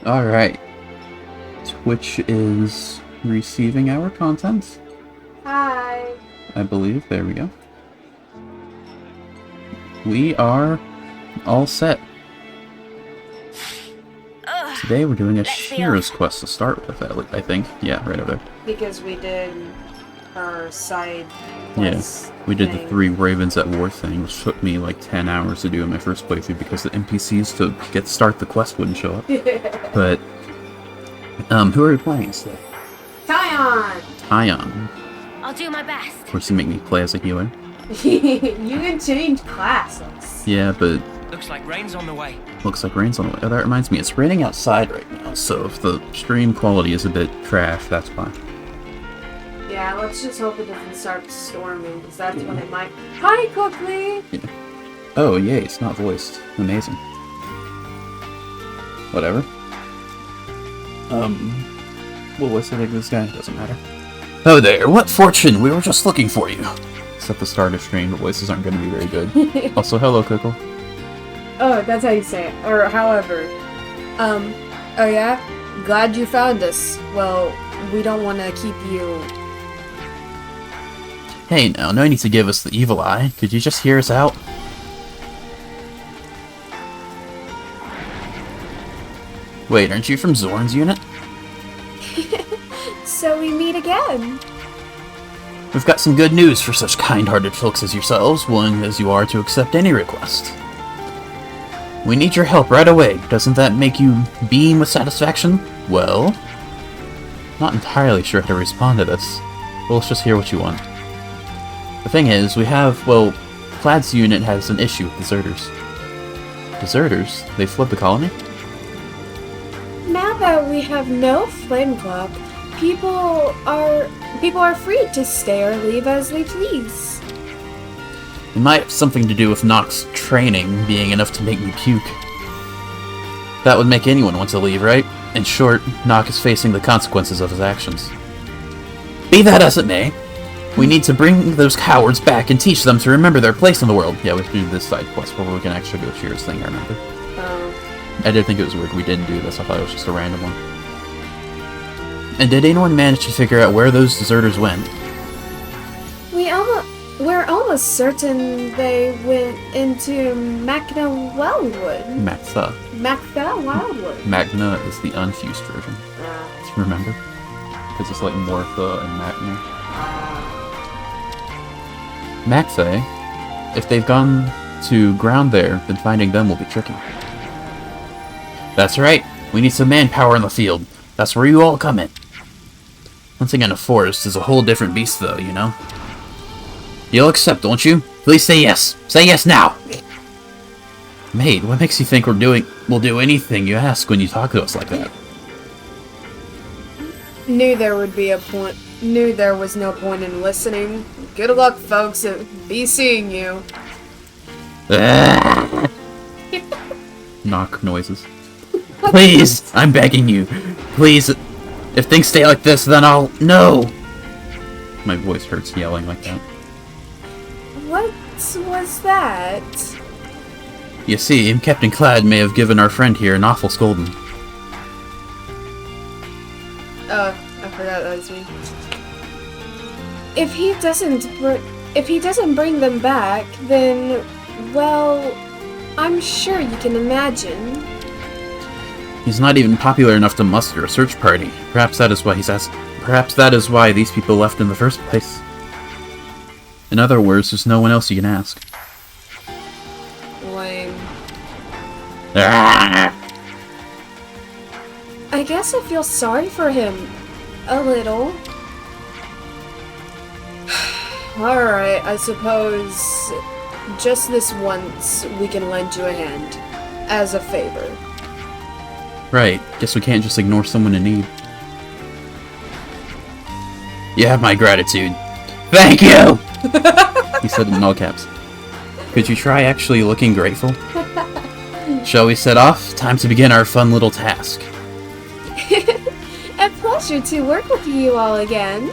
Alright. Twitch is receiving our content. Hi. I believe. There we go. We are all set. Today we're doing a Shira's quest to start with, I think. Yeah, right over there. Because we did our side quest. Yeah, we did the 3 Ravens at War thing, which took me like 10 hours to do in my first playthrough because the NPCs to start the quest wouldn't show up. But, who are we playing today? Tyon! Tyon. I'll do my best. Of course, you make me play as a healer. You can change classes. Yeah, but... Looks like rain's on the way. Looks like rain's on the way. Oh, that reminds me, it's raining outside right now, so if the stream quality is a bit trash, that's fine. Yeah, let's just hope it doesn't start storming, because that's when it might... Hi, Cookley! Yeah. Oh, yay, it's not voiced. Amazing. Whatever. What voice I think this guy? Doesn't matter. Oh there, what fortune! We were just looking for you! Except the start of stream, the voices aren't going to be very good. Also, hello, Coco. Oh, that's how you say it. Or however. Oh yeah? Glad you found us. Well, we don't want to keep you... Hey now, no need to give us the evil eye. Could you just hear us out? Wait, aren't you from Zorn's unit? So we meet again. We've got some good news for such kind-hearted folks as yourselves, willing as you are to accept any request. We need your help right away. Doesn't that make you beam with satisfaction? Well, not entirely sure how to respond to this. But let's just hear what you want. The thing is, we have, well, Plaid's unit has an issue with deserters. Deserters? They fled the colony? Now that we have no flame clock, people are free to stay or leave as they please. It might have something to do with Nock's training being enough to make me puke. That would make anyone want to leave, right? In short, Nock is facing the consequences of his actions. Be that as it may, we need to bring those cowards back and teach them to remember their place in the world. Yeah, we have to do this side quest where we can actually go Shira's thing, I remember. I did think it was weird we didn't do this, I thought it was just a random one. And did anyone manage to figure out where those deserters went? We're almost certain they went into Magna Wildwood. Magna Wildwood. Magna is the unfused version. Remember? Because it's like Morpha and Magna. Magthae, if they've gone to ground there, then finding them will be tricky. That's right. We need some manpower in the field. That's where you all come in. Hunting in a forest is a whole different beast, though, you know? You'll accept, won't you? Please say yes. Say yes now! Mate, what makes you think we'll do anything you ask when you talk to us like that? Knew there was no point in listening. Good luck, folks. Be seeing you. Knock noises. Please! I'm begging you. Please. If things stay like this, then I'll... No! My voice hurts yelling like that. What was that? You see, Captain Clad may have given our friend here an awful scolding. I forgot that was me. If he doesn't bring them back, then, well, I'm sure you can imagine. He's not even popular enough to muster a search party. Perhaps that is why Perhaps that is why these people left in the first place. In other words, there's no one else you can ask. Lame. Ah! I guess I feel sorry for him. A little. Alright, I suppose just this once we can lend you a hand. As a favor. Right. Guess we can't just ignore someone in need. You have my gratitude. Thank you! He said it in all caps. Could you try actually looking grateful? Shall we set off? Time to begin our fun little task. A pleasure to work with you all again.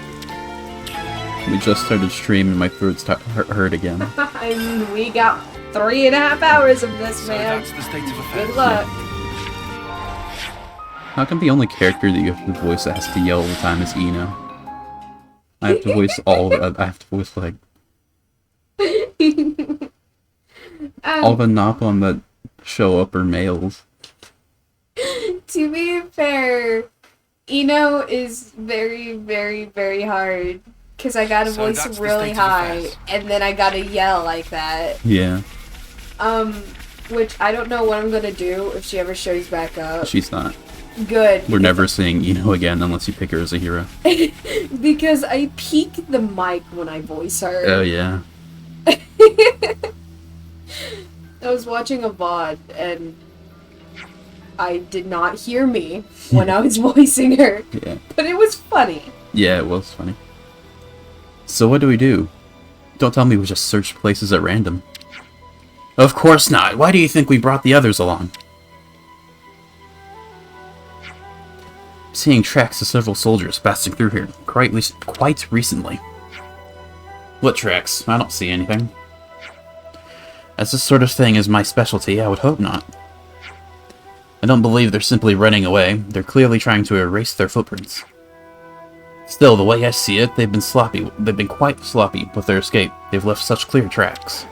We just started streaming and my throat's hurt again. And we got 3.5 hours of this, man. So that's the state of affairs. Good luck. How come the only character that you have to voice that has to yell all the time is Eno? I have to voice I have to voice, like... all the Napalm that show up are males. To be fair, Eno is very, very, very hard. Because I gotta voice really high, and then I gotta yell like that. Yeah. Which I don't know what I'm gonna do if she ever shows back up. She's not. Good. We're never seeing Eno again unless you pick her as a hero. Because I peek the mic when I voice her. Oh, yeah. I was watching a VOD, and I did not hear me when I was voicing her. Yeah. But it was funny. Yeah, it was funny. So what do? Don't tell me we just searched places at random. Of course not. Why do you think we brought the others along? Seeing tracks of several soldiers passing through here quite recently. What tracks? I don't see anything. As this sort of thing is my specialty, I would hope not. I don't believe they're simply running away. They're clearly trying to erase their footprints. Still, the way I see it, they've been quite sloppy with their escape. They've left such clear tracks.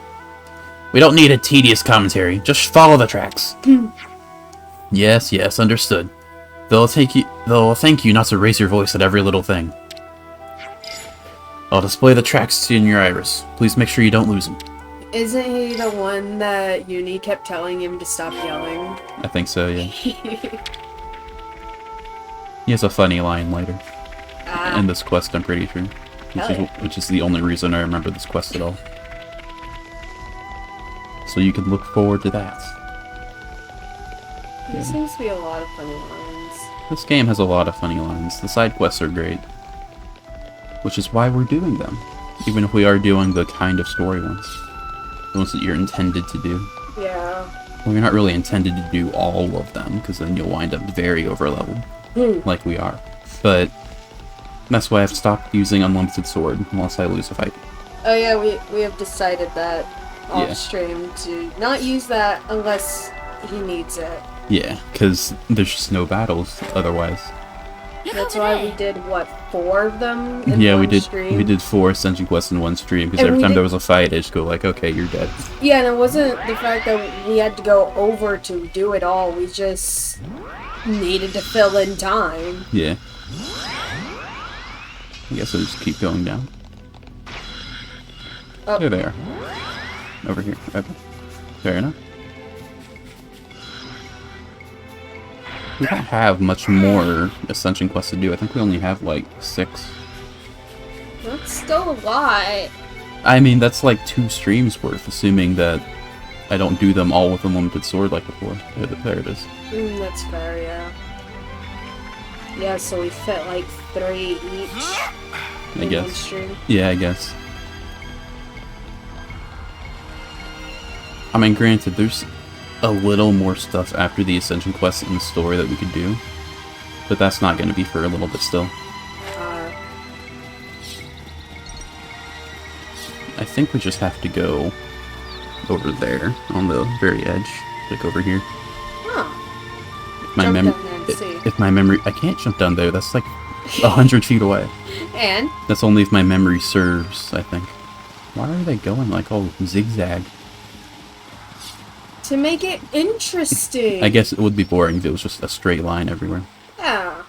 We don't need a tedious commentary. Just follow the tracks. Yes, understood. They'll thank you not to raise your voice at every little thing. I'll display the tracks in your iris. Please make sure you don't lose them. Isn't he the one that Uni kept telling him to stop yelling? I think so, yeah. He has a funny line later. In this quest, I'm pretty sure. Which is the only reason I remember this quest at all. So you can look forward to that. There seems to be a lot of funny lines. This game has a lot of funny lines. The side quests are great. Which is why we're doing them. Even if we are doing the kind of story ones. The ones that you're intended to do. Yeah. Well, you're not really intended to do all of them, because then you'll wind up very over-leveled. Like we are. But that's why I've stopped using Unlimited Sword, unless I lose a fight. Oh yeah, we have decided that off stream to not use that unless he needs it. Yeah, because there's just no battles otherwise. That's why we did, what, 4 of them in one stream? We did 4 Ascension quests in one stream, because every time there was a fight, I just go like, okay, you're dead. Yeah, and it wasn't the fact that we had to go over to do it all, we just needed to fill in time. Yeah. I guess I'll just keep going down. Oh. There they are. Over here. Okay. Fair enough. We don't have much more Ascension quests to do. I think we only have like 6. That's still a lot. I mean, that's like 2 streams worth, assuming that I don't do them all with Unlimited Sword like before. There it is. That's fair, yeah. Yeah, so we fit like 3 each. I guess. Yeah, I guess. I mean, granted, there's a little more stuff after the Ascension quest in the story that we could do, but that's not going to be for a little bit still. I think we just have to go over there on the very edge, like over here. Huh. If my memory, I can't jump down there. That's like 100 feet away. And? That's only if my memory serves, I think. Why are they going like all zigzag? To make it interesting. I guess it would be boring if it was just a straight line everywhere. Yeah.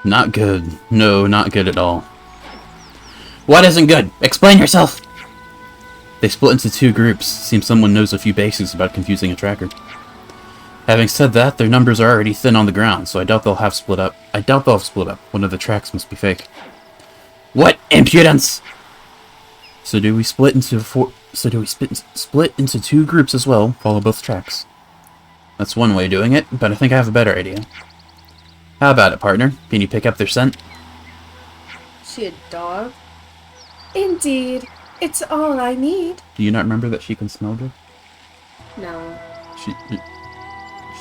Not good. No, not good at all. What isn't good? Explain yourself! They split into 2 groups. Seems someone knows a few basics about confusing a tracker. Having said that, their numbers are already thin on the ground, so I doubt they'll have split up. One of the tracks must be fake. What impudence! So do we split into 2 groups as well? Follow both tracks. That's one way of doing it, but I think I have a better idea. How about it, partner? Can you pick up their scent? She a dog? Indeed. It's all I need. Do you not remember that she can smell good? No.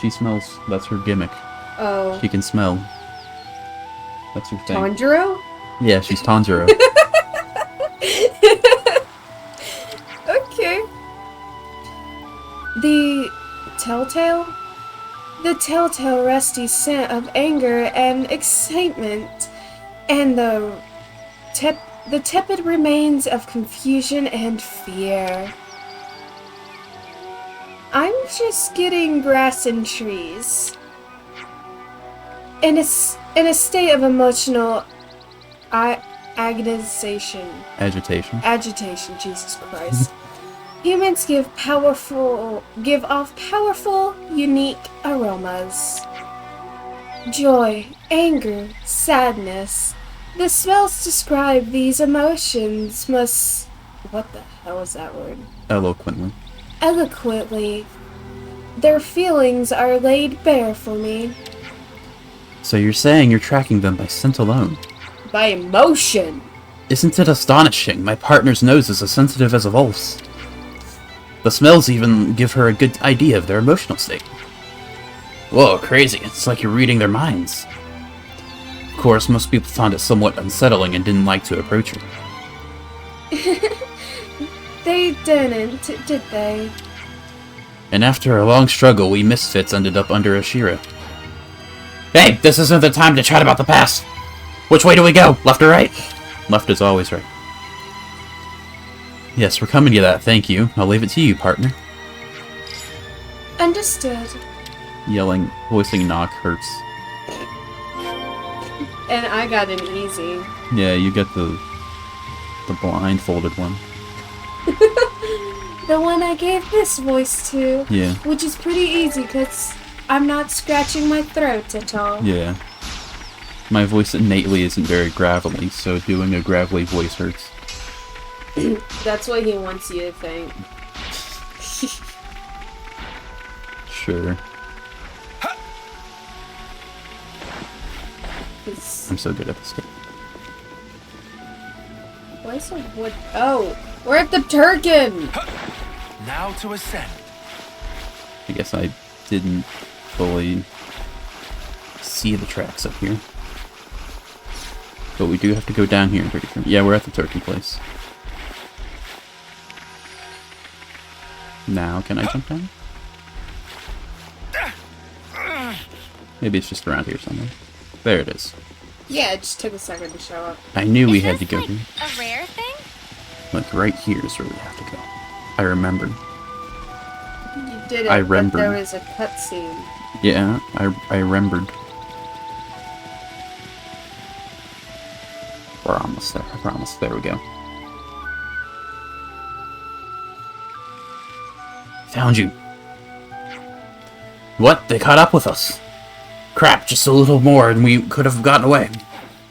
She smells. That's her gimmick. Oh. She can smell. That's her thing. Tanjiro? Yeah, she's Tanjiro. telltale? The telltale rusty scent of anger and excitement, and the tepid remains of confusion and fear. I'm just getting grass and trees. In a state of emotional agonization. Agitation, Jesus Christ. Humans give off powerful, unique aromas. Joy, anger, sadness. The smells describe these emotions must... What the hell is that word? Eloquently. Their feelings are laid bare for me. So you're saying you're tracking them by scent alone? By emotion! Isn't it astonishing? My partner's nose is as sensitive as a wolf's. The smells even give her a good idea of their emotional state. Whoa, crazy. It's like you're reading their minds. Of course, most people found it somewhat unsettling and didn't like to approach her. They didn't, did they? And after a long struggle, we misfits ended up under Ashira. Hey, this isn't the time to chat about the past! Which way do we go? Left or right? Left is always right. Yes, we're coming to that, thank you. I'll leave it to you, partner. Understood. Voicing knock hurts. And I got an easy. Yeah, you get the blindfolded one. The one I gave this voice to. Yeah. Which is pretty easy, because I'm not scratching my throat at all. Yeah. My voice innately isn't very gravelly, so doing a gravelly voice hurts. That's what he wants you to think. Sure. I'm so good at this game. Why is there wood? Oh! We're at the Tirkin! Now to ascend. I guess I didn't fully see the tracks up here. But we do have to go down here, I'm pretty sure. Yeah, we're at the Tirkin place. Now, can I jump down? Maybe it's just around here somewhere. There it is. Yeah, it just took a second to show up. I knew we had to go here. A rare thing? Like, right here is where we have to go. I remembered. You did it, I but remembered. there was a cutscene. Yeah, I remembered. We're almost there, I promise. There we go. Found you. What? They caught up with us. Crap, just a little more and we could have gotten away.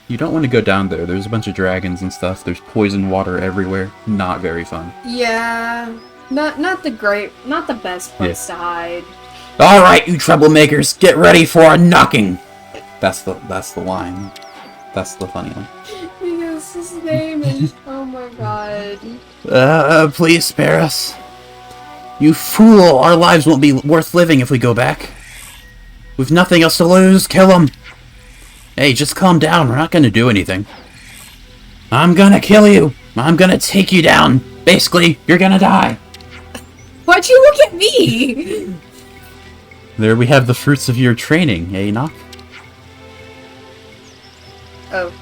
You don't want to go down there. There's a bunch of dragons and stuff. There's poison water everywhere. Not very fun. Yeah. Not the best place to hide. Alright, you troublemakers, get ready for a knocking! That's the line. That's the funny one. Because his name is... Oh my god. Please spare us. You fool! Our lives won't be worth living if we go back. We've nothing else to lose. Kill him! Hey, just calm down. We're not gonna do anything. I'm gonna kill you! I'm gonna take you down! Basically, you're gonna die! Why'd you look at me? There we have the fruits of your training, eh, Nock? Oh.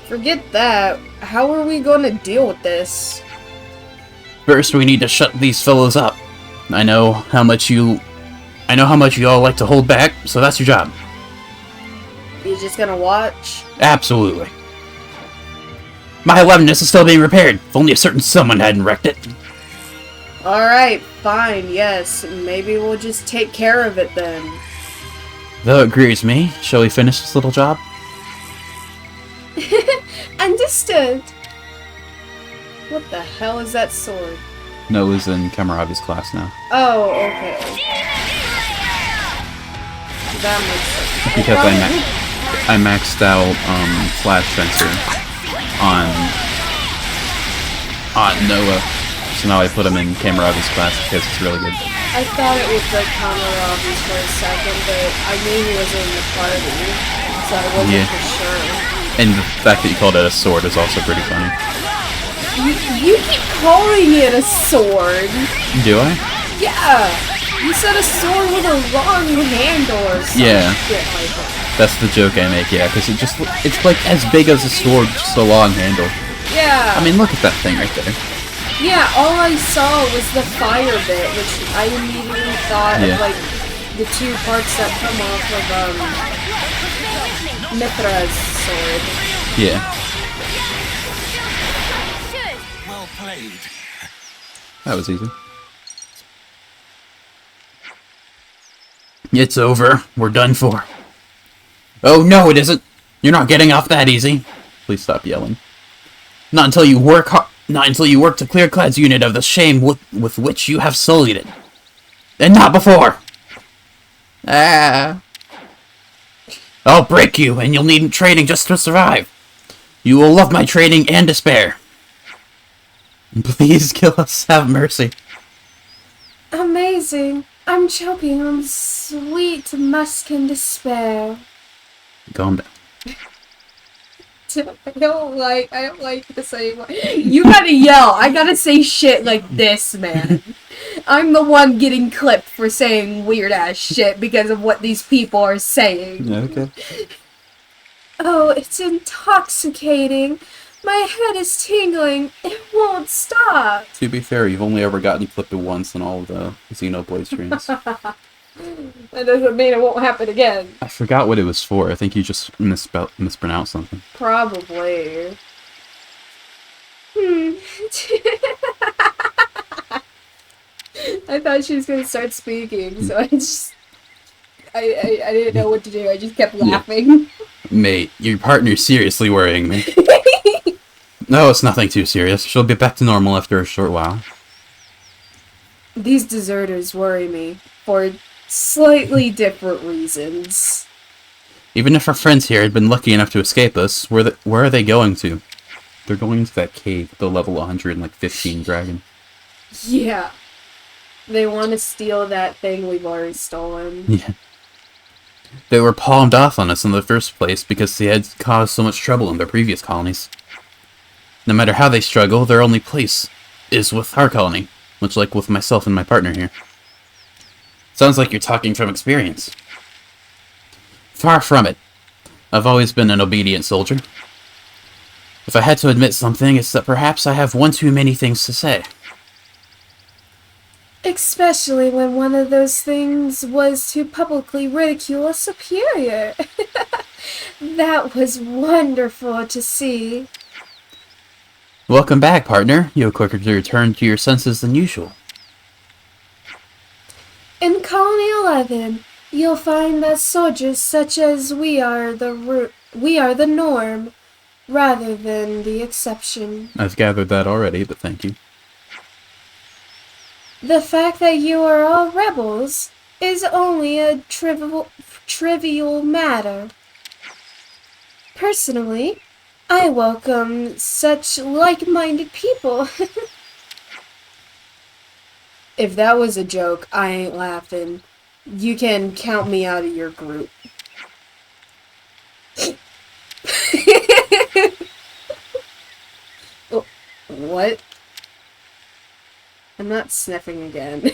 Forget that. How are we gonna deal with this? First, we need to shut these fellows up. I know how much you all like to hold back, so that's your job. You just gonna watch? Absolutely. My 11ness is still being repaired. If only a certain someone hadn't wrecked it. Alright, fine, yes. Maybe we'll just take care of it then. Though it grieves me, shall we finish this little job? Understood. What the hell is that sword? Noah's in Kamaravi's class now. Oh, okay. That makes sense. Because I maxed out Flash Sensor on Noah, so now I put him in Kamaravi's class because it's really good. I thought it was like Kamaravi for a second, but I knew he was in the party, so I wasn't for sure. And the fact that you called it a sword is also pretty funny. You keep calling it a sword. Do I? Yeah. You said a sword with a long handle or something. Yeah. Shit like that. That's the joke I make, yeah, because it's like as big as a sword, just a long handle. Yeah. I mean, look at that thing right there. Yeah, all I saw was the fire bit, which I immediately thought of, like, the two parts that come off of, Mithra's sword. Yeah. Well played. That was easy. It's over. We're done for. Oh, no, it isn't. You're not getting off that easy. Please stop yelling. Not until you work to clear Clad's unit of the shame with which you have sullied it. And not before. Ah. I'll break you, and you'll need training just to survive. You will love my training and despair. Please kill us. Have mercy. Amazing. I'm choking on sweet musk and despair. Calm down. I don't like this anymore. You gotta yell. I gotta say shit like this, man. I'm the one getting clipped for saying weird ass shit because of what these people are saying. Okay. Oh, it's intoxicating. My head is tingling. It won't stop. To be fair, you've only ever gotten clipped once in all of the Xenoblade streams. That doesn't mean it won't happen again. I forgot what it was for. I think you just mispronounced something. Probably. I thought she was gonna start speaking, so I didn't know what to do. I just kept laughing. Yeah. Mate, your partner's seriously worrying me. No, it's nothing too serious. She'll be back to normal after a short while. These deserters worry me for slightly different reasons. Even if our friends here had been lucky enough to escape us, where are they going to? They're going into that cave, the level 115 dragon. Yeah. They want to steal that thing we've already stolen. Yeah. They were palmed off on us in the first place because they had caused so much trouble in their previous colonies. No matter how they struggle, their only place is with our colony, much like with myself and my partner here. Sounds like you're talking from experience. Far from it. I've always been an obedient soldier. If I had to admit something, it's that perhaps I have one too many things to say. Especially when one of those things was to publicly ridicule a superior. That was wonderful to see. Welcome back, partner. You are quicker to return to your senses than usual. In Colony 11, you'll find that soldiers such as we are the norm, rather than the exception. I've gathered that already, but thank you. The fact that you are all rebels is only a trivial matter. Personally, I welcome such like-minded people. If that was a joke, I ain't laughing. You can count me out of your group. Oh, what? I'm not sniffing again.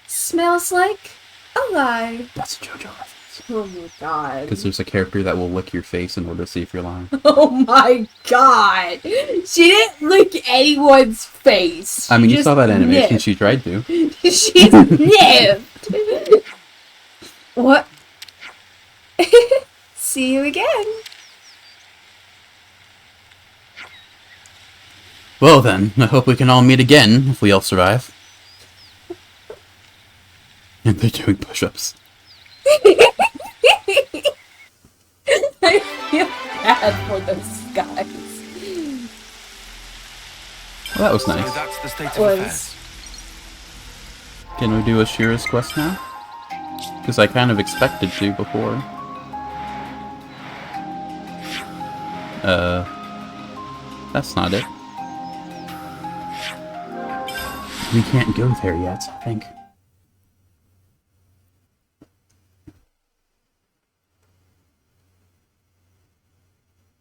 Smells like a lie. That's a JoJo reference. Oh my god. Because there's a character that will lick your face in order to see if you're lying. Oh my god. She didn't lick anyone's face. I mean, She you saw that just animation. sniffed. She tried to. She sniffed. What? See you again. Well then, I hope we can all meet again, if we all survive. And they're doing push-ups. I feel bad for those guys. Well, that was So nice. that's the state of Was. affairs. Can we do a Shira's quest now? Because I kind of expected to before. That's not it. We can't go there yet, I think.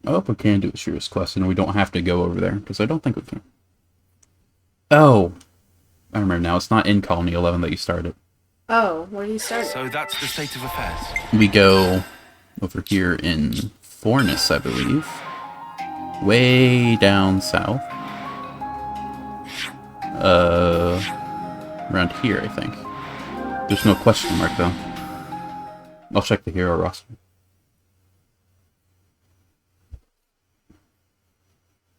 I hope we can do a Shira's quest and we don't have to go over there, because I don't think we can. Oh. I remember now. It's not in Colony 11 that you started. Oh, where do you start? So that's the state of affairs. We go over here in Fornus, I believe. Way down south. Around here, I think. There's no question mark, though. I'll check the hero roster.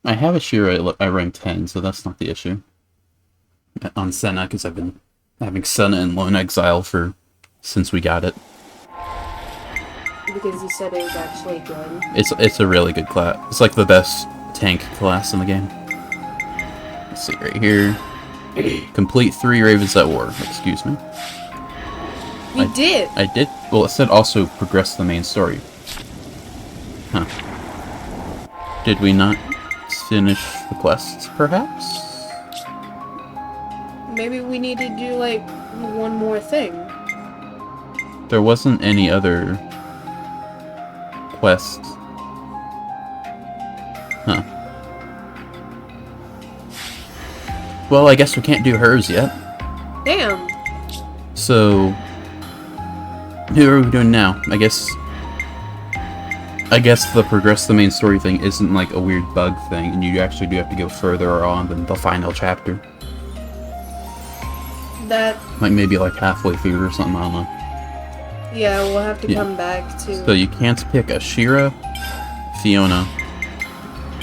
I have a Shira I rank 10, so that's not the issue. On Senna, because I've been having Senna in Lone Exile since we got it. Because you said it was actually good. It's a really good class. It's like the best tank class in the game. Let's see right here. Complete 3 Ravens at War. Excuse me. We did. I did. Well, it said also progress the main story. Huh. Did we not finish the quests, perhaps? Maybe we need to do, like, one more thing. There wasn't any other quest. Huh. Well, I guess we can't do hers yet. Damn. So, who are we doing now? I guess the progress the main story thing isn't like a weird bug thing, and you actually do have to go further on than the final chapter. That... Like maybe like halfway through or something, I don't know. Yeah, we'll have to come back to... So you can't pick a Shira, Fiona,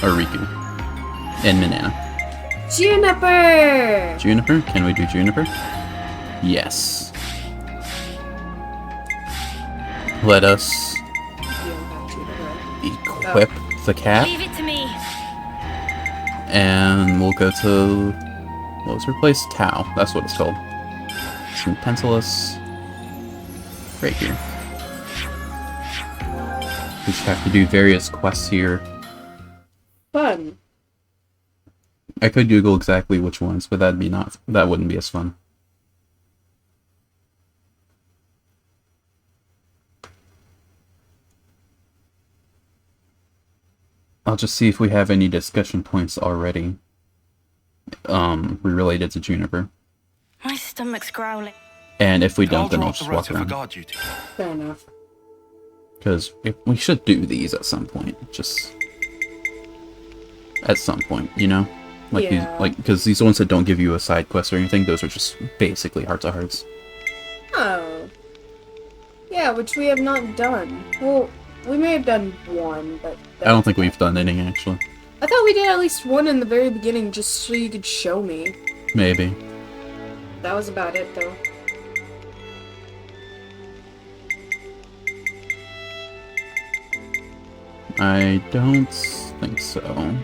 or Riku. And Minana. Juniper! Juniper? Can we do Juniper? Yes. Let us equip the cat. Leave it to me. And we'll go to... What was her place? Tau. That's what it's called. Some Pentalus. Right here. We should have to do various quests here. Fun. I could Google exactly which ones, but that wouldn't be as fun. I'll just see if we have any discussion points already. Related to Juniper. My stomach's growling. And if we don't, then I'll just walk around. Fair enough. Because we should do these at some point. Just at some point, you know? Like Yeah. because these ones that don't give you a side quest or anything, those are just basically heart-to-hearts. Oh. Yeah, which we have not done. Well, we may have done one, but... I don't think we've done any, actually. I thought we did at least one in the very beginning, just so you could show me. Maybe. That was about it, though. I don't think so.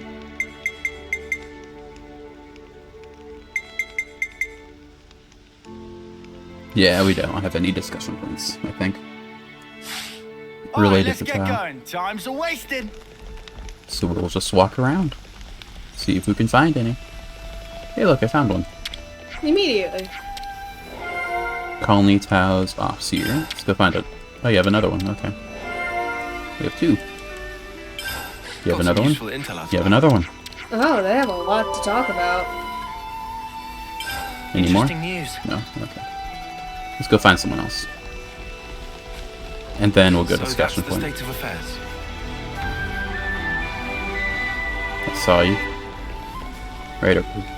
Yeah, we don't have any discussion points, I think. Related let's to get trial. going. Time's a wasted. So we'll just walk around. See if we can find any. Hey look, I found one. Immediately. Colony Tau's Offseer. Let's go find it. Oh, you have another one, okay. We have 2. You have another one? You have another one. Oh, they have a lot to talk about. Any more? Interesting news. No? Okay. Let's go find someone else. And then we'll go So discussion that's the point. state of affairs. I saw you. Right over here.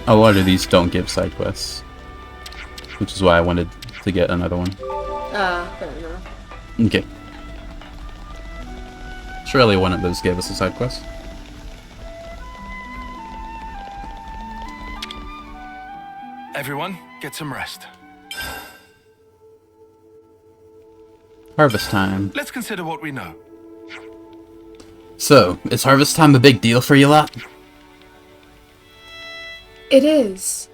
A lot of these don't give side quests. Which is why I wanted to get another one. Fair enough. Okay. Surely one of those gave us a side quest. Everyone, get some rest. Harvest time. Let's consider what we know. So, is harvest time a big deal for you lot? It is.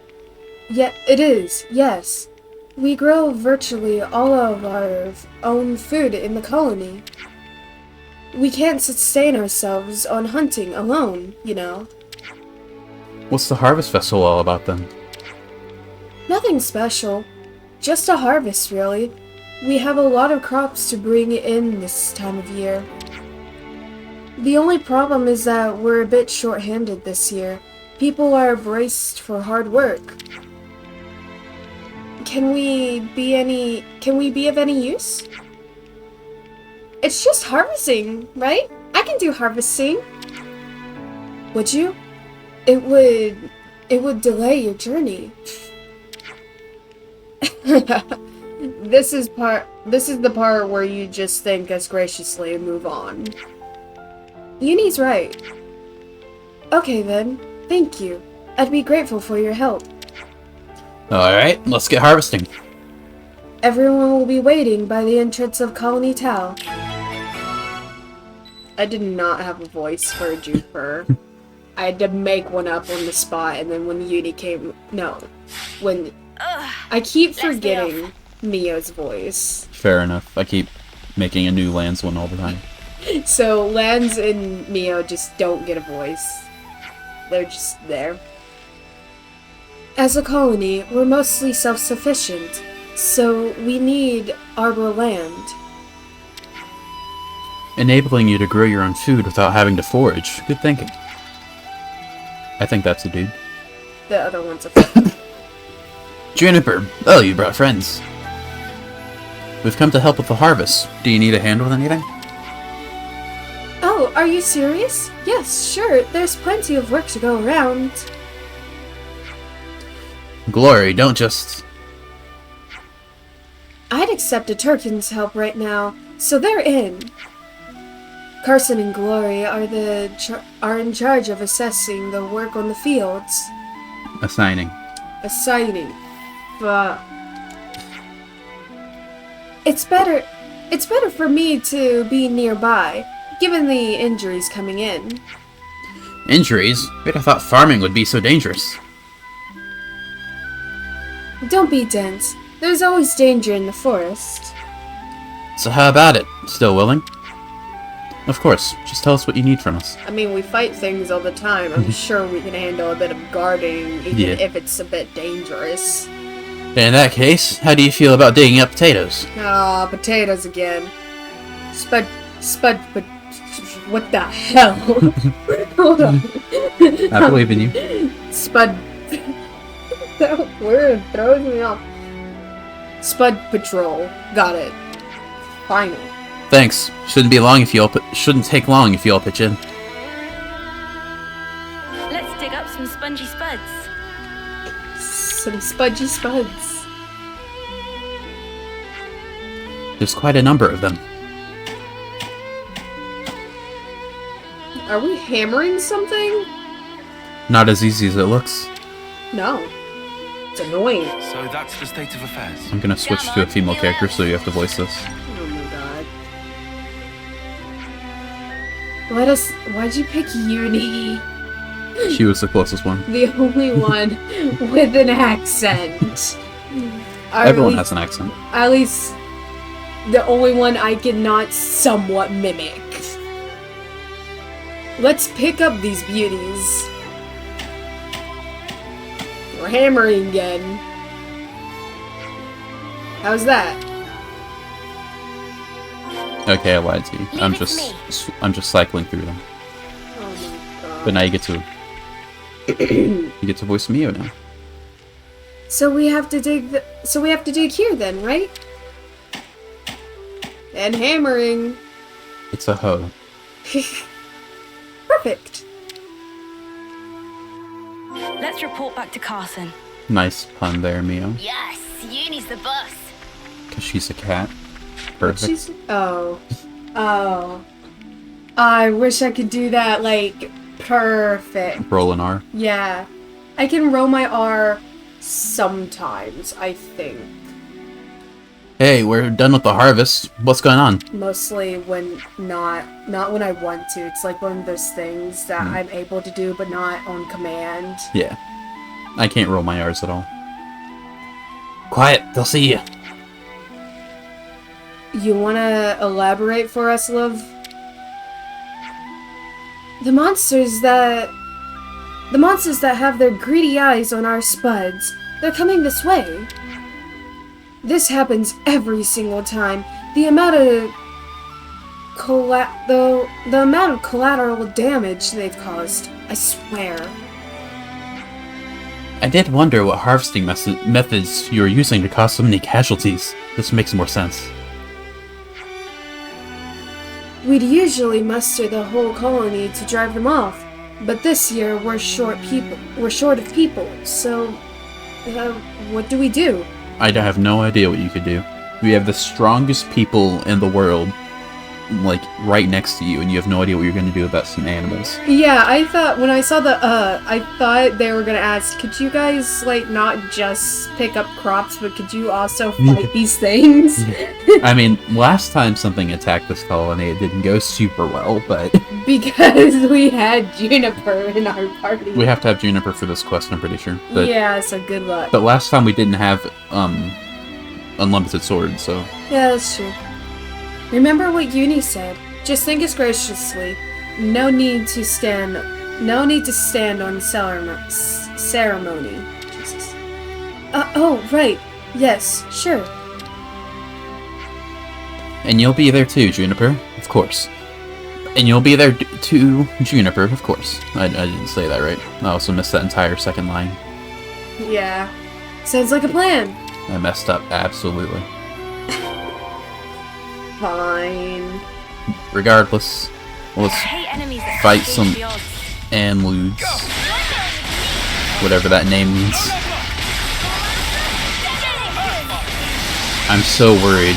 Yeah, it is, yes. We grow virtually all of our own food in the colony. We can't sustain ourselves on hunting alone, you know. What's the harvest festival all about then? Nothing special. Just a harvest, really. We have a lot of crops to bring in this time of year. The only problem is that we're a bit short-handed this year. People are braced for hard work. Can we be of any use? It's just harvesting, right? I can do harvesting. Would you? It would delay your journey. This is the part where you just thank us graciously and move on. Uni's right. Okay then, thank you. I'd be grateful for your help. Alright, let's get harvesting. Everyone will be waiting by the entrance of Colony Tau. I did not have a voice for a Juniper. I had to make one up on the spot, and then when Uni came... No. When... I keep forgetting Mio's voice. Fair enough. I keep making a new Lance one all the time. So, Lance and Mio just don't get a voice. They're just there. As a colony, we're mostly self-sufficient, so we need arbor land. Enabling you to grow your own food without having to forage. Good thinking. I think that's a dude. The other one's a friend. Juniper! Oh, you brought friends. We've come to help with the harvest. Do you need a hand with anything? Oh, are you serious? Yes, sure. There's plenty of work to go around. Glory, don't just... I'd accept a tirkin's help right now, so they're in. Carson and Glory are in charge of assessing the work on the fields. Assigning. Fuck. It's better for me to be nearby, given the injuries coming in. Injuries? Wait, I thought farming would be so dangerous. Don't be dense. There's always danger in the forest. So how about it? Still willing? Of course. Just tell us what you need from us. I mean, we fight things all the time. I'm sure we can handle a bit of guarding, even if it's a bit dangerous. In that case, how do you feel about digging up potatoes? Ah, potatoes again. What the hell? Hold on. I believe in you. Spud. That word throws me off. Spud Patrol. Got it. Final. Thanks. Shouldn't take long if you all pitch in. Let's dig up some spongy spuds. Some spudgy spuds. There's quite a number of them. Are we hammering something? Not as easy as it looks. No. It's annoying. So that's the state of affairs. I'm gonna switch to a female character so you have to voice this. Oh my god. Why'd you pick Uni? She was the closest one. The only one with an accent. Everyone has an accent. At least the only one I cannot somewhat mimic. Let's pick up these beauties. We're hammering again. How's that? Okay, I lied to you. I'm just cycling through them. Oh my god. But now you get to voice Mio now. So we have to dig here then, right? And hammering. It's a hoe. Perfect. Let's report back to Carson. Nice pun there, Mio. Yes, Uni's the boss. Cause she's a cat. Perfect. Oh. I wish I could do that, like, perfect. Roll an R. Yeah. I can roll my R sometimes, I think. Hey, we're done with the harvest. What's going on? Mostly when not when I want to. It's like one of those things that I'm able to do, but not on command. Yeah. I can't roll my R's at all. Quiet, they'll see you. You wanna elaborate for us, love? The monsters that have their greedy eyes on our spuds, they're coming this way. This happens every single time. The amount of the amount of collateral damage they've caused. I swear. I did wonder what harvesting methods you were using to cause so many casualties. This makes more sense. We'd usually muster the whole colony to drive them off, but this year we're short of people. So, what do we do? I have no idea what you could do. We have the strongest people in the world, like, right next to you, and you have no idea what you're going to do about some animals. Yeah, I thought, when I saw I thought they were going to ask, could you guys, like, not just pick up crops, but could you also fight these things? I mean, last time something attacked this colony, it didn't go super well, but... Because we had Juniper in our party. We have to have Juniper for this quest, I'm pretty sure. But, yeah, so good luck. But last time we didn't have, unlimited swords, so... Yeah, that's true. Remember what Uni said. Just think as graciously. No need to stand on ceremony. Jesus. Oh, right. Yes, sure. And you'll be there too, Juniper, of course. And you'll be there too, Juniper, of course. I didn't say that right. I also missed that entire second line. Yeah. Sounds like a plan. I messed up, absolutely. Fine. Regardless, let's fight some Anludes. Whatever that name means. I'm so worried.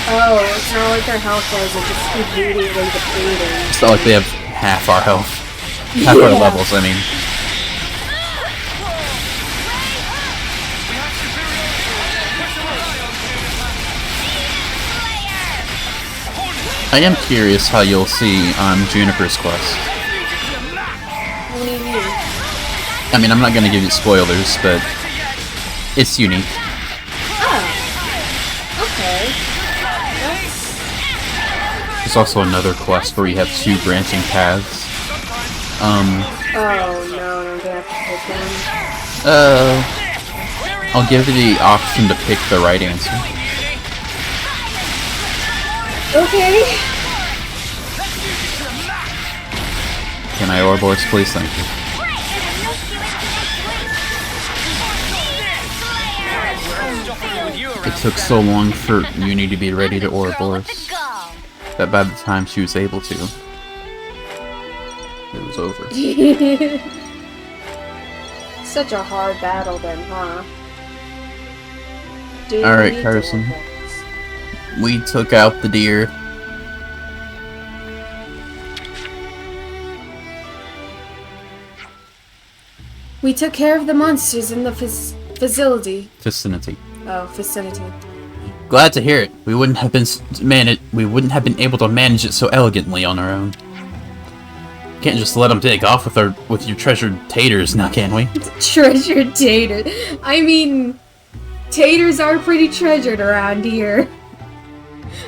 Oh, it's not like their health bars are just immediately depleting. It's not like they have half our health. Half our levels, I mean. I am curious how you'll see on Juniper's quest. What do you mean? I mean, I'm not gonna give you spoilers, but it's unique. Oh. Okay. There's also another quest where you have two branching paths. Oh no, I'm gonna have to pick one. I'll give you the option to pick the right answer. Okay. Can I Ouroboros, please? Thank you. It took so long for Uni to be ready to Ouroboros that by the time she was able to, it was over. Such a hard battle then, huh? Alright, Carson. We took out the deer. We took care of the monsters in the facility. Vicinity. Oh, vicinity. Glad to hear it. We wouldn't have been able to manage it so elegantly on our own. Can't just let them take off with your treasured taters now, can we? Treasured taters. I mean, taters are pretty treasured around here.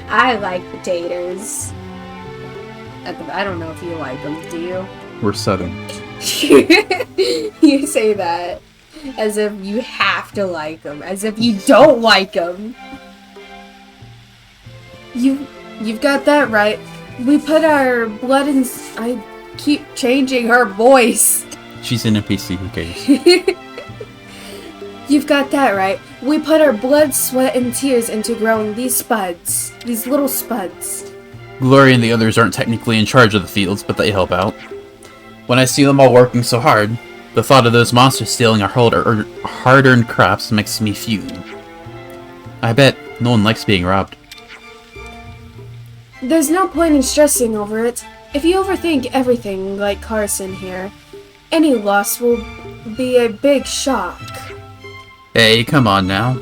I like potatoes. I don't know if you like them, do you? We're southern. You say that as if you have to like them, as if you don't like them. You've got that right. We put our blood in. I keep changing her voice. She's an NPC. Who cares? You've got that right. We put our blood, sweat, and tears into growing these spuds. These little spuds. Glory and the others aren't technically in charge of the fields, but they help out. When I see them all working so hard, the thought of those monsters stealing our hard-earned crops makes me fume. I bet no one likes being robbed. There's no point in stressing over it. If you overthink everything like Carson here, any loss will be a big shock. Hey, come on now.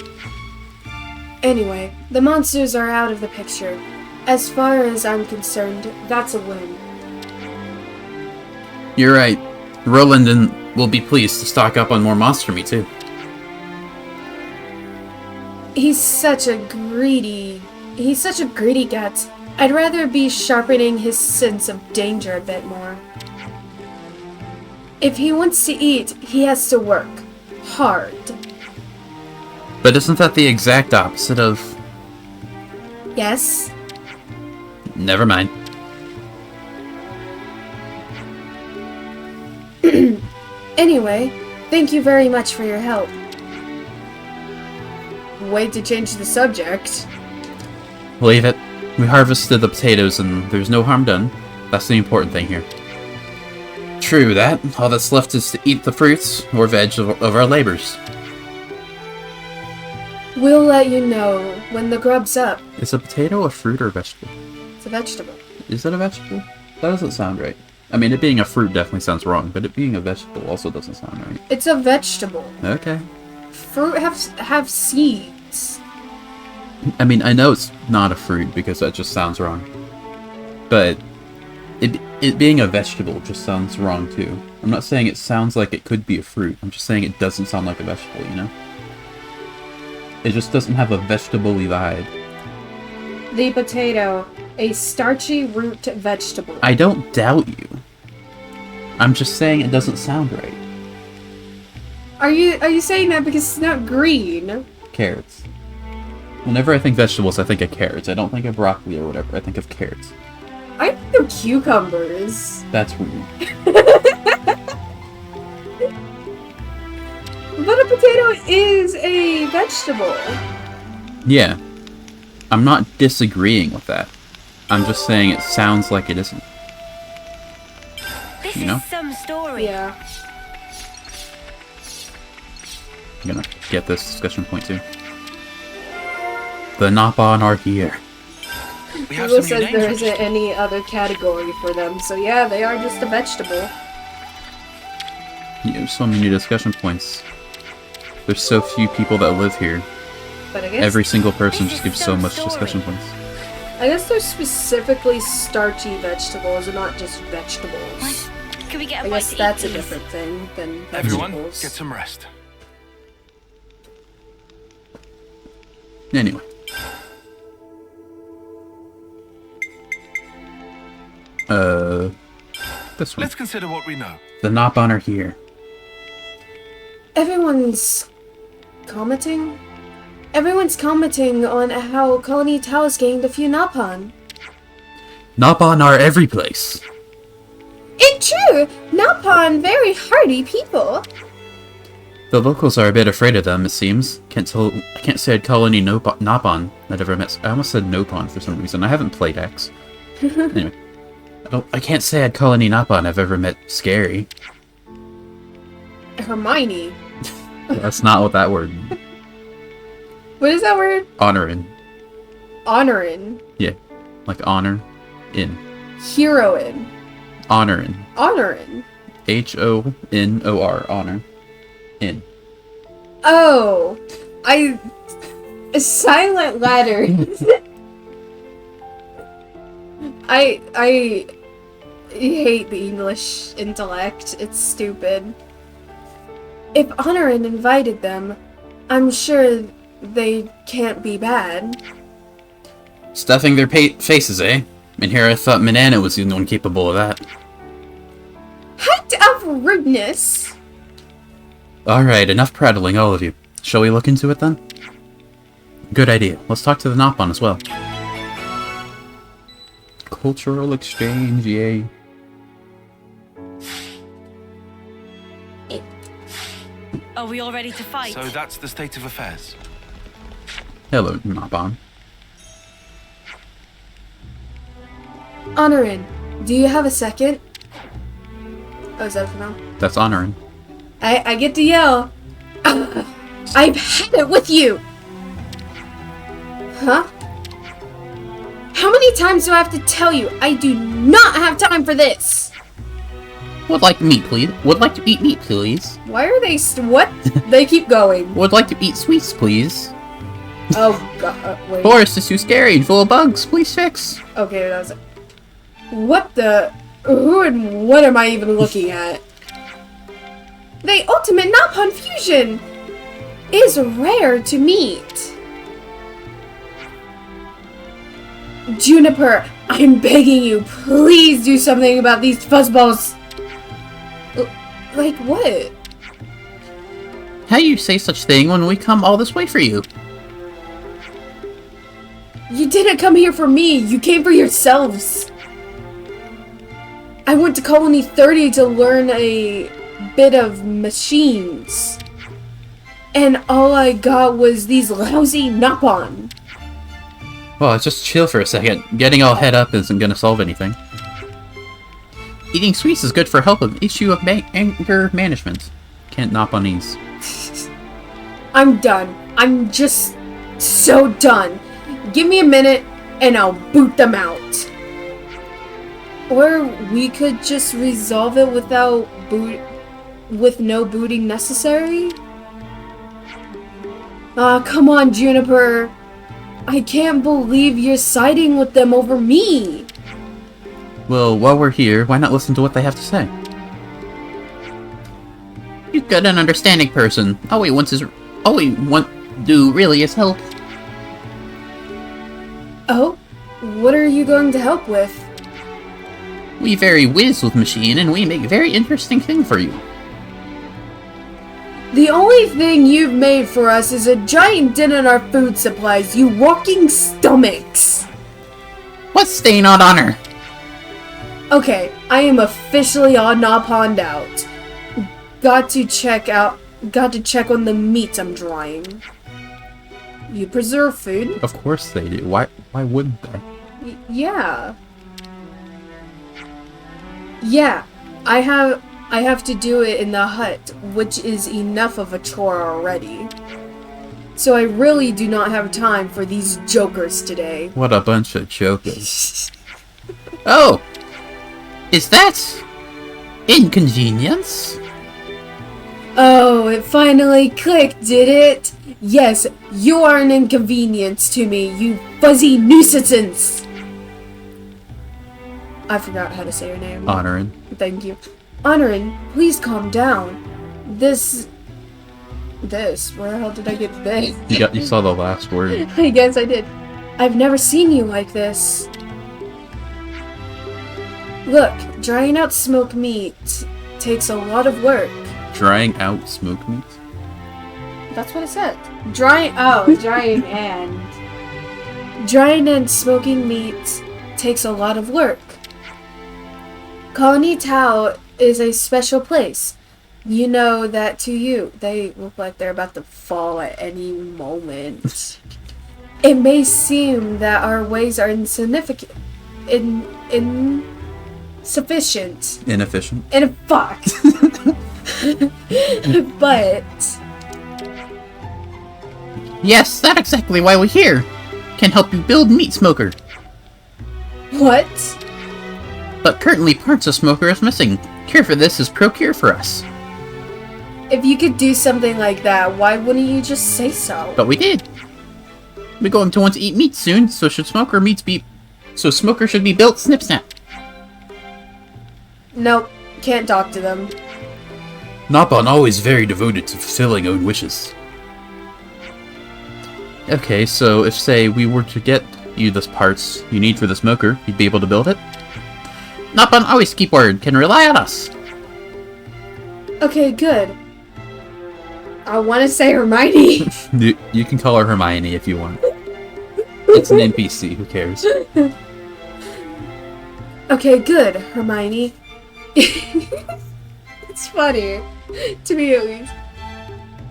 Anyway, the monsters are out of the picture. As far as I'm concerned, that's a win. You're right. Roland will be pleased to stock up on more monster meat, too. He's such a greedy gut. I'd rather be sharpening his sense of danger a bit more. If he wants to eat, he has to work. Hard. But isn't that the exact opposite of... Yes? Never mind. Anyway, thank you very much for your help. Way to change the subject. Leave it. We harvested the potatoes and there's no harm done. That's the important thing here. True that. All that's left is to eat the fruits or veg of our labors. We'll let you know when the grub's up. Is a potato a fruit or a vegetable? It's a vegetable. Is it a vegetable? That doesn't sound right. I mean, it being a fruit definitely sounds wrong, but it being a vegetable also doesn't sound right. It's a vegetable. Okay. Fruit have seeds. I mean, I know it's not a fruit because that just sounds wrong. But it being a vegetable just sounds wrong too. I'm not saying it sounds like it could be a fruit. I'm just saying it doesn't sound like a vegetable, you know? It just doesn't have a vegetable-y vibe. The potato, a starchy root vegetable. I don't doubt you. I'm just saying it doesn't sound right. Are you saying that because it's not green? Carrots. Whenever I think vegetables, I think of carrots. I don't think of broccoli or whatever. I think of carrots. I think of cucumbers. That's weird. But a potato is a vegetable. Yeah. I'm not disagreeing with that. I'm just saying it sounds like it isn't. This You know? is some story. Yeah. I'm gonna get this discussion point too. The Nopon are here. We have Google some new says there names. isn't any other category for them, so yeah, they are just a vegetable. Yeah, so many discussion points. There's so few people that live here. But I guess Every single person This just is gives so some much story. discussion points. I guess they're specifically starchy vegetables and not just vegetables. Can we get a I bite guess to that's eat, a please? different thing than Everyone, vegetables. get some rest. Anyway. This one. Let's consider what we know. The Nopon are here. Everyone's commenting? Everyone's commenting on how Colony Taos gained a few Napon. Nopon are every place. It's true! Napon very hardy people. The locals are a bit afraid of them, it seems. I can't say I'd call any Nopon I'd ever met. I almost said Nopon for some reason. I haven't played X. Anyway. I can't say I'd call any Nopon I've ever met scary. Hermione. That's not what that word. What is that word? Honorin. Honorin. Yeah. Like honor. In. Heroine. Honorin. Honorin. Honor. Honor. In. Oh. Silent letters. I hate the English intellect. It's stupid. If Honorin invited them, I'm sure they can't be bad. Stuffing their faces, eh? And here I thought Manana was the only one capable of that. Height of rudeness! Alright, enough prattling, all of you. Shall we look into it then? Good idea. Let's talk to the Nopon as well. Cultural exchange, yay. Are we all ready to fight? So that's the state of affairs. Hello, Nopon. Honorin, do you have a second? Oh, is that for now? That's Honorin. I get to yell. I've had it with you! Huh? How many times do I have to tell you I do not have time for this? Would like meat, please. Would like to eat meat, please. Why are they what? They keep going. Would like to eat sweets, please. Oh god, wait. Forest is too scary and full of bugs. Please fix. Okay, that was it. What the? Who and what am I even looking at? The ultimate Napon fusion is rare to meet. Juniper, I'm begging you, please do something about these fuzzballs. Like what? How you say such thing when we come all this way for you? You did didn't come here for me. You came for yourselves. I went to Colony 30 to learn a bit of machines. And all I got was these lousy Napon. Well, just chill for a second. Getting all head up isn't gonna solve anything. Eating sweets is good for helping issue of anger management. Can't nop on these. I'm done. I'm just so done. Give me a minute and I'll boot them out. Or we could just resolve it with no booting necessary? Ah, come on, Juniper. I can't believe you're siding with them over me. Well, while we're here, why not listen to what they have to say? You're good and understanding person. All we want to do really is help. Oh? What are you going to help with? We very whiz with machine, and we make very interesting thing for you. The only thing you've made for us is a giant dent in our food supplies, you walking stomachs! What's staying on honor? Okay, I am officially on Napond out. Got to check on the meat I'm drying. You preserve food? Of course they do. Why wouldn't they? Yeah. Yeah, I have to do it in the hut, which is enough of a chore already. So I really do not have time for these jokers today. What a bunch of jokers. Oh! Is that inconvenience? Oh, it finally clicked, did it? Yes, you are an inconvenience to me, you fuzzy nuisance! I forgot how to say your name. Honorin. Thank you. Honorin, please calm down. This, where the hell did I get this? You saw the last word. I guess I did. I've never seen you like this. Look, drying out smoked meat takes a lot of work. Drying out smoked meat? That's what it said. Drying and smoking meat takes a lot of work. Colony Tau is a special place. You know that to you. They look like they're about to fall at any moment. It may seem that our ways are insufficient. Inefficient. But yes, that's exactly why we're here. Can help you build meat smoker. what? But currently parts of smoker is missing. Cure for this is procure for us. If you could do something like that, why wouldn't you just say so? But we did. We're going to want to eat meat soon, so smoker should be built snip snap. Nope, can't talk to them. Napon always very devoted to fulfilling own wishes. Okay, so if, say, we were to get you the parts you need for the smoker, you'd be able to build it? Napon always keep word, can rely on us. Okay, good. I want to say Hermione. You can call her Hermione if you want. It's an NPC, who cares? Okay, good, Hermione. It's funny, to me at least.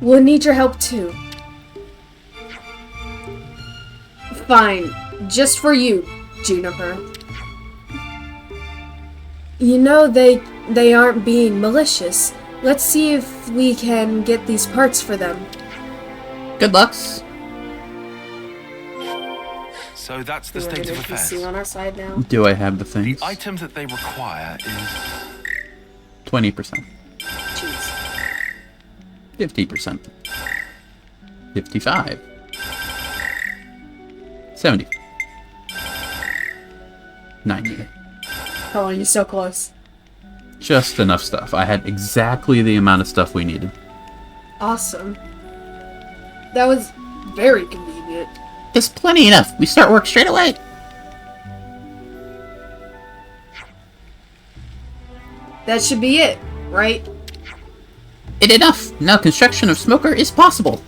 We'll need your help too. Fine, just for you, Juniper. You know they aren't being malicious. Let's see if we can get these parts for them. Good lucks. So that's the We have state an of affairs. NPC on our side now. Do I have the things? The item that they require is 20%. Jeez. 50%. 55. 70. 90. Oh, you're so close. Just enough stuff. I had exactly the amount of stuff we needed. Awesome. That was very convenient. It's plenty enough. We start work straight away. That should be it, right? It enough. Now construction of smoker is possible.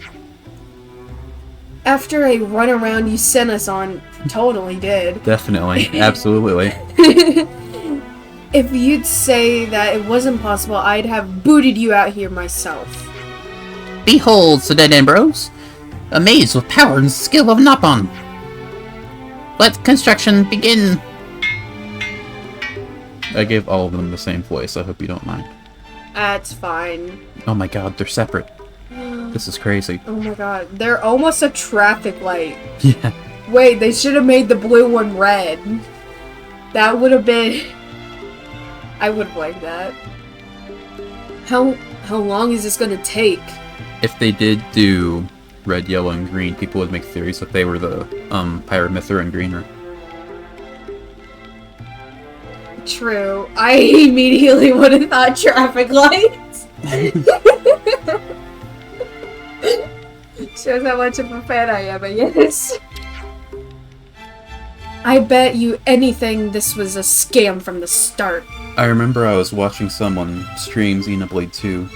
After a run around you sent us on, totally did. Definitely. Absolutely. If you'd say that it wasn't possible, I'd have booted you out here myself. Behold, Sedan Ambrose, amazed with power and skill of Napon. Let construction begin. I gave all of them the same voice. I hope you don't mind. That's fine. Oh my god, they're separate. This is crazy. Oh my god, they're almost a traffic light. Yeah. Wait, they should have made the blue one red. That would have been... I would have liked that. How long is this gonna take? If they did do red, yellow, and green, people would make theories that they were the Pyramithra and Greener. True. I immediately would have thought traffic lights. Shows how much of a fan I am, I guess. I bet you anything this was a scam from the start. I remember I was watching someone stream Xenoblade 2,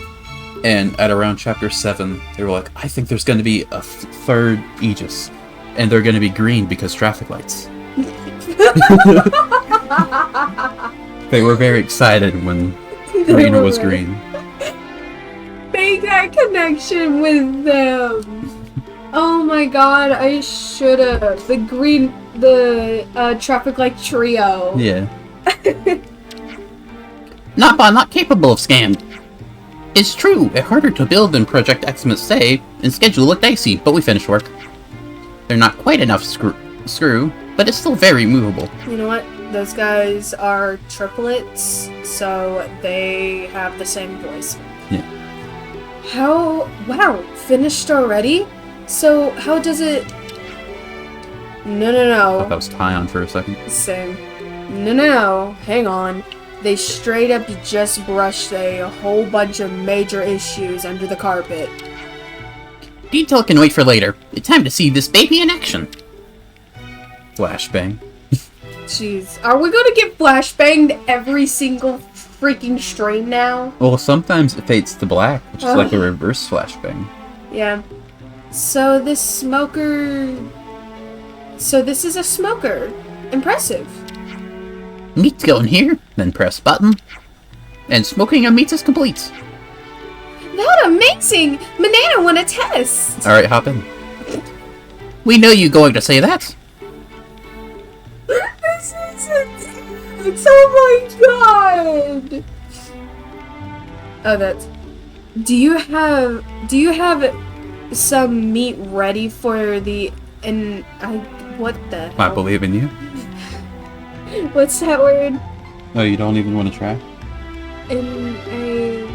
and at around chapter 7, they were like, I think there's going to be a third Aegis, and they're going to be green because traffic lights. They were very excited when green was green. Make that connection with them. Oh my god, I should've. The traffic light trio. Yeah. Not capable of scam. It's true, it's harder to build than Project estimates say, and schedule looked dicey, but we finished work. They're not quite enough screw, but it's still very movable. You know what? Those guys are triplets, so they have the same voice. Yeah. Wow, finished already? So, how does it... No. I thought that was Tyon for a second. Same. No, hang on. They straight up just brushed a whole bunch of major issues under the carpet. Detail can wait for later. It's time to see this baby in action. Flashbang. Jeez. Are we gonna get flashbanged every single freaking stream now? Well, sometimes it fades to black, which is like a reverse flashbang. Yeah. So this is a smoker. Impressive. Meat's going here, then press button. And smoking on meat is complete. That's amazing! Manana want a test! Alright, hop in. We know you going to say that. This is intense! Oh my god! Oh, that's... Do you have some meat ready for the... what the hell? I believe in you. What's that word? Oh, you don't even want to try?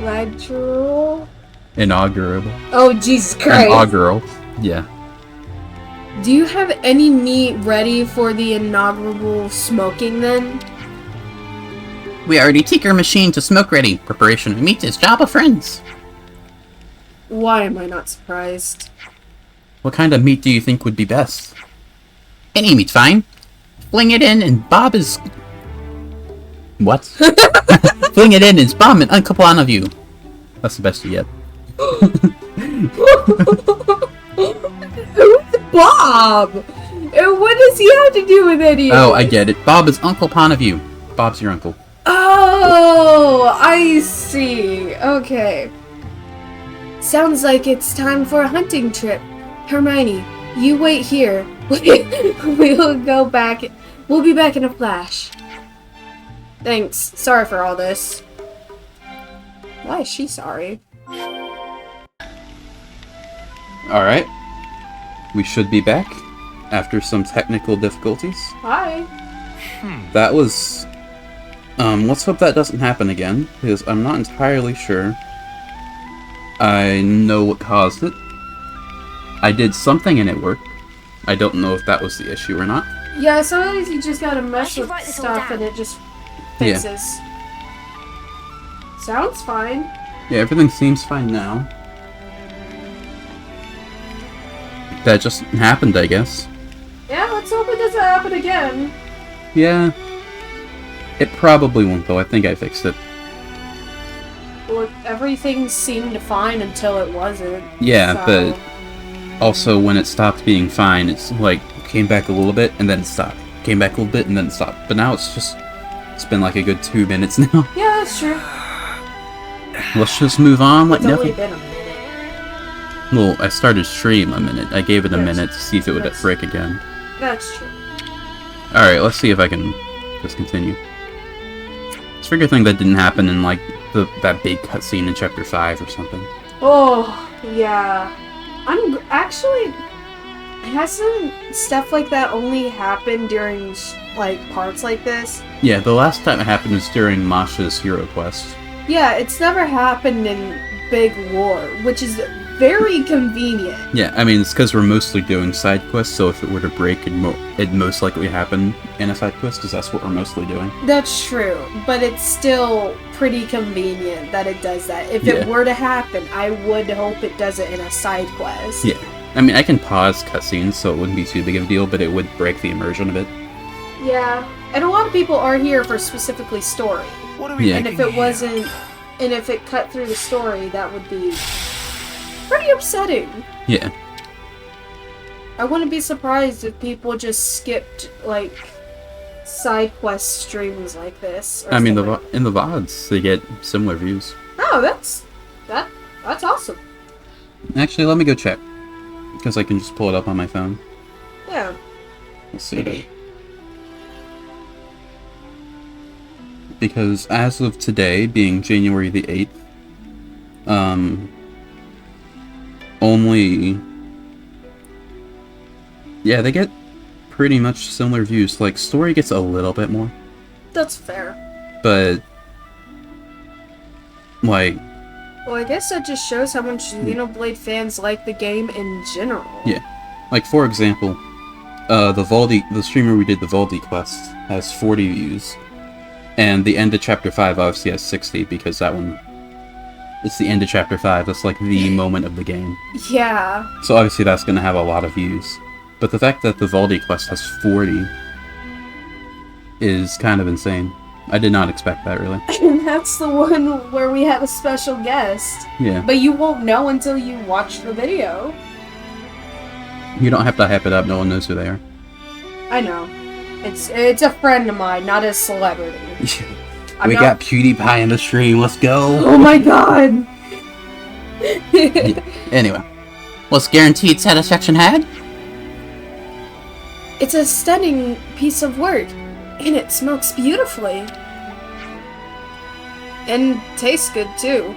Inaugural? Inaugural. Oh, Jesus Christ. Inaugural. Yeah. Do you have any meat ready for the inaugural smoking then? We already take our machine to smoke ready. Preparation of meat is job of friends. Why am I not surprised? What kind of meat do you think would be best? Any meat's fine. Fling it in and Bob is... What? Fling it in and Bob and uncouple on of you. That's the best you get. Who's Bob? And what does he have to do with any of Oh, it? I get it. Bob is Uncle Pon of you. Bob's your uncle. Oh, I see. Okay. Sounds like it's time for a hunting trip. Hermione, you wait here. We'll go back. We'll be back in a flash. Thanks. Sorry for all this. Why is she sorry? Alright. We should be back after some technical difficulties. Hi. That was... let's hope that doesn't happen again, because I'm not entirely sure. I know what caused it. I did something and it worked. I don't know if that was the issue or not. Yeah, sometimes you just gotta mess should with write this all stuff down. and it just fixes. Sounds fine. Yeah, everything seems fine now. That just happened, I guess. Yeah, let's hope it doesn't happen again. Yeah. It probably won't, though. I think I fixed it. Well, everything seemed fine until it wasn't. Yeah, so... also when it stopped being fine, it's like came back a little bit and then it stopped. Came back a little bit and then it stopped. But now it's been like a good 2 minutes now. Yeah, that's true. Let's just move on like It's only nothing. been a minute. Well, I started stream a minute. I gave it a Yes. minute to see if it would That's- break again. That's true. Alright, let's see if I can just continue. Let's figure a thing that didn't happen in like that big cutscene in chapter 5 or something. Oh, yeah. Actually, hasn't stuff like that only happened during, like, parts like this? Yeah, the last time it happened was during Masha's hero quest. Yeah, it's never happened in Big War, which is very convenient. Yeah, I mean, it's because we're mostly doing side quests, so if it were to break, it'd most likely happen in a side quest, because that's what we're mostly doing. That's true, but it's still pretty convenient that it does that. If Yeah. it were to happen, I would hope it does it in a side quest. Yeah. I mean, I can pause cutscenes, so it wouldn't be too big of a deal, but it would break the immersion a bit. Yeah, and a lot of people are here for specifically story. What are we Yeah. And if making it here? wasn't, and if it cut through the story, that would be pretty upsetting. Yeah. I wouldn't be surprised if people just skipped, like, side quest streams like this. Or I mean, something. in the VODs, they get similar views. Oh, that's awesome. Actually, let me go check. Because I can just pull it up on my phone. Yeah. Let's see. Because as of today, being January the 8th, only... Yeah, they get pretty much similar views. Like, story gets a little bit more, That's fair. but... Like, Well, I guess that just shows how much Xenoblade fans like the game in general. yeah. Like, for example, the streamer we did the Valdi quest has 40 views. And the end of chapter 5 obviously has 60, because that one... It's the end of chapter 5, that's like the moment of the game. Yeah. So obviously that's gonna have a lot of views. But the fact that the Valdi quest has 40 is kind of insane. I did not expect that, really. And that's the one where we had a special guest. Yeah. But you won't know until you watch the video. You don't have to hype it up, no one knows who they are. I know. It's a friend of mine, not a celebrity. I'm We not- got PewDiePie in the stream, let's go! Oh my god! Yeah. Anyway. Was guaranteed satisfaction had? It's a stunning piece of work, and it smokes beautifully. And tastes good too.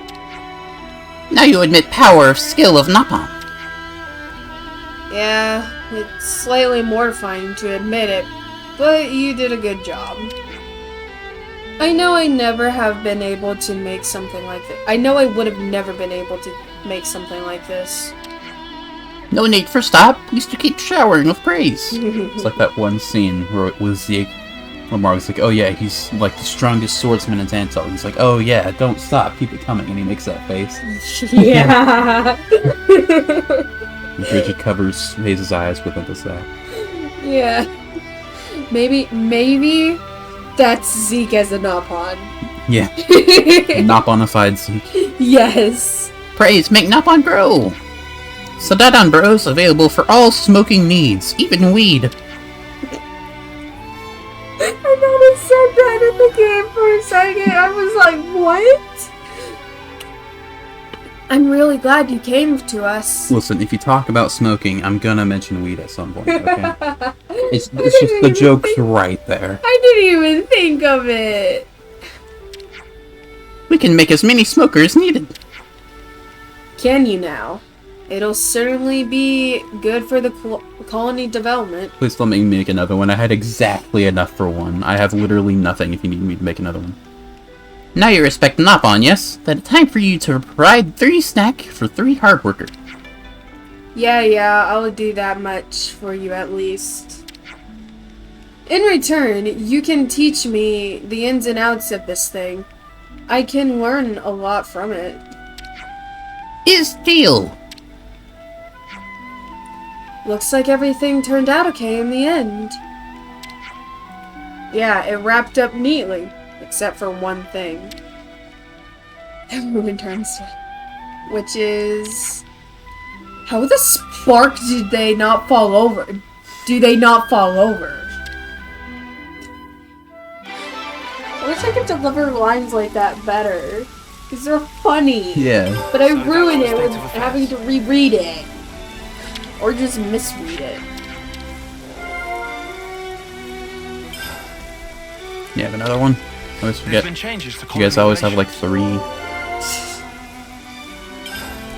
Now you admit power of skill of Napalm. Yeah, it's slightly mortifying to admit it, but you did a good job. I know I never have been able to make something like this. I know I would have never been able to make something like this. No need for stop, used to keep showering with praise. It's like that one scene where it was Zeke, where Mark's like, oh yeah, he's like the strongest swordsman in Tantal. And he's like, oh yeah, don't stop, keep it coming. And he makes that face. Yeah. And Bridget covers Hayes' eyes with this eye. Yeah. Maybe that's Zeke as a Napon. Yeah. Not-bona-fide Zeke. Yes. Praise make Napon grow! Sadadan Bros available for all smoking needs, even weed. I thought it said that in the game for a second. I was like, what? I'm really glad you came to us. Listen, if you talk about smoking, I'm gonna mention weed at some point, okay? It's just the joke's right there. I didn't even think of it. We can make as many smokers as needed. Can you now? It'll certainly be good for the colony development. Please don't make me make another one. I had exactly enough for one. I have literally nothing if you need me to make another one. Now you respect Napon, yes? Then it's time for you to provide 3 snack for 3 hard worker. Yeah, I'll do that much for you at least. In return, you can teach me the ins and outs of this thing. I can learn a lot from it. Is deal. Looks like everything turned out okay in the end. Yeah, it wrapped up neatly, except for one thing. Everyone turns to it. Which is... How the spark did they not fall over? Do they not fall over? I wish I could deliver lines like that better. Because they're funny. Yeah. But I So that ruin was it the with state of affairs. having to reread it. Or just misread it. You have another one? I always There's forget. been changes to You guys colony always have like relations.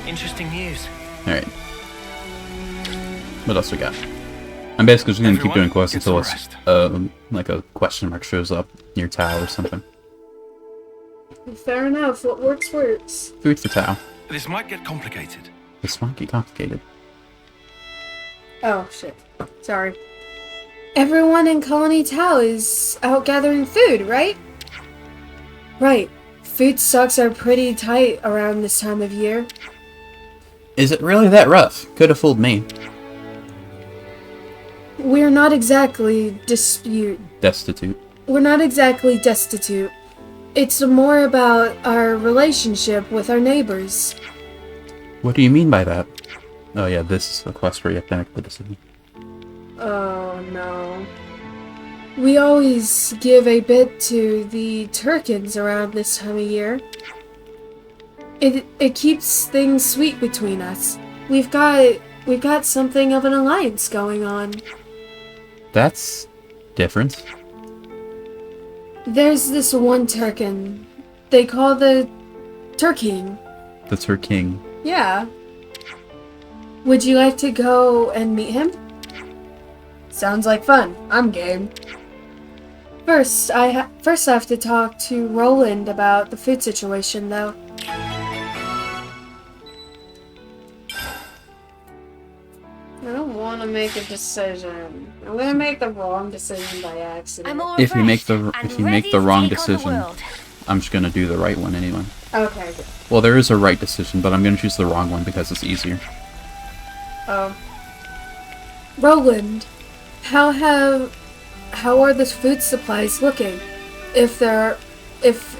3. Interesting news. Alright. What else we got? I'm basically just gonna keep Everyone doing quests gets until a it's, rest. like a question mark shows up near Tao or something. Fair enough. What works, works. Food for Tao. This might get complicated. This might get complicated. Oh, shit. Sorry. Everyone in Colony Tau is out gathering food, right? Right. Food stocks are pretty tight around this time of year. Is it really that rough? Could have fooled me. We're not exactly Destitute. We're not exactly destitute. It's more about our relationship with our neighbors. What do you mean by that? Oh yeah, this is a quest where you have to make the decision. Oh no. We always give a bit to the Turkins around this time of year. It keeps things sweet between us. We've got something of an alliance going on. That's different. There's this one Turkin. They call the Turking. That's her king. Yeah. Would you like to go and meet him? Sounds like fun. I'm game. First, I have to talk to Roland about the food situation, though. I don't want to make a decision. I'm gonna make the wrong decision by accident. I'm all If you make the refreshed if and you make ready the to wrong take on the decision, world. I'm just gonna do the right one anyway. Okay, good. Well, there is a right decision, but I'm gonna choose the wrong one because it's easier. Oh. Roland, how are the food supplies looking? If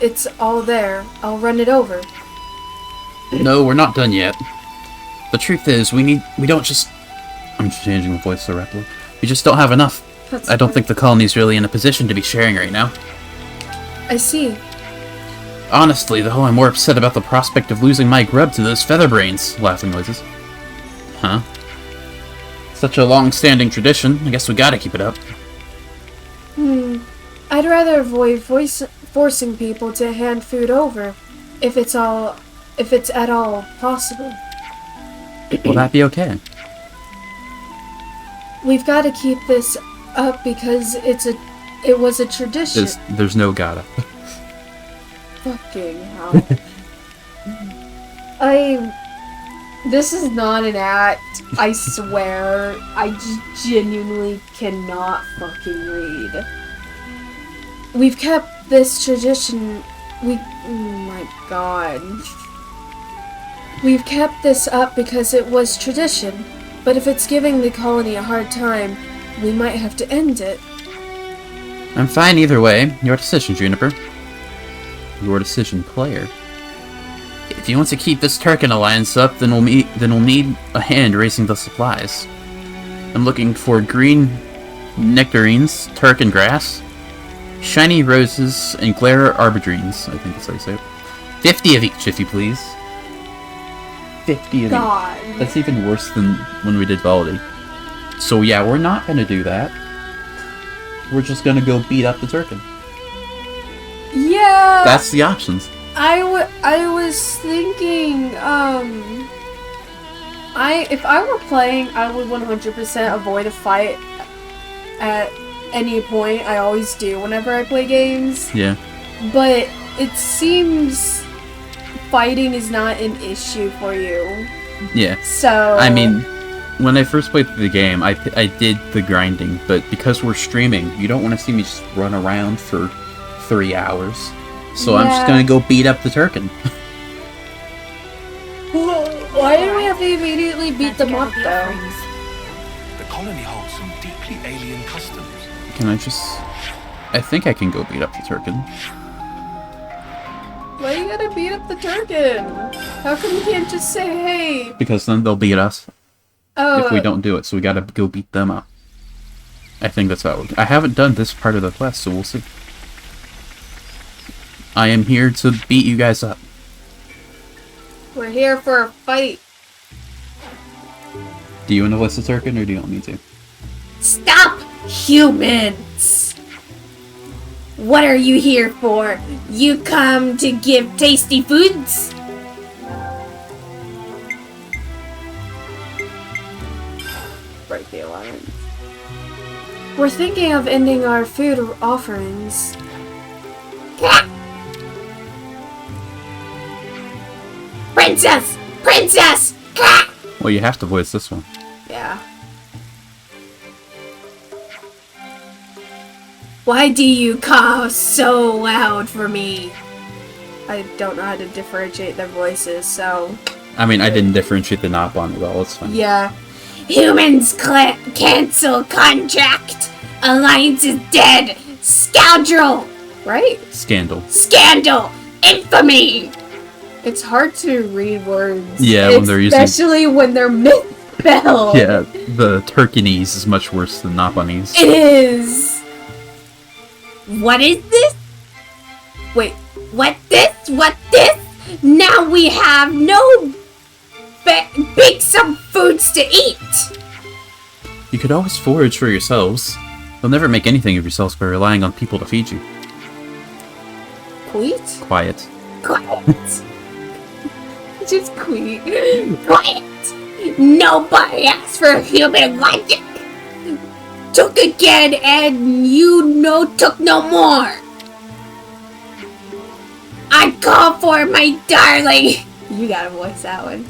it's all there, I'll run it over. No, we're not done yet. The truth is, we don't just... I'm changing the voice so rapidly. We just don't have enough. That's I don't fine. think the colony's really in a position to be sharing right now. I see. Honestly, though, I'm more upset about the prospect of losing my grub to those featherbrains. Laughing noises. Huh? Such a long-standing tradition. I guess we gotta keep it up. I'd rather avoid forcing people to hand food over, if it's at all possible. Will that be okay? We've got to keep this up because it was a tradition. There's no gotta. Fucking hell. This is not an act. I swear. I genuinely cannot fucking read. We've kept this tradition. Oh my god. We've kept this up because it was tradition. But if it's giving the colony a hard time, we might have to end it. I'm fine either way. Your decision, Juniper. Your decision, player. If you want to keep this Turkin alliance up, then we'll need a hand raising the supplies. I'm looking for green nectarines, Turkin grass, shiny roses, and glare arbidrines. I think that's how you say it. 50 of each, if you please. 50 of God. each. That's even worse than when we did Valdi. So yeah, we're not gonna do that. We're just gonna go beat up the Turkin. Yeah. That's the options. I was thinking, if I were playing, I would 100% avoid a fight at any point. I always do whenever I play games. Yeah. But it seems fighting is not an issue for you. Yeah. So... I mean, when I first played the game, I did the grinding, but because we're streaming, you don't want to see me just run around for 3 hours. So I'm just Yeah. gonna go beat up the Turkin. Why did we have to immediately beat them up, Gather the though? offerings. The colony holds some deeply alien customs. Can I just... I think I can go beat up the Turkin. Why you gotta beat up the Turkin? How come you can't just say, hey? Because then they'll beat us. if we don't do it, so we gotta go beat them up. I think that's how it works. I haven't done this part of the quest, so we'll see. I am here to beat you guys up. We're here for a fight. Do you want to voice the tirkin, or do you want me to? Stop, humans! What are you here for? You come to give tasty foods? Break the alliance. We're thinking of ending our food offerings. Princess! Princess! Well, you have to voice this one. Yeah. Why do you cough so loud for me? I don't know how to differentiate their voices, so... I mean, I didn't differentiate the knob on it well, it's fine. Yeah. Humans cancel contract! Alliance is dead! Scoundrel! Right? Scandal. Scandal! Infamy! It's hard to read words. Yeah, when they're using... Especially when they're misspelled. Yeah, the Turkinese is much worse than Napanese. It is! What is this? Wait, what this? What this? Now we have no bake some foods to eat! You could always forage for yourselves. You'll never make anything of yourselves by relying on people to feed you. Queet? Quiet. Quiet. Just queet. Quiet! Nobody asked for human logic! Took again and took no more! I call for my darling! You gotta voice that one.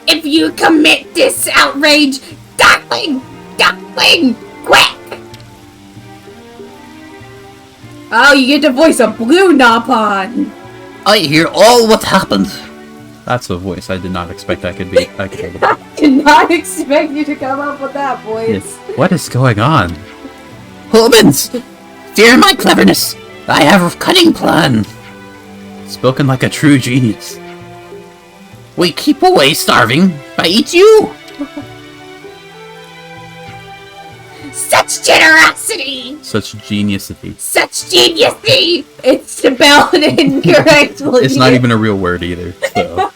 If you commit this outrage, darling! Darling! Quick! Oh, you get to voice a blue Napon! I hear all what happened. That's a voice I did not expect I could be. I did not expect you to come up with that voice. Yes. What is going on? Humans! Fear my cleverness! I have a cunning plan! Spoken like a true genius. We keep away starving, I eat you! Such generosity! Such geniusity. Such geniusity! It's spelled incorrectly. It's not even a real word either, so.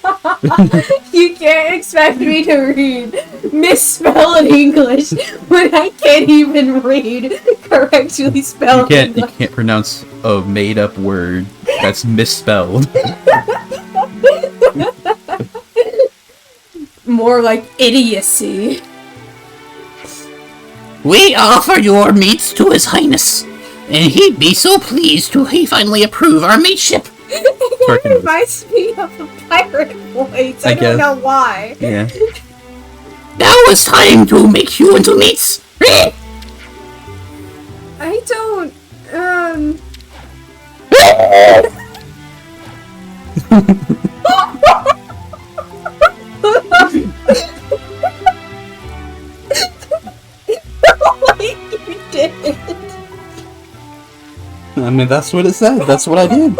You can't expect me to read misspelled English when I can't even read correctly spelled English. You can't pronounce a made-up word that's misspelled. More like idiocy. We offer your meats to His Highness, and he'd be so pleased to finally approve our mateship. It reminds me of a pirate voice. I don't know why. Yeah. Now it's time to make you into meats. I don't. You did. I mean, that's what it said. That's what I did.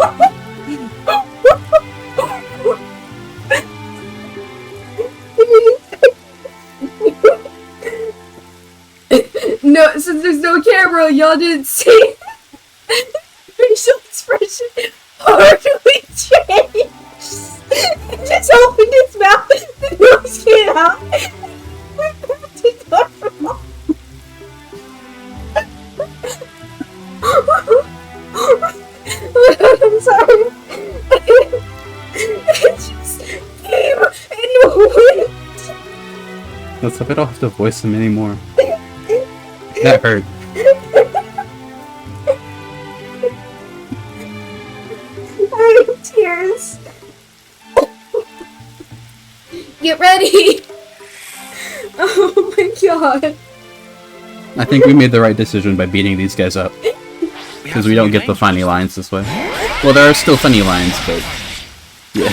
No, since there's no camera, y'all didn't see facial expression hardly changed. He just opened his mouth, the nose came out, went back to normal. I'm sorry. It just came and went. Let's hope I don't have to voice him anymore. That hurt. I have tears. Get ready. Oh my god. I think we made the right decision by beating these guys up. Because we don't get the funny lines this way. Well, there are still funny lines, but... yeah.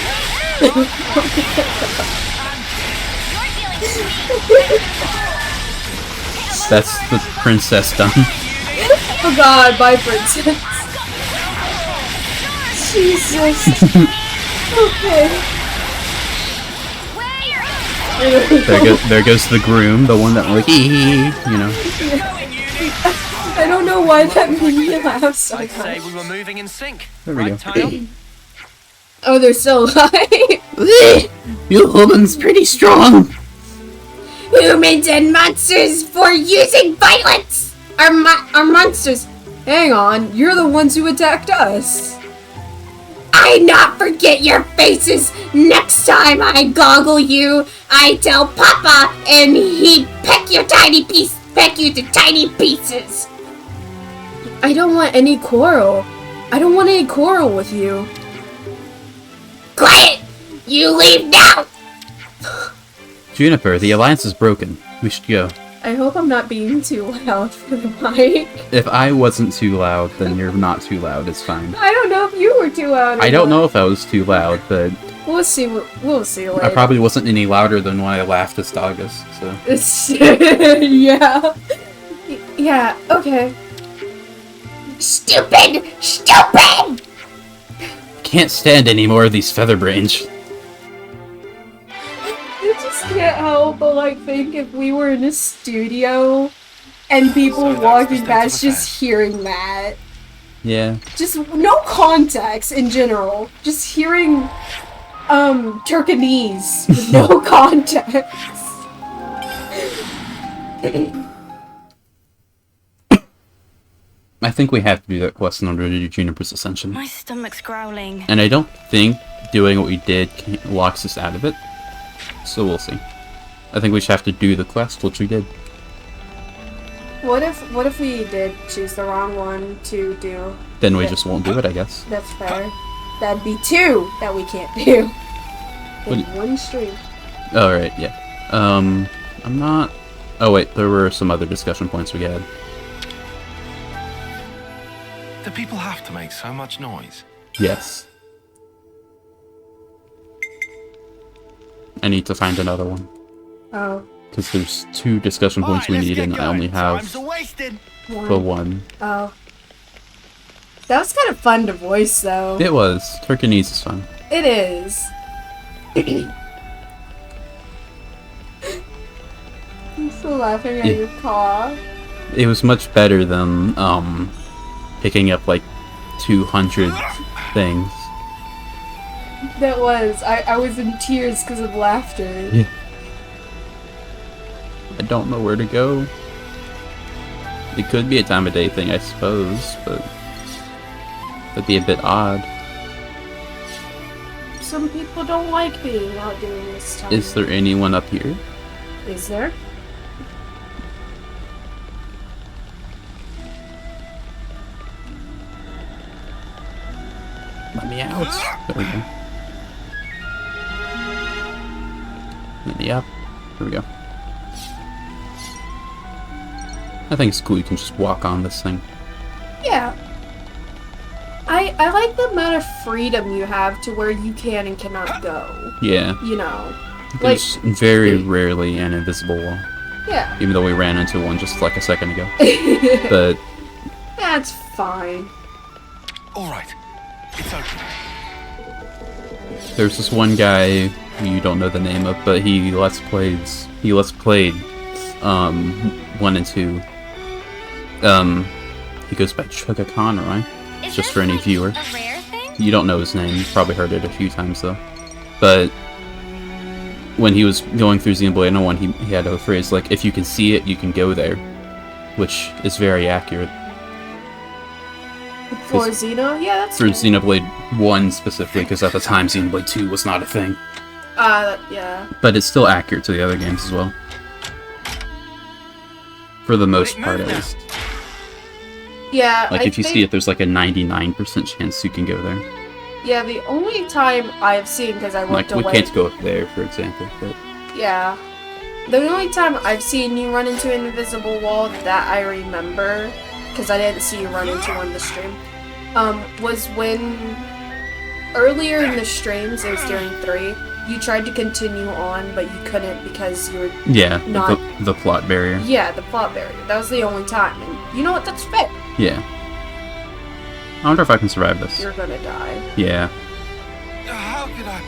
That's the princess done. Oh god, bye princess. Jesus. Okay. There goes the groom, the one that like, you know. I don't know why that made me laugh so I'd say much. we were moving in sync. There we right, go. Tile? Oh, they're still alive. You woman's pretty strong. Humans and monsters for using violence are monsters. Hang on, you're the ones who attacked us. I not forget your faces. Next time I goggle you, I tell Papa, and he peck you to tiny pieces. I don't want any quarrel. I don't want any quarrel with you. Quiet! You leave now! Juniper, the alliance is broken. We should go. I hope I'm not being too loud for the mic. If I wasn't too loud, then you're not too loud. It's fine. I don't know if you were too loud. I don't know if I was too loud, but We'll see. We'll see later. I probably wasn't any louder than when I laughed at Stagus. So Yeah. Yeah. Okay. Stupid! Stupid! can't stand any more of these featherbrains. I just can't help but like think if we were in a studio and people So walking that's past the state of just hearing that. Yeah. Just no context in general. Just hearing Turkinese with no context. I think we have to do that quest in order to do Juniper's Ascension. My stomach's growling. And I don't think doing what we did locks us out of it. So we'll see. I think we should have to do the quest, which we did. What if we did choose the wrong one to do? Then we just won't do it, I guess. That's fair. That'd be two that we can't do. In What- one stream. Oh, right, yeah. I'm not... Oh, wait, there were some other discussion points we had. Do people have to make so much noise? Yes. I need to find another one. Oh. Because there's 2 discussion points we need, and I only have wasted. the one. Oh. That was kind of fun to voice, though. It was. Turkinese is fun. It is. I'm still laughing at Yeah. your cough. It was much better than, picking up, like, 200 things. That was. I was in tears because of laughter. Yeah. I don't know where to go. It could be a time of day thing, I suppose, but that'd be a bit odd. Some people don't like being out during this time. Is there anyone up here? Is there? Let me out. There we go. Let me up. There we go. I think it's cool you can just walk on this thing. Yeah. I like the amount of freedom you have to where you can and cannot go. Yeah. You know. Like, There's very rarely an invisible wall. yeah. Even though we ran into one just like a second ago. But That's fine. All right, it's open. there's this one guy who you don't know the name of, but he let's played 1 and 2. He goes by Chugga Conroy. Is Just this for any like viewer. a rare thing? You don't know his name. You've probably heard it a few times though. But when he was going through Xenoblade 1, he had a phrase like, "If you can see it, you can go there," which is very accurate. For Xeno? Yeah, that's For good. Xenoblade 1 specifically, because at the time Xenoblade 2 was not a thing. Yeah. But it's still accurate to the other games as well. For the most part, at least. Yeah, Like, I if you think, see it, there's like a 99% chance you can go there. Yeah, the only time I've seen, because I Like, looked we away. can't go up there, for example. But Yeah. The only time I've seen you run into an invisible wall that I remember, because I didn't see you run into one this stream, was when earlier in the streams, it was during 3, you tried to continue on, but you couldn't because you were, yeah, Not- the plot barrier. yeah, the plot barrier. That was the only time, and you know what, that's fair. Yeah. I wonder if I can survive this. You're gonna die. Yeah. How could I?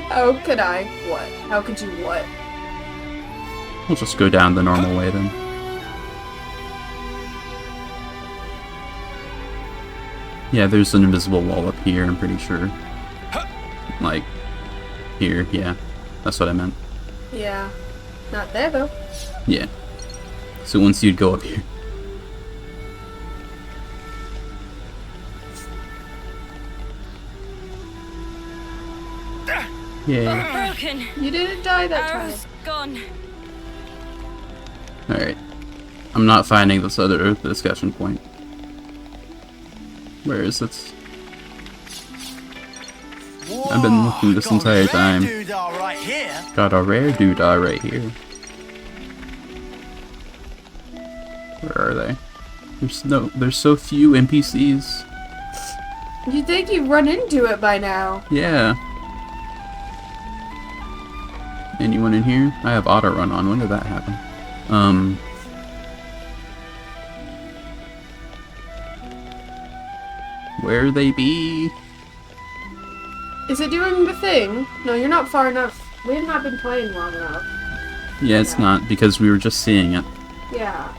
How could I? What? How could you what? We'll just go down the normal way then. Yeah, there's an invisible wall up here, I'm pretty sure. Like, here, yeah. That's what I meant. Yeah. Not there, though. Yeah. So once you'd go up here. Yeah. Broken. You didn't die that time. Arrow's gone. Alright. I'm not finding this other discussion point. Where is it? I've been looking this entire time. Got a rare doodah right here. Where are they? There's so few NPCs. You'd think you'd run into it by now. Yeah. Anyone in here? I have auto run on. When did that happen? Where they be? Is it doing the thing? No, you're not far enough. We have not been playing long enough. Yeah, it's not, because we were just seeing it. Yeah.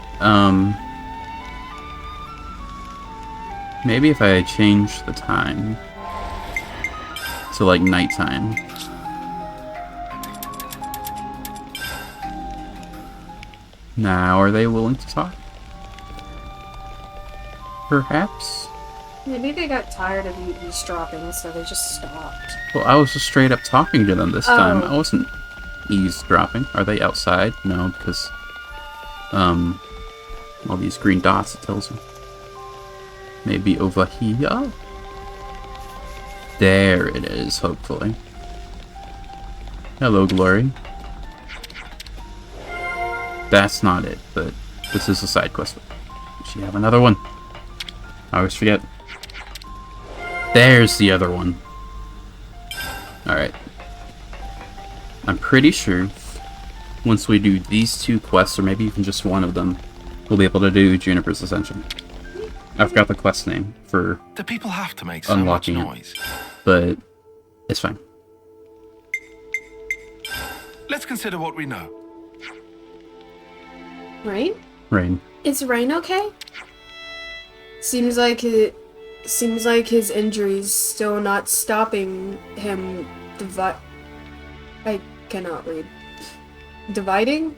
Maybe if I change the time to, like, nighttime. Now, are they willing to talk? Perhaps? Maybe they got tired of you eavesdropping, so they just stopped. Well, I was just straight up talking to them this time. Oh. I wasn't eavesdropping. Are they outside? No, because, all these green dots, it tells me. Maybe over here? There it is, hopefully. Hello, Glory. That's not it, but this is a side quest. Should have another one. I always forget. There's the other one. Alright. I'm pretty sure once we do these two quests, or maybe even just one of them, we'll be able to do Juniper's Ascension. I forgot the quest name for Do people have to make so much unlocking noise? it, but it's fine. Let's consider what we know. Rain? Rain. Is Rain okay? Seems like his injuries still not stopping him I cannot read. Diving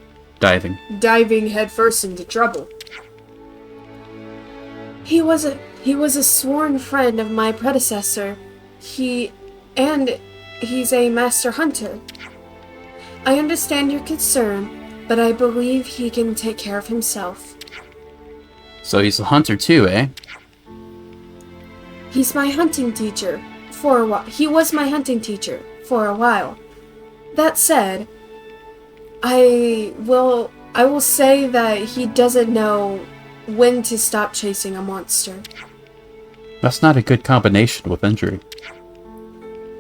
headfirst into trouble. He was a sworn friend of my predecessor. He's a master hunter. I understand your concern, but I believe he can take care of himself. So he's a hunter too, eh? He's my hunting teacher for a while. He was my hunting teacher for a while. That said, I will say that he doesn't know when to stop chasing a monster. That's not a good combination with injury.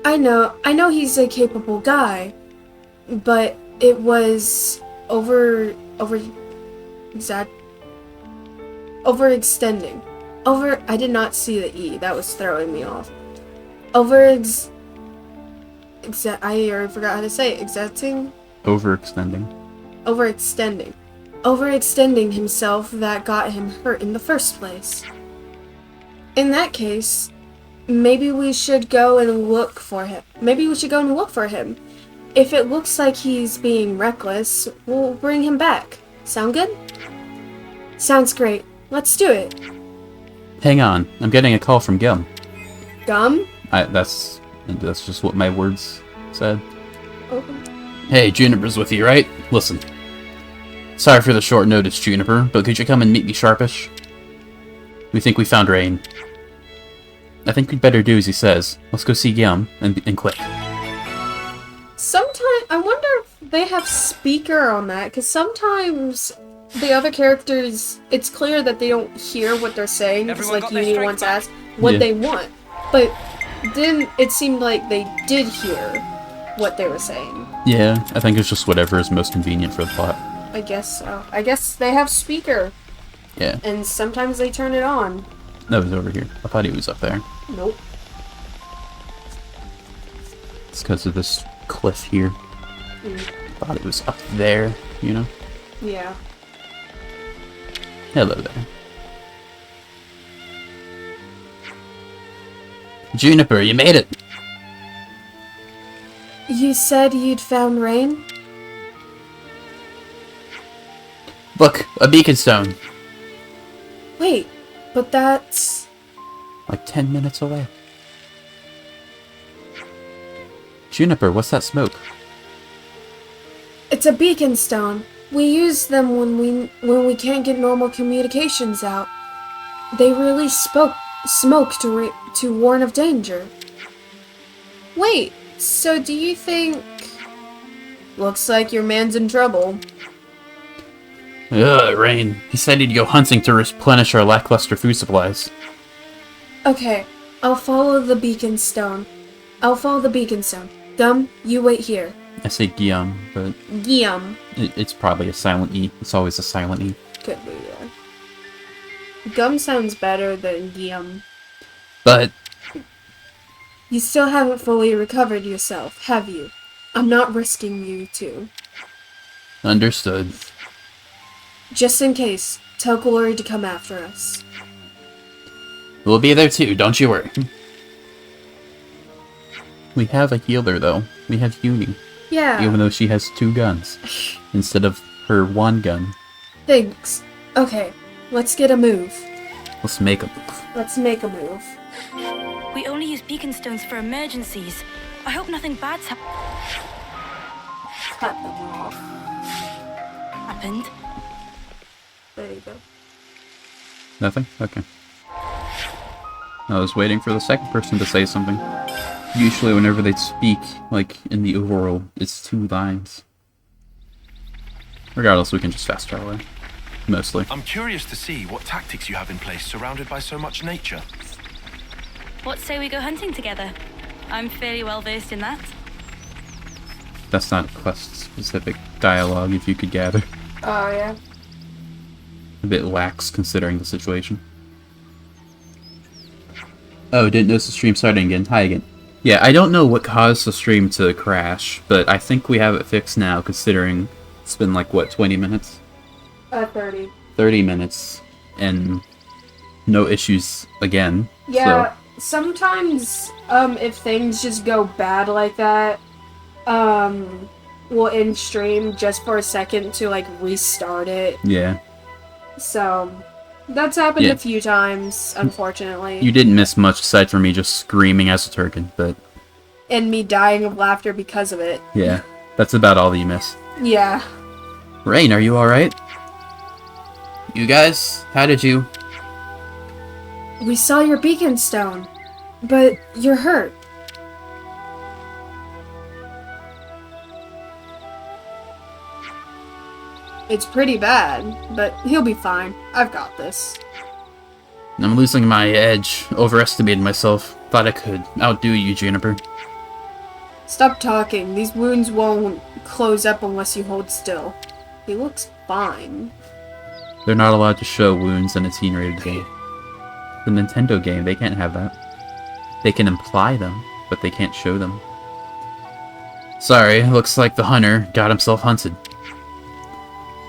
I know he's a capable guy, but it was overextending. I did not see the E. That was throwing me off. I already forgot how to say it. Overextending himself that got him hurt in the first place. In that case, maybe we should go and look for him. If it looks like he's being reckless, we'll bring him back. Sound good? Sounds great. Let's do it. Hang on, I'm getting a call from Gum. Gum? That's just what my words said. Okay. Hey, Juniper's with you, right? Listen. Sorry for the short notice, Juniper, but could you come and meet me sharpish? We think we found Rain. I think we'd better do as he says. Let's go see Gum and quick. Sometimes I wonder if they have speaker on that, because sometimes the other characters, it's clear that they don't hear what they're saying, because like Uni once asked what they want. But then it seemed like they did hear what they were saying. Yeah, I think it's just whatever is most convenient for the plot. I guess so. I guess they have speaker. Yeah. And sometimes they turn it on. That was over here. I thought he was up there. Nope. It's because of this cliff here. Thought it was up there, you know? Yeah. Hello there. Juniper, you made it! You said you'd found Rain? Look, a beacon stone. Wait, but that's... Like 10 minutes away. Juniper, what's that smoke? It's a beacon stone. We use them when we can't get normal communications out. They release smoke to warn of danger. Wait, so do you think... Looks like your man's in trouble. Ugh, Rain. He said he'd go hunting to replenish our lackluster food supplies. Okay, I'll follow the beacon stone. Gum, you wait here. I say Guillaume, but Guillaume. it's probably a silent E. It's always a silent E. Could be, yeah. Gum sounds better than Guillaume. But You still haven't fully recovered yourself, have you? I'm not risking you to. understood. Just in case, tell Glory to come after us. We'll be there too, don't you worry. We have a healer though. We have Uni. Yeah. Even though she has 2 guns. Instead of her 1 gun. Thanks. Okay, let's get a move. Let's make a move. Let's make a move. We only use beacon stones for emergencies. I hope nothing bad's Cut them off. happened. There you go. Nothing? Okay. I was waiting for the second person to say something. Usually whenever they speak, like in the overworld, it's 2 lines. Regardless, we can just fast travel away. Mostly. I'm curious to see what tactics you have in place surrounded by so much nature. What say we go hunting together? I'm fairly well versed in that. That's not quest-specific dialogue, if you could gather. Oh, yeah. A bit lax, considering the situation. Oh, didn't notice the stream starting again. Hi again. Yeah, I don't know what caused the stream to crash, but I think we have it fixed now, considering it's been like, what, 20 minutes? 30. 30 minutes, and no issues again. Yeah, sometimes, if things just go bad like that, we'll end stream just for a second to, like, restart it. Yeah. So, that's happened Yeah. a few times, unfortunately. You didn't miss much aside from me just screaming as a tirkin, but And me dying of laughter because of it. yeah, that's about all that you missed. Yeah. Rain, are you alright? You guys, how did you... We saw your beacon stone, but you're hurt. It's pretty bad, but he'll be fine. I've got this. I'm losing my edge. Overestimated myself. Thought I could outdo you, Juniper. Stop talking. These wounds won't close up unless you hold still. He looks fine. They're not allowed to show wounds in a teen-rated game. The Nintendo game, they can't have that. They can imply them, but they can't show them. Sorry, looks like the hunter got himself hunted.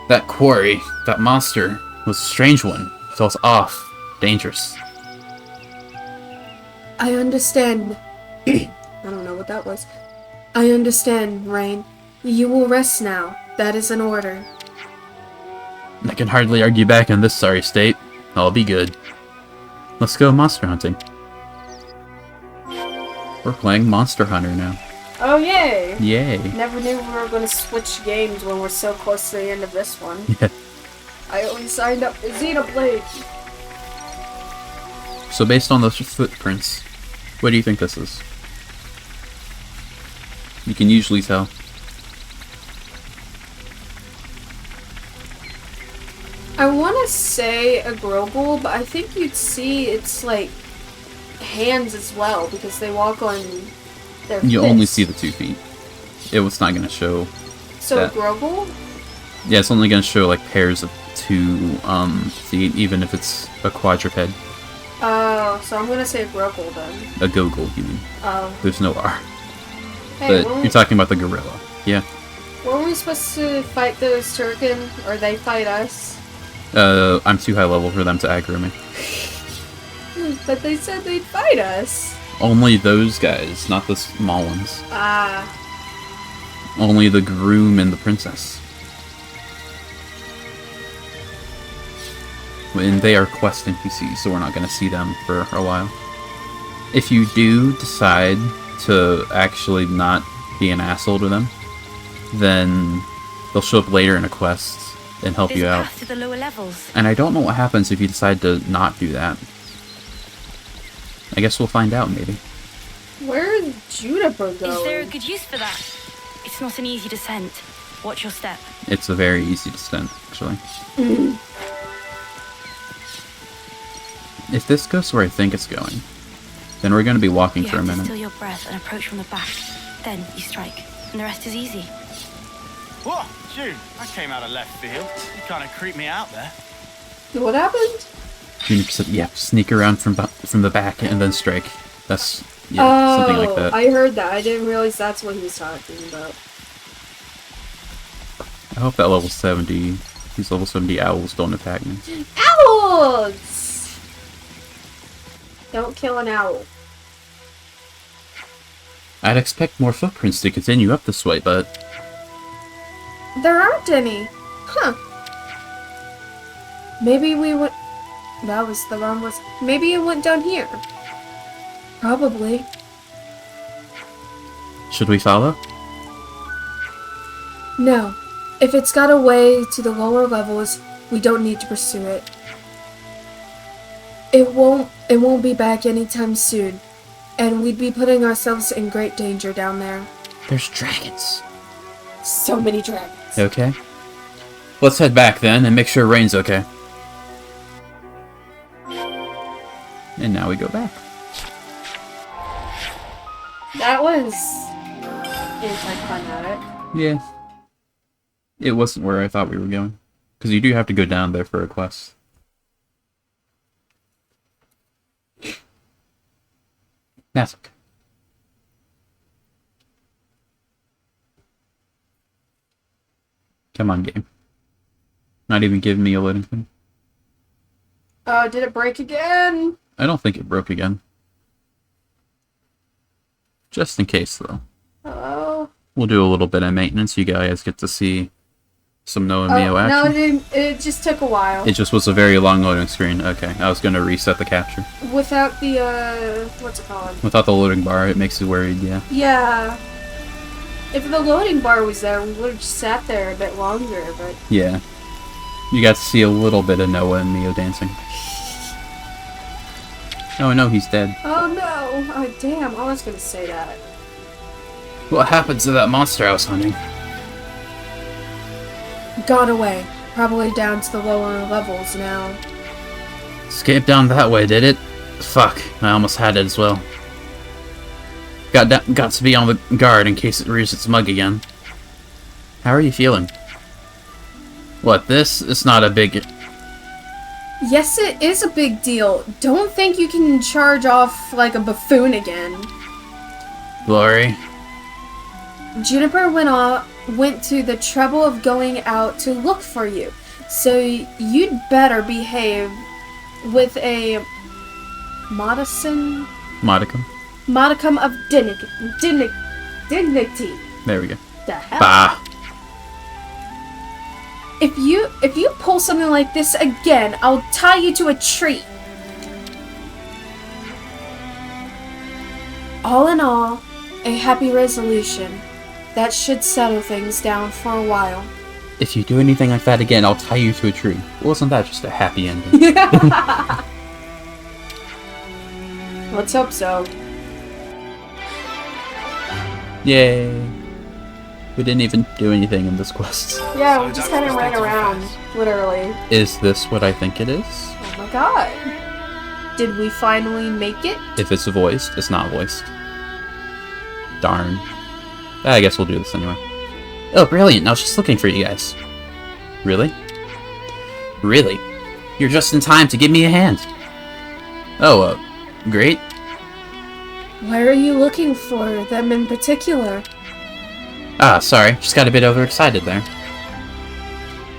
That quarry, that monster, was a strange one. Felt off. Dangerous. I understand. I don't know what that was. I understand, Rain. You will rest now. That is an order. I can hardly argue back in this sorry state. I'll be good. Let's go monster hunting. We're playing Monster Hunter now. Oh, yay! Yay. Never knew we were going to switch games when we're so close to the end of this one. Yeah. I only signed up for Xenoblade. So based on those footprints, what do you think this is? You can usually tell. I want to say a Groggle, but I think you'd see it's like hands as well because they walk on their You fists. only see the 2 feet. It was not going to show. So that. Groggle? Yeah, it's only going to show like pairs of 2 feet, even if it's a quadruped. Oh, so I'm gonna say Groggle then. A goggle, you mean. Oh. There's no R. Hey, But you're talking about the gorilla. Yeah. weren't we supposed to fight those tirkin, or they fight us? I'm too high level for them to aggro me. But they said they'd fight us. Only those guys, not the small ones. Ah. Only the groom and the princess. And they are quest NPCs, so we're not going to see them for a while. If you do decide to actually not be an asshole to them, then they'll show up later in a quest and help you out. To the lower levels. And I don't know what happens if you decide to not do that. I guess we'll find out, maybe. Where is Juniper going? Is there a good use for that? It's not an easy descent. Watch your step. It's a very easy descent, actually. If this goes where I think it's going, then we're going to be walking for a minute. Still your breath and approach from the back. Then you strike, and the rest is easy. What? June, I came out of left field. You kind of creeped me out there. What happened? Juniper said, yeah, sneak around from the back and then strike. That's, yeah, something like that. I heard that. I didn't realize that's what he was talking about. I hope that level 70, these level 70 owls don't attack me. Owls! Don't kill an owl. I'd expect more footprints to continue up this way, but... There aren't any. Huh. Maybe we went... That was the wrong one. Maybe it went down here. Probably. Should we follow? No. If it's got a way to the lower levels, we don't need to pursue it. It won't be back anytime soon. And we'd be putting ourselves in great danger down there. There's dragons. So many dragons. Okay. Let's head back then and make sure Rain's okay. And now we go back. That was anticlimactic. Yeah. It wasn't where I thought we were going. Because you do have to go down there for a quest. That's okay. Come on, game. Not even giving me a loading thing. Oh, did it break again? I don't think it broke again. Just in case, though. Hello? We'll do a little bit of maintenance. You guys get to see some Noah Mio action. No, it just took a while. It just was a very long loading screen. Okay, I was going to reset the capture. Without the, what's it called? Without the loading bar, it makes you worried, yeah. Yeah. If the loading bar was there, we would have just sat there a bit longer, but... Yeah. You got to see a little bit of Noah and Mio dancing. Oh no, he's dead. Oh no! Oh damn, I was gonna say that. What happened to that monster I was hunting? Got away. Probably down to the lower levels now. Escaped down that way, did it? Fuck, I almost had it as well. Got to be on the guard in case it rears its mug again. How are you feeling? What, this? It's not a big... Yes, it is a big deal. Don't think you can charge off like a buffoon again. Glory. Juniper went to the trouble of going out to look for you. So you'd better behave with a modicum of dignity. There we go. The hell? Bah. If you pull something like this again, I'll tie you to a tree. All in all, a happy resolution. That should settle things down for a while. If you do anything like that again, I'll tie you to a tree. Wasn't that just a happy ending? Let's hope so. Yay. We didn't even do anything in this quest. Yeah, we just kind of ran around, literally. Is this what I think it is? Oh my god. Did we finally make it? If it's voiced, it's not voiced. Darn. I guess we'll do this anyway. Oh, brilliant. I was just looking for you guys. Really? Really? You're just in time to give me a hand. Oh, great. Why are you looking for them in particular? Ah, sorry, just got a bit overexcited there.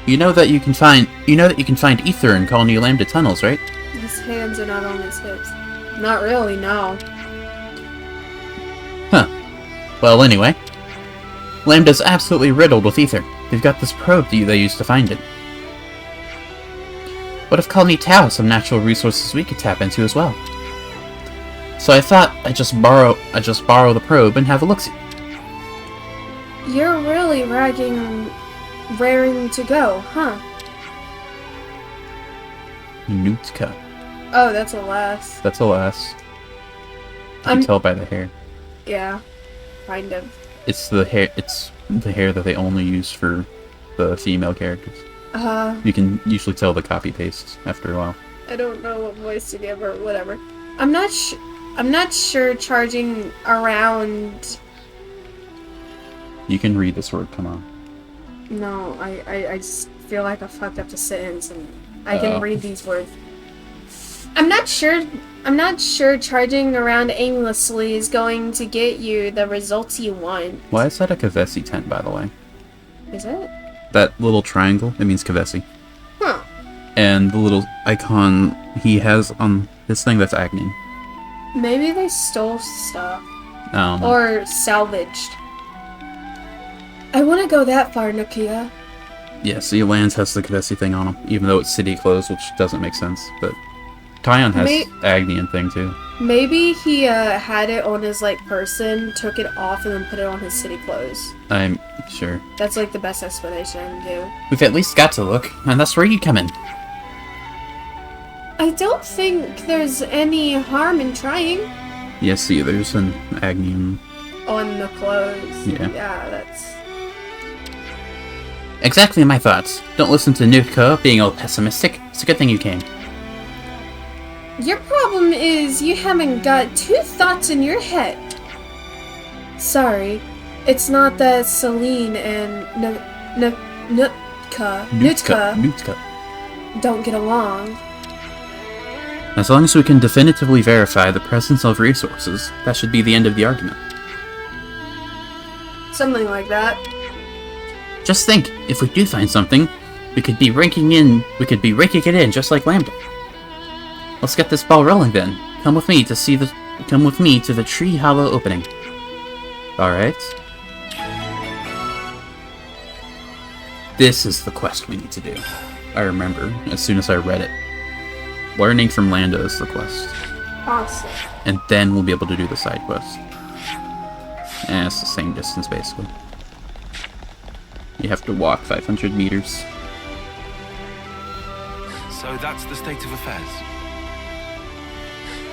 You know that you can find ether in Colony Lambda tunnels, right? His hands are not on his hips. Not really, no. Huh. Well, anyway. Lambda's absolutely riddled with ether. They've got this probe that they used to find it. What if Colony Tau has some natural resources we could tap into as well? So I thought I'd just borrow the probe and have a look-see. You're really raring to go, huh? Nootka. Oh, that's a lass. That's a lass. You can tell by the hair. Yeah, kind of. It's the hair that they only use for the female characters. You can usually tell the copy-paste after a while. I don't know what voice to give or whatever. I'm not sure charging around... You can read this word, come on. No, I just feel like I fucked up the sentence and I can read these words. I'm not sure charging around aimlessly is going to get you the results you want. Why is that a Kavesi tent, by the way? Is it? That little triangle, it means Kavesi. Huh. And the little icon he has on his thing, that's Agni. Maybe they stole stuff. Or salvaged. I want to go that far, Nokia. yeah, see, Lands has the Kavesi thing on him, even though it's city clothes, which doesn't make sense, but Tyon has Agni and thing too. Maybe he had it on his person, took it off, and then put it on his city clothes. I'm sure. That's the best explanation I can do. We've at least got to look, and that's where you come in. I don't think there's any harm in trying. Yes, see, there's an Agni On the clothes. Yeah. Yeah, that's... Exactly my thoughts. Don't listen to Nutka being all pessimistic. It's a good thing you came. Your problem is you haven't got two thoughts in your head. Sorry, it's not that Celine and Nutka don't get along. As long as we can definitively verify the presence of resources, that should be the end of the argument. Something like that. Just think, if we do find something, we could be raking it in just like Lambda. Let's get this ball rolling then. Come with me to the Tree Hollow opening. Alright. This is the quest we need to do. I remember, as soon as I read it. Learning from Lambda is the quest. Awesome. And then we'll be able to do the side quest. And it's the same distance, basically. You have to walk 500 meters. So that's the state of affairs.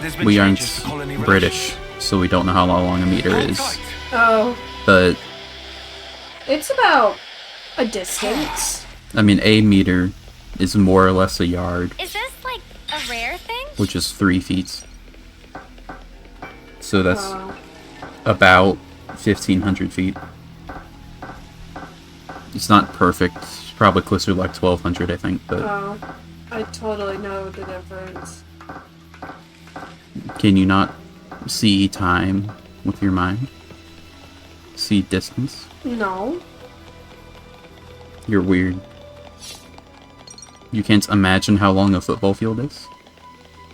There's been We aren't changes to colony British, so we don't know how long a meter relations. is. Hold tight. Oh, But, it's about a distance. I mean, a meter is more or less a yard, Is this like a rare thing? which is 3 feet. So that's Wow. about 1,500 feet. It's not perfect. It's probably closer to like 1,200, I think, but Oh, I totally know the difference. can you not see time with your mind? See distance? No. You're weird. You can't imagine how long a football field is?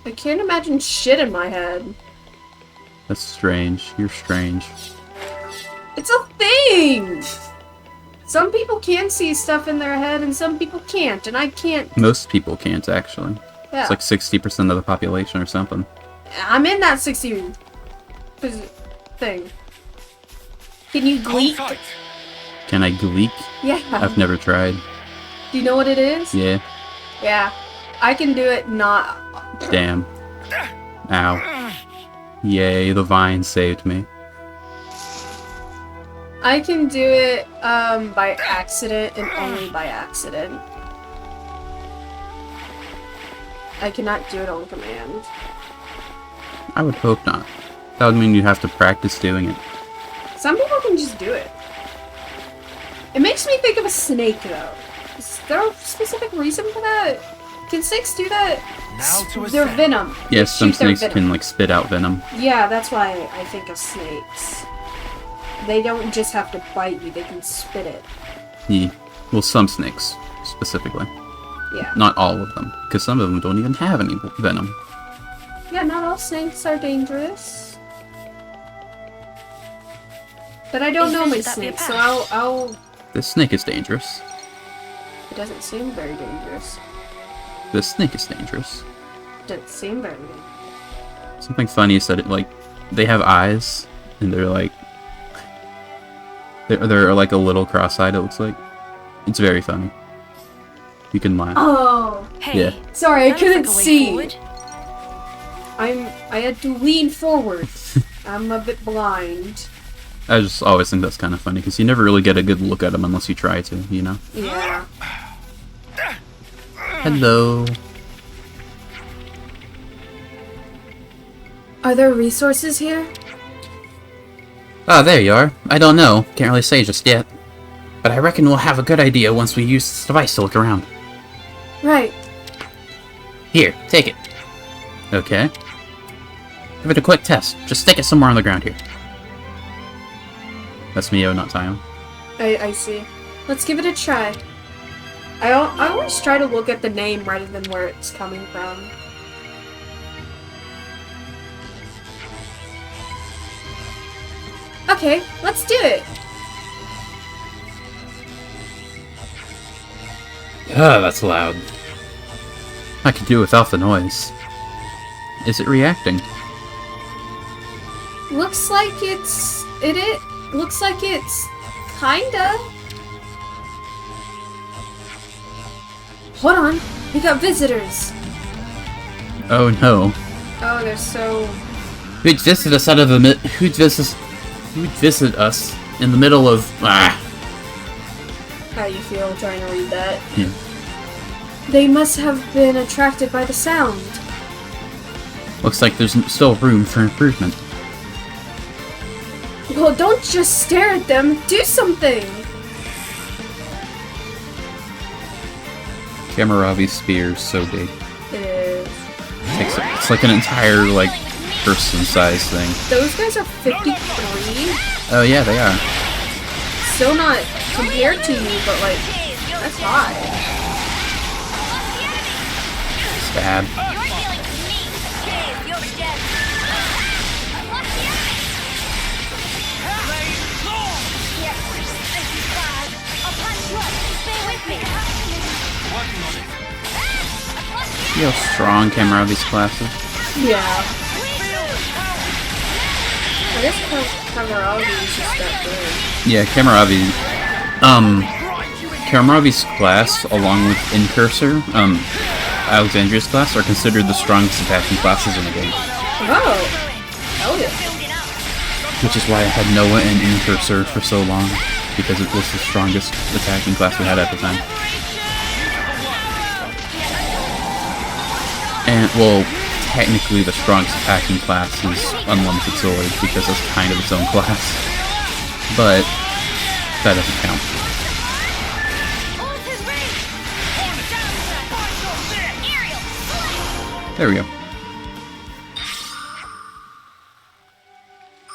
I can't imagine shit in my head. That's strange. You're strange. It's a thing! Some people can see stuff in their head and some people can't, and I can't. Most people can't, actually. Yeah. It's like 60% of the population or something. I'm in that 60 thing. Can you Hold gleek? tight. Can I gleek? Yeah. I've never tried. Do you know what it is? Yeah. Yeah. I can do it not. Damn. Ow. Yay, the vine saved me. I can do it by accident and only by accident. I cannot do it on command. I would hope not. That would mean you'd have to practice doing it. Some people can just do it. It makes me think of a snake, though. Is there a specific reason for that? Can snakes do that? Now to They're ascend. venom. They Yes, some shoot their snakes venom. can like spit out venom. Yeah, that's why I think of snakes. They don't just have to bite you, they can spit it. Yeah. Well, some snakes, specifically. Yeah. Not all of them, because some of them don't even have any venom. Yeah, not all snakes are dangerous. But I don't know my Should that be a snakes, so pass? I'll... This snake is dangerous. It doesn't seem very dangerous. This snake is dangerous. Doesn't seem very dangerous. Something funny is that it, like, they have eyes, and they're like... They're like a little cross-eyed, it looks like. It's very funny. You can laugh. Oh! Hey, Yeah. Sorry, I that looks couldn't like a way see. forward. I had to lean forward. I'm a bit blind. I just always think that's kind of funny, because you never really get a good look at them unless you try to, you know? Yeah. Hello. Are there resources here? Ah, there you are. I don't know. Can't really say just yet. But I reckon we'll have a good idea once we use this device to look around. Right. Here, take it. Okay. Give it a quick test. Just stick it somewhere on the ground here. That's Mio, not Tyon. I see. Let's give it a try. I always try to look at the name rather than where it's coming from. Okay, let's do it. Ah, that's loud. I could do without the noise. Is it reacting? Looks like it looks like it's kinda. Hold on, we got visitors. Oh no. Oh, they're so. Who'd visit us out of the who'd visit us in the middle of How you feel trying to read that? Yeah. They must have been attracted by the sound. Looks like there's still room for improvement. Well, don't just stare at them. Do something. Kamaravi's spear is so big. It is. It's like an entire like person-sized thing. Those guys are 53. Oh yeah, they are. Still not compared to you, but like that's high. Stab. See how strong Kamaravi's class is? Yeah. I guess Kamaravi is just that good. Yeah, Kamaravi's class, along with Incursor, Alexandria's class, are considered the strongest attacking classes in the game. Oh. Hell yeah. Which is why I had Noah and Incursor for so long, because it was the strongest attacking class we had at the time. And, well, technically the strongest attacking class is Unlimited Sword, because it's kind of its own class. But that doesn't count. There we go.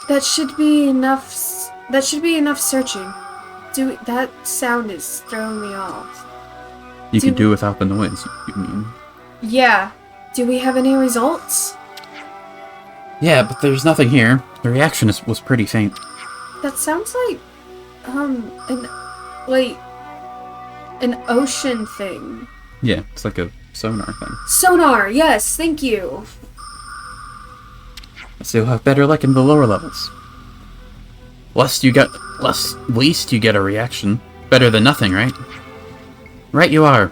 That should be enough. That should be enough searching. That sound is throwing me off. You could do without the noise, you mean? Yeah. Do we have any results? Yeah, but there's nothing here. The reaction was pretty faint. That sounds like, an ocean thing. Yeah, it's like a sonar thing. Sonar, yes, thank you. So you'll have better luck in the lower levels. Least you get a reaction. Better than nothing, right? Right you are.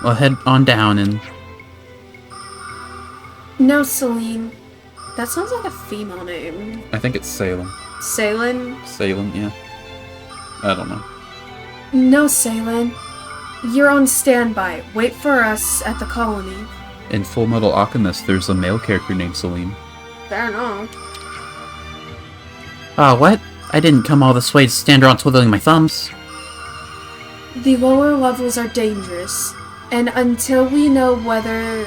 Well, head on down and... No, Celine. That sounds like a female name. I think it's Salem. Salen? Salem, yeah. I don't know. No, Salen. You're on standby. Wait for us at the colony. In Full Metal Alchemist, there's a male character named Salim. Fair enough. What? I didn't come all this way to stand around twiddling my thumbs. The lower levels are dangerous, And until we know whether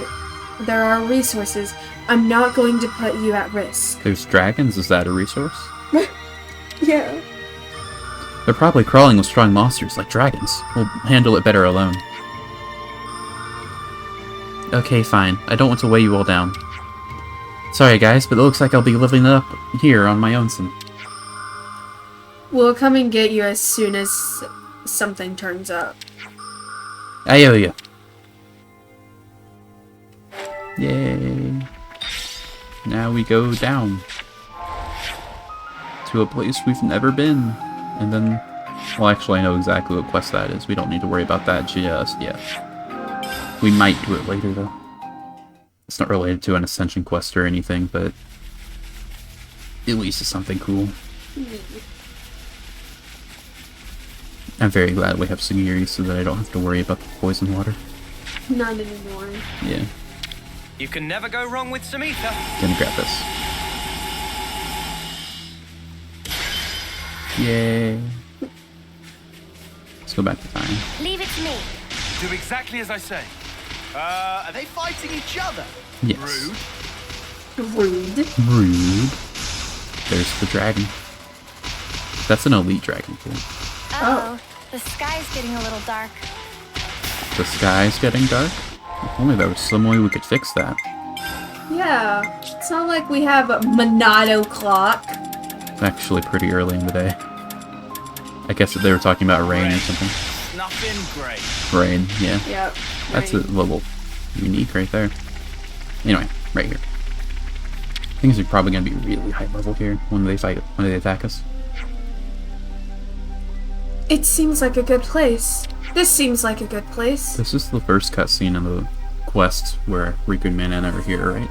there are resources, I'm not going to put you at risk. There's dragons? Is that a resource? Yeah. They're probably crawling with strong monsters like dragons. We'll handle it better alone. Okay, fine. I don't want to weigh you all down. Sorry guys, but it looks like I'll be living up here on my own soon. We'll come and get you as soon as something turns up. I owe you. Yay. Now we go down. To a place we've never been. And then... Well, actually I know exactly what quest that is. We don't need to worry about that just yet. We might do it later though. It's not related to an Ascension quest or anything, but... At least it's something cool. I'm very glad we have Sagiri so that I don't have to worry about the poison water. Not anymore. Yeah. You can never go wrong with some ether. Gonna grab this. Yay. Let's go back to time. Leave it to me. Do exactly as I say. Are they fighting each other? Yes. Rude. Rude. Rude. There's the dragon. That's an elite dragon too. Uh-oh. The sky's getting a little dark. The sky's getting dark? If only there was some way we could fix that. Yeah. It's not like we have a Monado clock. It's actually pretty early in the day. I guess that they were talking about rain or something. Nothing great. Rain, yeah. Yep. That's a little unique right there. Anyway, right here. Things are probably gonna be really high level here when they attack us. It seems like a good place. This seems like a good place. This is the first cutscene in the quest where Riku and Mana are here, right?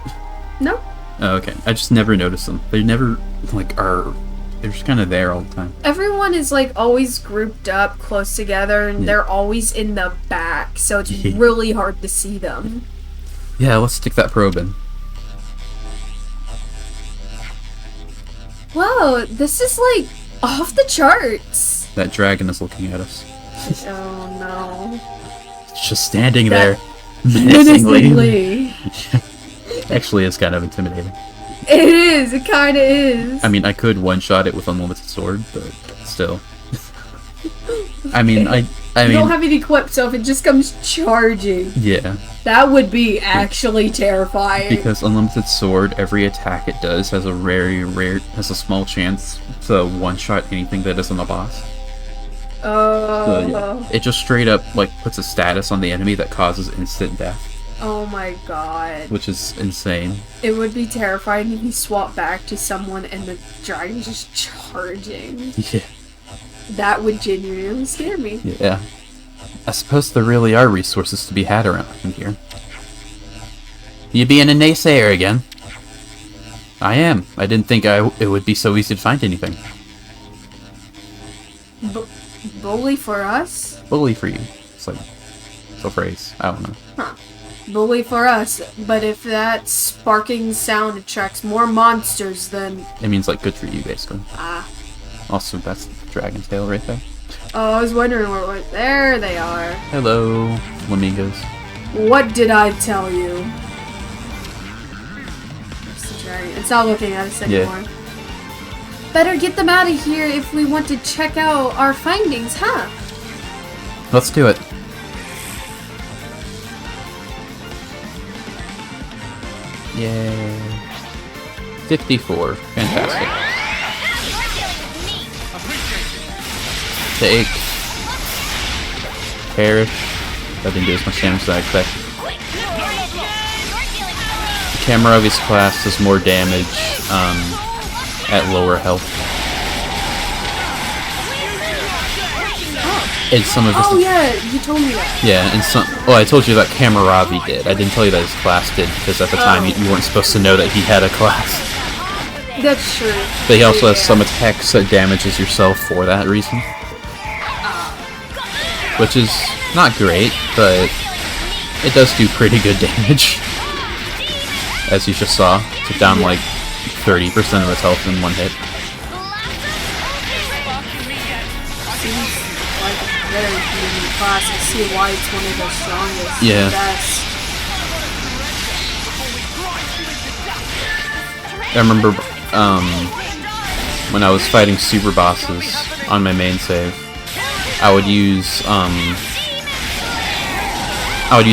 No? Oh, okay. I just never noticed them. They never, like, are... They're just kind of there all the time. Everyone is, like, always grouped up close together, and they're always in the back, so it's really hard to see them. Yeah, let's stick that probe in. Whoa, this is, like, off the charts. That dragon is looking at us. Oh, no. It's just standing there. Menacingly. Actually, it's kind of intimidating. It is, it kinda is. I mean, I could one-shot it with unlimited sword, but still. I mean, you don't have it equipped, so if it just comes charging, yeah. that would be actually terrifying. Because unlimited sword, every attack it does has a small chance to one-shot anything that isn't a boss. So, yeah. It just straight up, like, puts a status on the enemy that causes instant death. Oh my god. Which is insane. It would be terrifying if you swap back to someone and the dragon's just charging. Yeah. That would genuinely scare me. Yeah. I suppose there really are resources to be had around here. You being a naysayer again? I am. I didn't think it would be so easy to find anything. Bully for us? Bully for you. It's like, it's a phrase. I don't know. Huh. Bully for us, but if that sparking sound attracts more monsters, then... It means, like, good for you, basically. Ah. Also, that's the dragon's tail right there. Oh, I was wondering where it was. There they are. Hello, flamingos. What did I tell you? It's the dragon. It's not looking at us anymore. Yeah. Better get them out of here if we want to check out our findings, huh? Let's do it. Yay. 54. Fantastic. Take. Perish. That didn't do as much damage as I expected. The Camaravi's class does more damage at lower health. And some of his... Oh yeah, you told me that. Yeah, and some... Well, I told you that Camaravi did. I didn't tell you that his class did, because at the time you weren't supposed to know that he had a class. That's true. But he also has some attacks that damages yourself for that reason. Which is not great, but it does do pretty good damage. As you just saw, took down like 30% of his health in one hit. Seems like a very unique class, I see why it's one of the strongest. Yeah. The best. I remember when I was fighting super bosses on my main save, I would use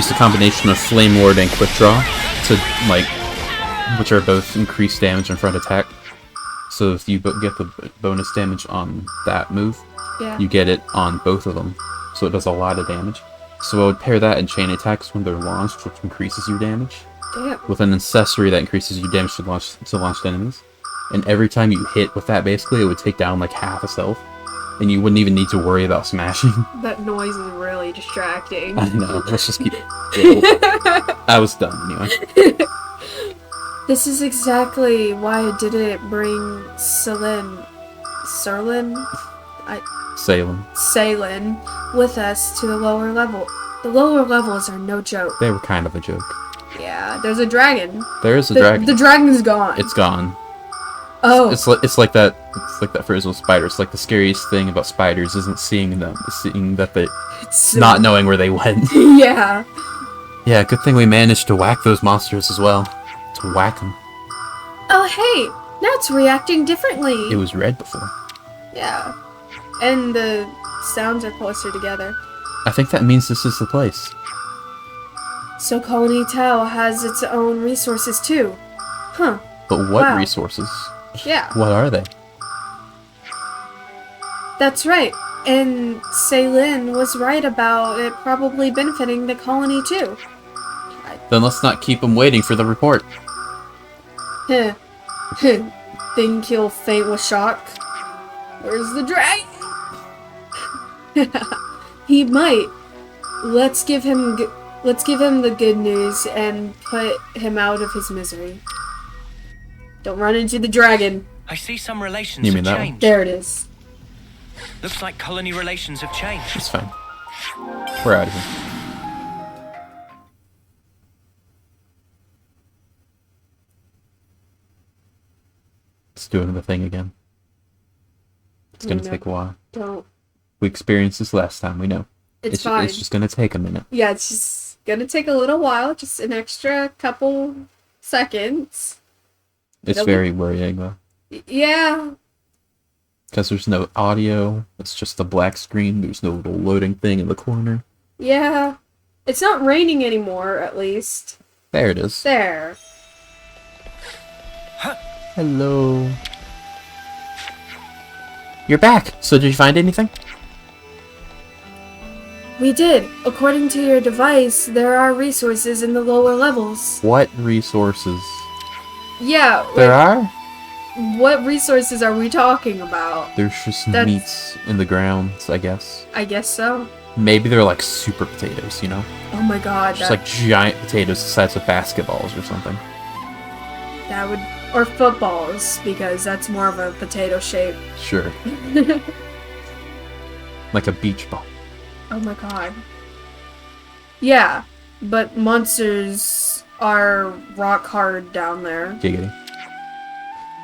the combination of Flame Ward and Quick Draw to which are both increased damage and front attack. So if you get the bonus damage on that move, you get it on both of them. So it does a lot of damage. So I would pair that and chain attacks when they're launched, which increases your damage. Damn. With an accessory that increases your damage to launched enemies. And every time you hit with that, basically, it would take down like half its health. And you wouldn't even need to worry about smashing. That noise is really distracting. I know, let's just keep I was done anyway. This is exactly why I didn't bring Salem with us to the lower level. The lower levels are no joke. They were kind of a joke. Yeah, there's a dragon. There is a dragon. The dragon's gone. It's gone. Oh. It's like that phrase with spiders. It's like the scariest thing about spiders isn't seeing them, it's seeing that they not knowing where they went. Yeah. Yeah, good thing we managed to whack those monsters as well. To whack them. Oh hey, now it's reacting differently. It was red before. Yeah. And the sounds are closer together. I think that means this is the place. So Colony Tau has its own resources too. Huh. But what Wow. resources? Yeah. What are they? That's right. And Ceylin was right about it probably benefiting the colony too. Then let's not keep them waiting for the report. Heh. Think he'll faint with shock? Where's the dragon? He might. Let's give him the good news and put him out of his misery. Don't run into the dragon. I see some relations You have mean that one? changed. There it is. Looks like colony relations have changed. It's fine. We're out of here. It's doing the thing again. It's gonna take a while. Don't. We experienced this last time, we know. It's fine. It's just gonna take a minute. Yeah, it's just gonna take a little while. Just an extra couple seconds. It's It'll very worrying though. Yeah. Because there's no audio, it's just a black screen, there's no little loading thing in the corner. Yeah. It's not raining anymore, at least. There it is. There. Hello. You're back! So did you find anything? We did. According to your device, there are resources in the lower levels. What resources? Yeah. There are? What resources are we talking about? There's just That's- meats in the grounds, I guess. I guess so. Maybe they're like super potatoes, you know? Oh my god. Just like giant potatoes the size of basketballs or something. that would... Or footballs, because that's more of a potato shape. Sure. Like a beach ball. Oh my god. Yeah, but monsters are rock hard down there. Giggity.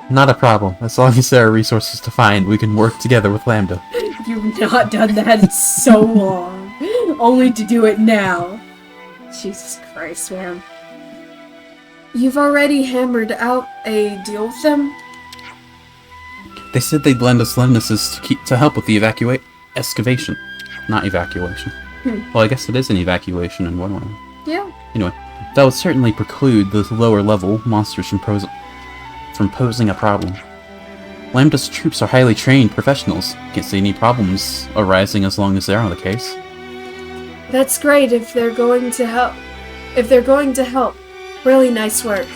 Not a problem. As long as there are resources to find, we can work together with Lambda. You've not done that in so long. Only to do it now. Jesus Christ, man. You've already hammered out a deal with them? They said they'd lend us Lemnises to help with the excavation. Not evacuation. Well, I guess it is an evacuation in one way. Yeah. Anyway, that would certainly preclude the lower level monsters from posing a problem. Lambda's troops are highly trained professionals. Can't see any problems arising as long as they're on the case. That's great if they're going to help. Really nice work.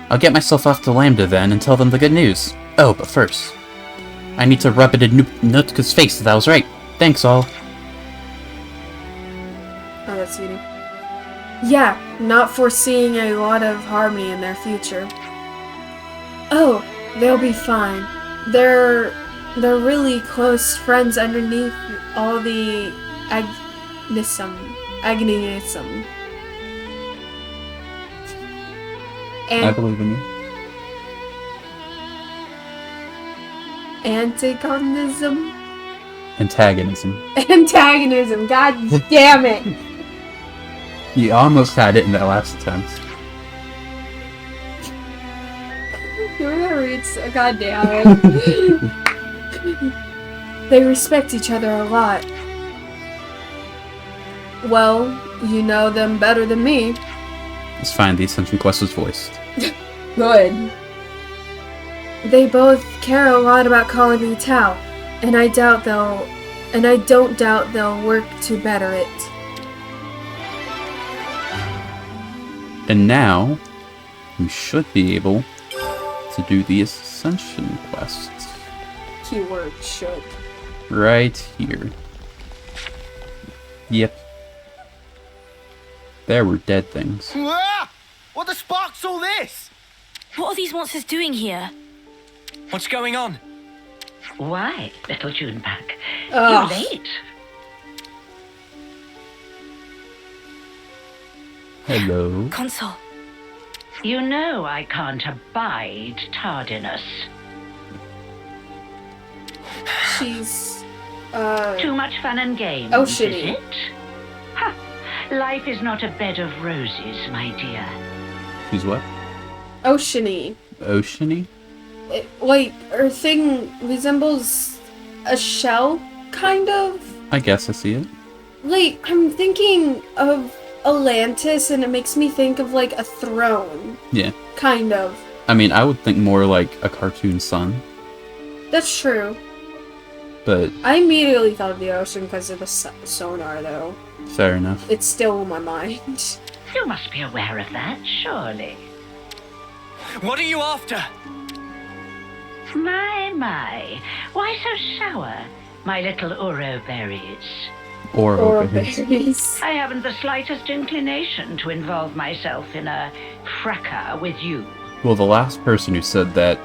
I'll get myself off to Lambda then and tell them the good news. Oh, but first, I need to rub it in Nutka's face that I was right. Thanks all. Oh, that's sweetie. Yeah, not foreseeing a lot of harmony in their future. Oh, they'll be fine. They're really close friends underneath all the agnism. I believe in you. Antagonism? Antagonism. Antagonism, god damn it! You almost had it in that last attempt. You remember it's god damn it. They respect each other a lot. Well, you know them better than me. It's fine, the Ascension quest was voiced. Good. They both care a lot about Colony Tau, and I don't doubt they'll work to better it. And now, we should be able to do the Ascension quest. Keyword should. Right here. Yep. There were dead things. Ah! What the spark's all this? What are these monsters doing here? What's going on? Why, little Junebug? Ugh. You're late. Hello. Console. You know I can't abide tardiness. She's, Too much fun and games, Oh, is shitty. it? Ha! Life is not a bed of roses, my dear. She's what? oceany. Oceany? Like, her thing resembles a shell, kind of. I guess I see it. Like, I'm thinking of Atlantis, and it makes me think of, like, a throne. Yeah. Kind of. I mean, I would think more like a cartoon sun, That's true. but I immediately thought of the ocean because of the sonar, though. fair enough. It's still in my mind. You must be aware of that, surely. What are you after? My. Why so sour, my little Uro berries? Or Or over here. berries. I haven't the slightest inclination to involve myself in a fracas with you. Well, the last person who said that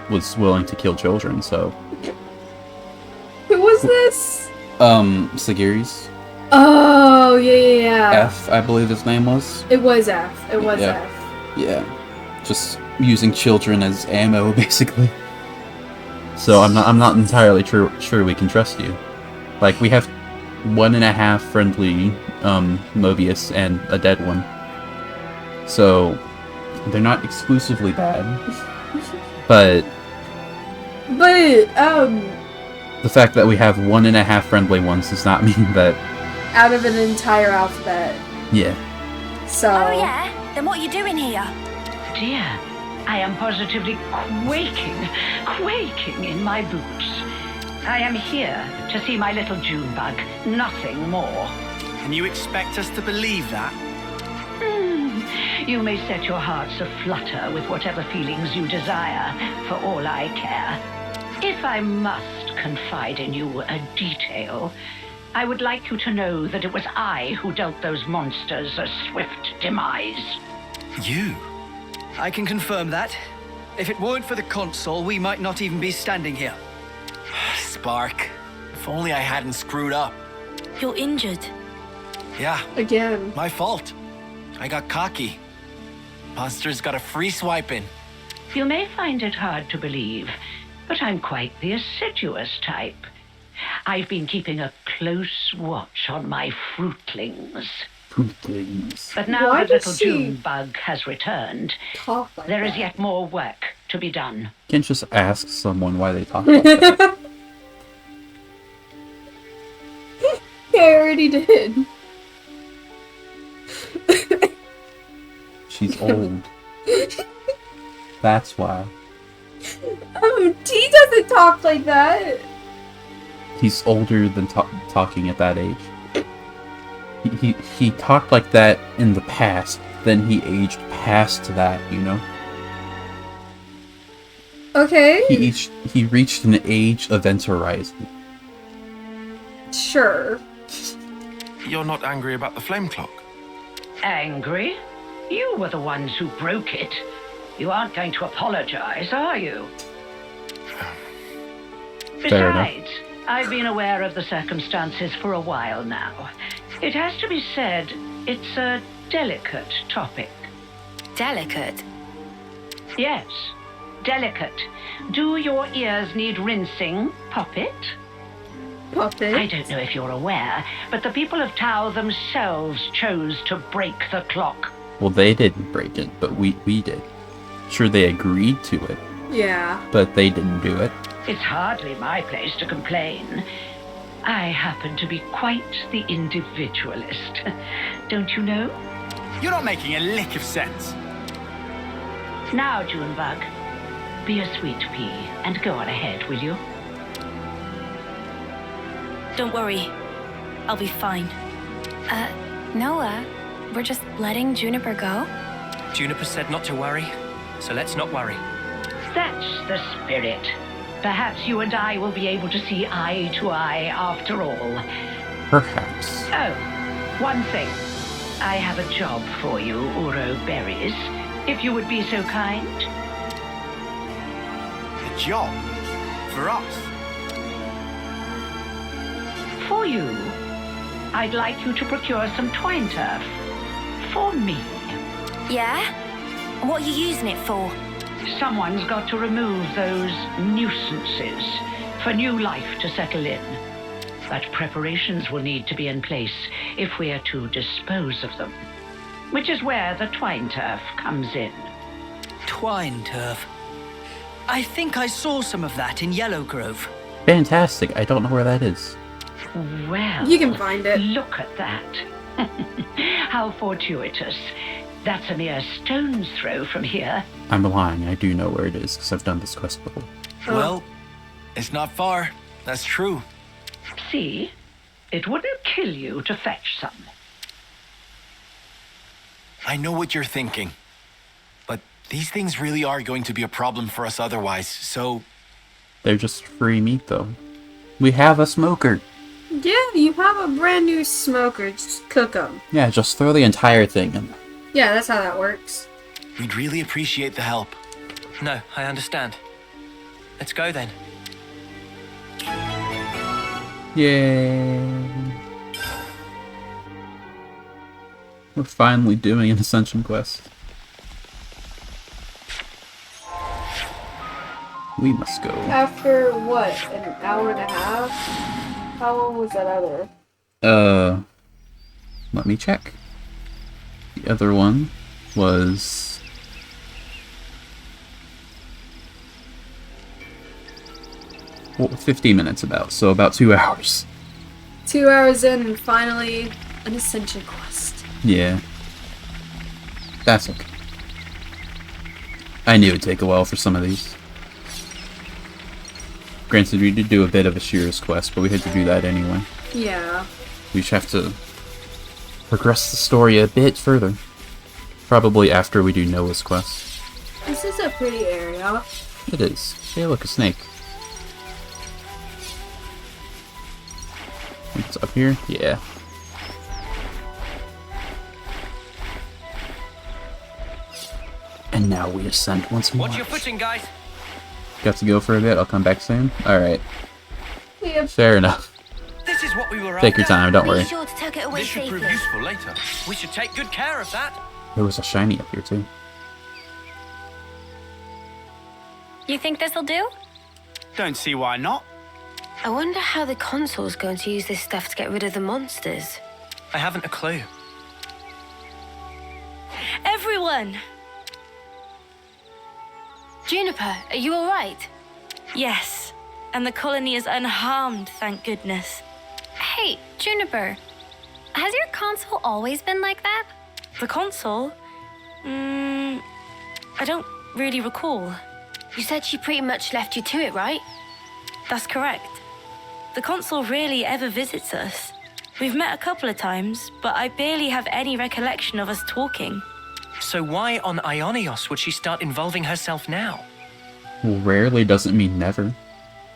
was willing to kill children, so... Who was this? Sagiri's Oh, yeah. F, I believe his name was. It was F. It was Yeah. F. Yeah. Just using children as ammo, basically. So I'm not entirely sure we can trust you. Like, we have 1.5 friendly, Mobius and a dead one. So, they're not exclusively bad. But the fact that we have 1.5 friendly ones does not mean that... out of an entire alphabet. Yeah. So. Oh yeah? Then what are you doing here? Dear, I am positively quaking in my boots. I am here to see my little Junebug, nothing more. And you expect us to believe that? You may set your hearts aflutter with whatever feelings you desire, for all I care. If I must confide in you a detail, I would like you to know that it was I who dealt those monsters a swift demise. You? I can confirm that. If it weren't for the console, we might not even be standing here. Spark. If only I hadn't screwed up. You're injured. Yeah, Again. my fault. I got cocky. Monsters got a free swipe in. You may find it hard to believe, but I'm quite the assiduous type. I've been keeping a close watch on my fruitlings. Fruitlings. But now Why the does little she Junebug has returned, Talk like there is that. yet more work to be done. Can't just ask someone why they talk like that. Yeah, I already did. She's old. That's why. T doesn't talk like that. He's older than talking at that age. He talked like that in the past, then he aged past that, you know? Okay. He reached an age of Event Horizon. Sure. You're not angry about the flame clock? Angry? You were the ones who broke it. You aren't going to apologize, are you? Fair enough. Besides, I've been aware of the circumstances for a while now. It has to be said, it's a delicate topic. Delicate. Yes, delicate. Do your ears need rinsing, Poppet? Puppet. I don't know if you're aware, but the people of Tau themselves chose to break the clock. Well, they didn't break it, but we did. Sure, they agreed to it, Yeah. but they didn't do it. It's hardly my place to complain. I happen to be quite the individualist. Don't you know? You're not making a lick of sense. Now, Junebug, be a sweet pea and go on ahead, will you? Don't worry. I'll be fine. Noah, we're just letting Juniper go? Juniper said not to worry, so let's not worry. That's the spirit. Perhaps you and I will be able to see eye to eye after all. Perhaps. Oh, one thing. I have a job for you, Uro Berries, if you would be so kind. A job? For us? For you. I'd like you to procure some twine turf. For me. Yeah? What are you using it for? Someone's got to remove those nuisances for new life to settle in. But preparations will need to be in place if we are to dispose of them. Which is where the twine turf comes in. Twine turf. I think I saw some of that in Yellow Grove. Fantastic. I don't know where that is. Well, You can find it. Look at that. How fortuitous. That's a mere stone's throw from here. I'm lying. I do know where it is because I've done this quest before. Well, it's not far. That's true. See? It wouldn't kill you to fetch some. I know what you're thinking. But these things really are going to be a problem for us otherwise, so... They're just free meat, though. We have a smoker. Yeah, you have a brand new smoker. Just cook them. Yeah, just throw the entire thing in. Yeah, that's how that works. We'd really appreciate the help. No, I understand. Let's go then. Yay. We're finally doing an Ascension quest. We must go. After what? An hour and a half? How long was that other? Let me check. The other one was... well, 15 minutes about, so about 2 hours. 2 hours in and finally an Ascension quest. Yeah. That's okay. I knew it'd take a while for some of these. Granted, we did do a bit of a Shearer's quest, but we had to do that anyway. Yeah. We just have to progress the story a bit further. Probably after we do Noah's quest. This is a pretty area. It is. Hey, look, a snake. It's up here? Yeah. And now we ascend once more. Watch your footing, guys. Got to go for a bit. I'll come back soon. Alright. Yep. Fair enough. This is what we were Take your time, don't worry. Be sure to tuck it away This should safely. prove useful later. We should take good care of that. There was a shiny up here, too. You think this'll do? Don't see why not. I wonder how the console's going to use this stuff to get rid of the monsters. I haven't a clue. Everyone! Juniper, are you alright? Yes, and the colony is unharmed, thank goodness. Hey, Juniper, has your console always been like that? The console? I don't really recall. You said she pretty much left you to it, right? That's correct. The console rarely ever visits us. We've met a couple of times, but I barely have any recollection of us talking. So why on Ionios would she start involving herself now? Well, rarely doesn't mean never.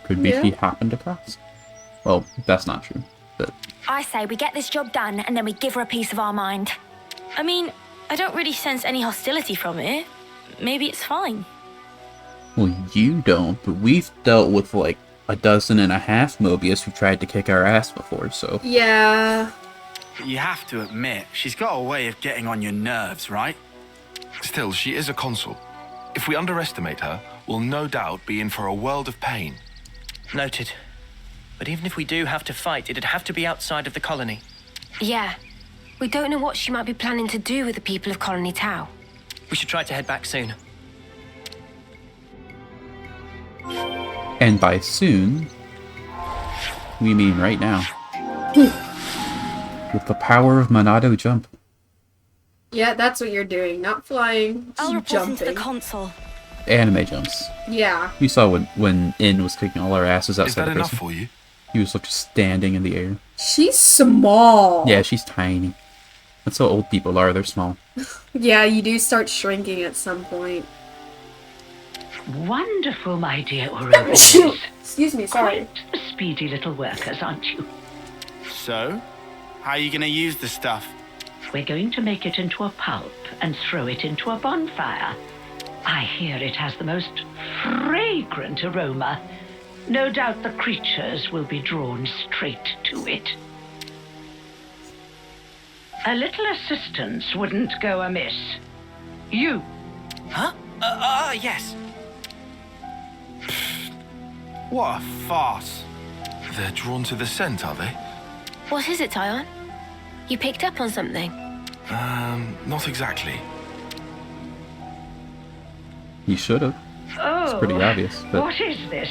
Could be Yeah. she happened across. Well, that's not true. But I say we get this job done and then we give her a piece of our mind. I mean, I don't really sense any hostility from it. Maybe it's fine. well, you don't. But we've dealt with like 12.5 Mobius who tried to kick our ass before. So Yeah. You have to admit, she's got a way of getting on your nerves, right? Still, she is a consul. If we underestimate her, we'll no doubt be in for a world of pain. Noted. But even if we do have to fight, it'd have to be outside of the colony. Yeah. We don't know what she might be planning to do with the people of Colony Tau. We should try to head back soon. And by soon, we mean right now. With the power of Monado Jump. Yeah, that's what you're doing. Not flying, I'll just report into the jumping. console. Anime jumps. Yeah. You saw when In was kicking all our asses outside Is that the enough prison. for you? He was like standing in the air. She's small. Yeah, she's tiny. That's how old people are. They're small. Yeah, you do start shrinking at some point. Wonderful, my dear Ouroboros. Excuse me, sorry. Quite the speedy little workers, aren't you? So, how are you going to use the stuff? We're going to make it into a pulp and throw it into a bonfire. I hear it has the most fragrant aroma. No doubt the creatures will be drawn straight to it. A little assistance wouldn't go amiss. You. Huh? Yes. What a farce. They're drawn to the scent, are they? What is it, Tyon? You picked up on something? Not exactly. You should have. Oh, It's pretty obvious, but what is this?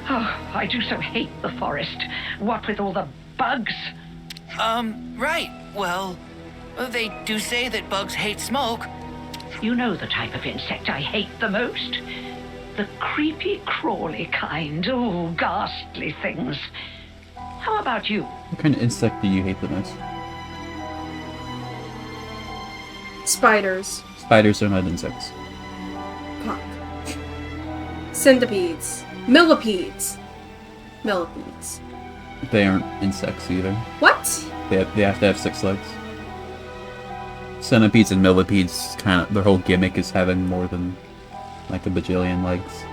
Oh, I do so hate the forest. What with all the bugs? Right. Well, they do say that bugs hate smoke. You know the type of insect I hate the most? The creepy, crawly kind. Oh, ghastly things. How about you? what kind of insect do you hate the most? Spiders. Spiders are not insects. Fuck. Centipedes. Millipedes. Millipedes. They aren't insects either. What? They have to have 6 legs. Centipedes and millipedes, kind of, their whole gimmick is having more than like a bajillion legs.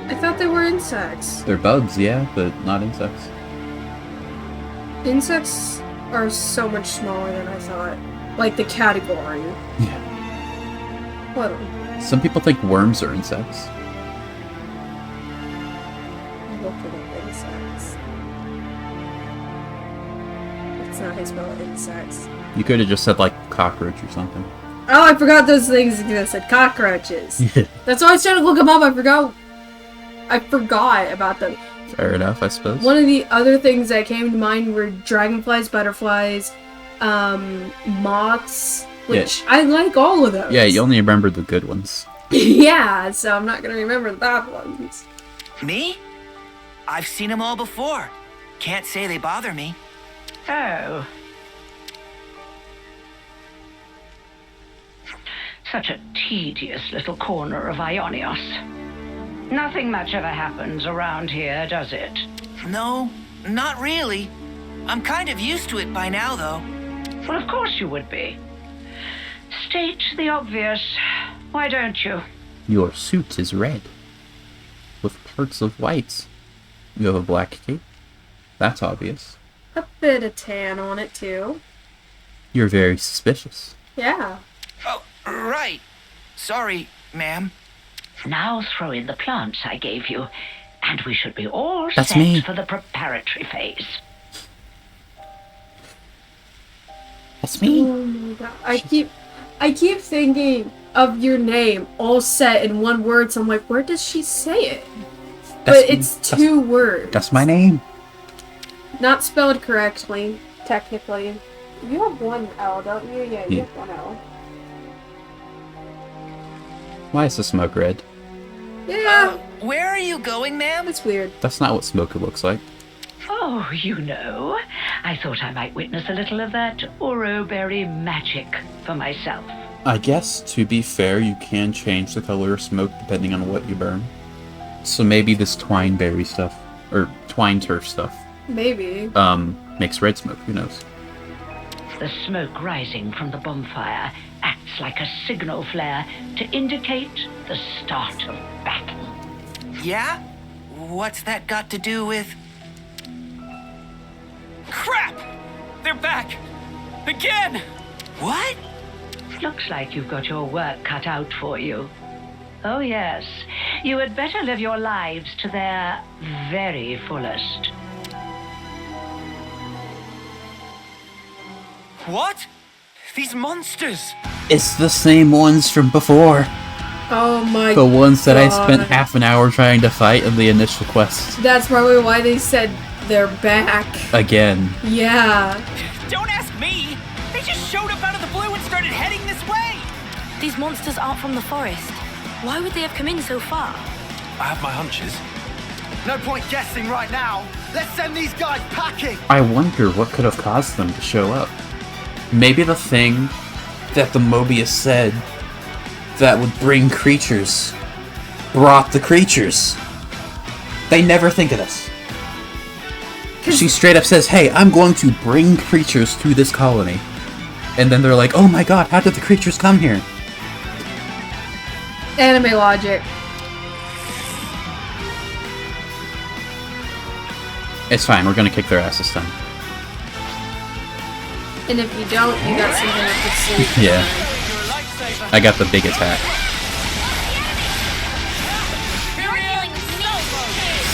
I thought they were insects. They're bugs, yeah, but not insects. Insects are so much smaller than I thought. Like the category. Yeah. What? Some people think worms are insects. Looking at insects. It's not how you spell insects. You could have just said like cockroach or something. Oh, I forgot those things existed. Cockroaches. That's why I was trying to look them up. I forgot about them. Fair enough, I suppose. One of the other things that came to mind were dragonflies, butterflies, moths, which I like all of those. Yeah, you only remember the good ones. Yeah, so I'm not gonna remember the bad ones. Me? I've seen them all before. Can't say they bother me. Oh. Such a tedious little corner of Ionios. Nothing much ever happens around here, does it? No, not really. I'm kind of used to it by now, though. Well, of course you would be. State the obvious. Why don't you? Your suit is red, with parts of white. You have a black cape. That's obvious. A bit of tan on it too. You're very suspicious. Yeah. Oh, right. Sorry, ma'am. Now throw in the plants I gave you, and we should be all That's set me. for the preparatory phase. That's me. Oh my god. I keep thinking of your name all set in one word, so I'm like, where does she say it? But it's 2 words. That's my name. Not spelled correctly, technically. You have 1 L, don't you? Yeah, you Yeah. have 1 L. Why is the smoke red? Yeah, Where are you going, ma'am? that's weird. That's not what smoke looks like. Oh, you know, I thought I might witness a little of that Ouroberry magic for myself. I guess, to be fair, you can change the color of smoke depending on what you burn. So maybe this twine berry stuff, or twine turf stuff, Maybe. makes red smoke, who knows? The smoke rising from the bonfire acts like a signal flare to indicate the start of battle. Yeah? What's that got to do with... Crap! They're back! Again! What? Looks like you've got your work cut out for you. Oh yes, you had better live your lives to their very fullest. What? These monsters! It's the same ones from before. Oh my god. The ones that I spent half an hour trying to fight in the initial quest. That's probably why they said they're back. Again. Yeah. Don't ask me! They just showed up out of the blue and started heading this way! These monsters aren't from the forest. Why would they have come in so far? I have my hunches. No point guessing right now. Let's send these guys packing. I wonder what could have caused them to show up. Maybe the thing that the Mobius said that would bring creatures brought the creatures. They never think of this. She straight up says, hey, I'm going to bring creatures to this colony. And then they're like, oh my god, how did the creatures come here? Anime logic. It's fine, we're gonna kick their asses then. And if you don't, you got something up your sleeve. Yeah. I got the big attack.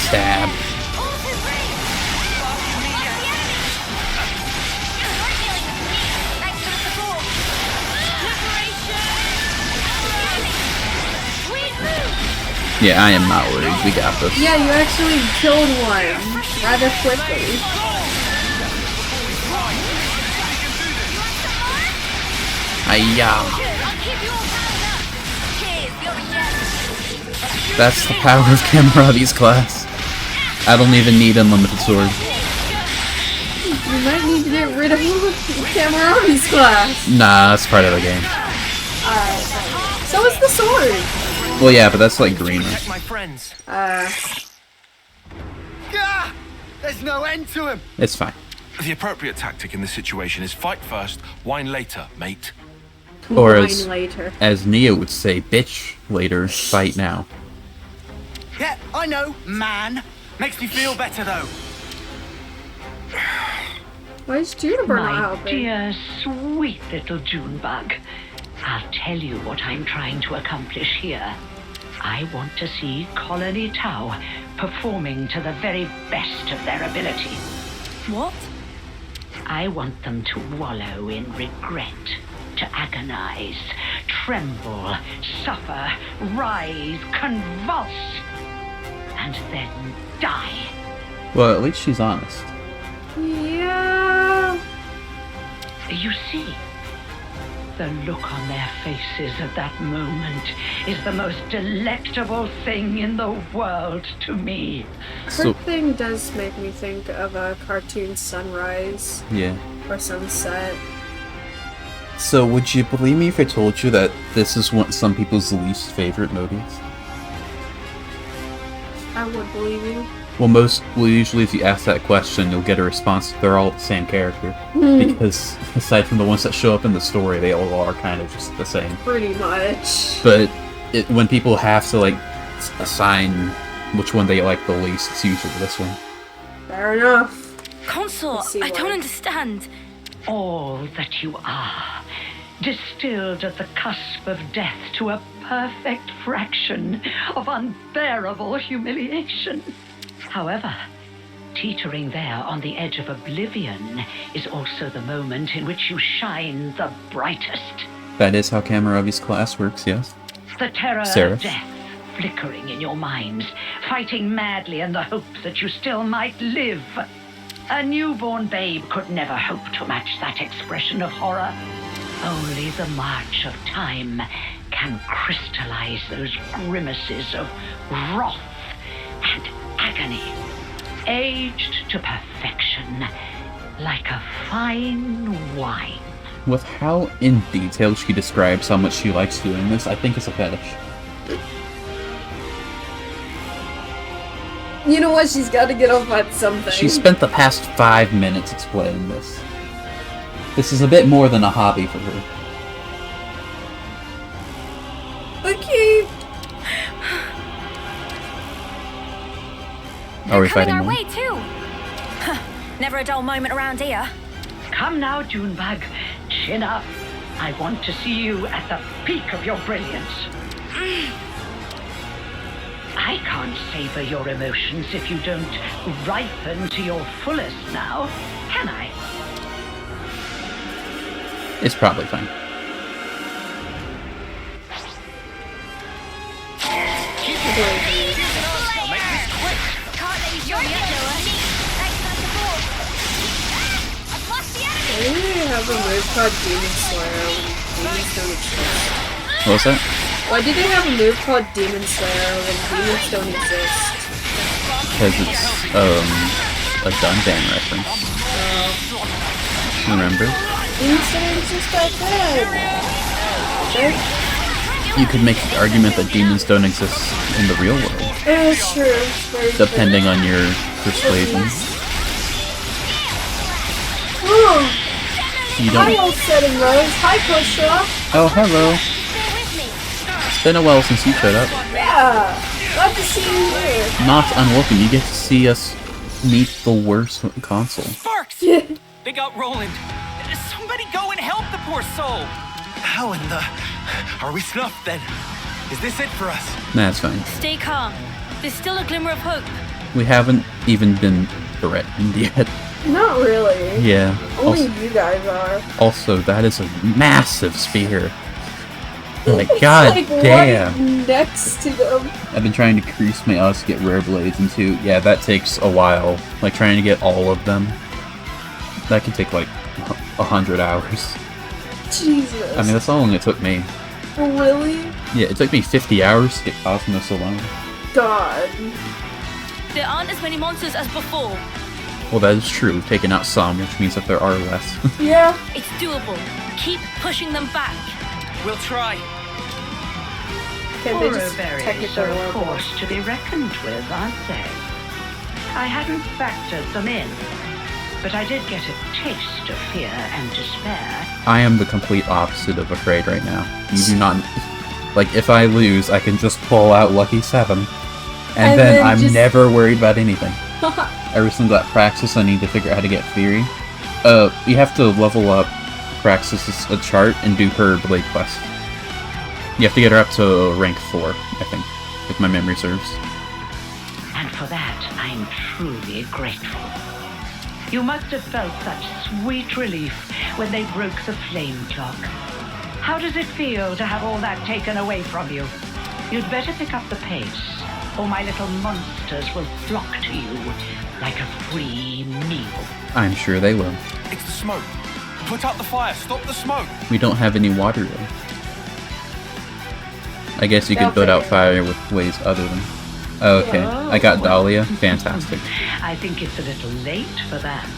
Stab. Yeah, I am not worried. We got this. Yeah, you actually killed one rather quickly. Hiya. That's the power of Kamarabi's class. I don't even need unlimited sword. You might need to get rid of Kamarabi's class. Nah, that's part of the game. Alright. So is the sword. Well, yeah, but that's like green. My friends. There's no end to him. It's fine. The appropriate tactic in this situation is fight first, whine later, mate. Or later. as Neo would say, bitch later, fight now. Yeah, I know, man. Makes me feel better though. Why is Juniper not My helping? dear, sweet little Junebug. I'll tell you what I'm trying to accomplish here. I want to see Colony Tau performing to the very best of their ability. What? I want them to wallow in regret, to agonize, tremble, suffer, writhe, convulse, and then die. Well, at least she's honest. Yeah. You see, the look on their faces at that moment is the most delectable thing in the world to me. Her thing does make me think of a cartoon sunrise. Yeah. Or sunset. So, would you believe me if I told you that this is what some people's least favorite movies? I would believe you. Well, usually if you ask that question, you'll get a response. They're all the same character. Because, aside from the ones that show up in the story, they all are kind of just the same. Pretty much. But when people have to, like, assign which one they like the least, it's usually this one. Fair enough. Consort, I don't understand. All that you are, distilled at the cusp of death to a perfect fraction of unbearable humiliation. However, teetering there on the edge of oblivion is also the moment in which you shine the brightest. That is how Kamarabi's class works, yes. The terror Seraph. of death flickering in your minds, fighting madly in the hope that you still might live. A newborn babe could never hope to match that expression of horror. Only the march of time can crystallize those grimaces of wrath and agony, aged to perfection, like a fine wine. With how in detail she describes how much she likes doing this, I think it's a fetish. You know what? She's got to get off on something. She spent the past 5 minutes explaining this. This is a bit more than a hobby for her. Okay. Are we Coming fighting our more? way too. Never a dull moment around here. Come now, Junebug. Chin up. I want to see you at the peak of your brilliance. I can't savor your emotions if you don't ripen to your fullest now, can I? It's probably fine. Why do they have a move called Demon Slayer when demons don't exist? What was that? Why do they have a move called Demon Slayer when demons don't exist? Because it's, a Gundam reference. Remember? Demons don't exist back then! Okay. You could make the argument that demons don't exist in the real world. It's true. Very Depending true. on your persuasion. Oh, You hi, don't... old setting Rose. Hi, Pusha. Oh, hello. It's been a while since you showed up. Yeah. Glad to see you here. Not unwelcome. You get to see us meet the worst console. Sparks! They got Roland. Somebody go and help the poor soul. How in the... Are we snuffed then? Is this it for us? That's fine. Stay calm. There's still a glimmer of hope. We haven't even been threatened yet. Not really. Yeah. Only you guys are. Also, that is a massive spear. Like, It's god like damn. right next to them. I've been trying to increase my odds to get rare blades, and too, yeah, that takes a while. Like, trying to get all of them. That can take, like, 100 hours. Jesus. I mean, that's how long it took me. Really? Yeah, it took me 50 hours to get Cosmos alone. God. There aren't as many monsters as before. Well, that is true. We've taken out some, which means that there are less. Yeah. It's doable. Keep pushing them back. We'll try. Can they just Oroberries technically are a work? force to be reckoned with, aren't they? I hadn't factored them in, but I did get a taste of fear and despair. I am the complete opposite of afraid right now. You do not... Like, if I lose, I can just pull out Lucky 7. And then I'm just... never worried about anything. Ever since that Praxis, I need to figure out how to get Fury. You have to level up Praxis' a chart and do her Blade Quest. You have to get her up to rank 4, I think, if my memory serves. And for that, I'm truly grateful. You must have felt such sweet relief when they broke the flame clock. How does it feel to have all that taken away from you? You'd better pick up the pace, or my little monsters will flock to you like a free meal. I'm sure they will. It's the smoke. Put out the fire. Stop the smoke. We don't have any water, though. I guess you could put out fire with ways other than... Oh, okay. I got Dahlia. Fantastic. I think it's a little late for that.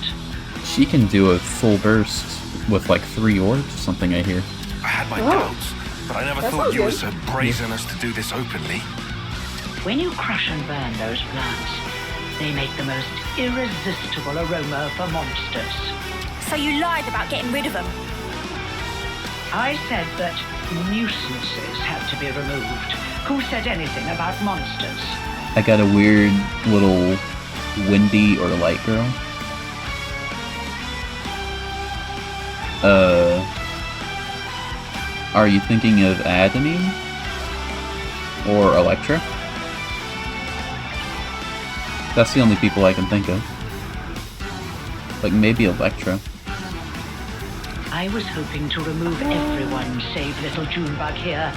She can do a full burst with like 3 orbs or something, I hear. I had my doubts, but I never thought you were so brazen as to do this openly. When you crush and burn those plants, they make the most irresistible aroma for monsters. So you lied about getting rid of them? I said that nuisances had to be removed. Who said anything about monsters? I got a weird little windy or light girl. Are you thinking of Adamine? Or Electra? That's the only people I can think of. Like, maybe Electra. I was hoping to remove everyone save little Junebug here,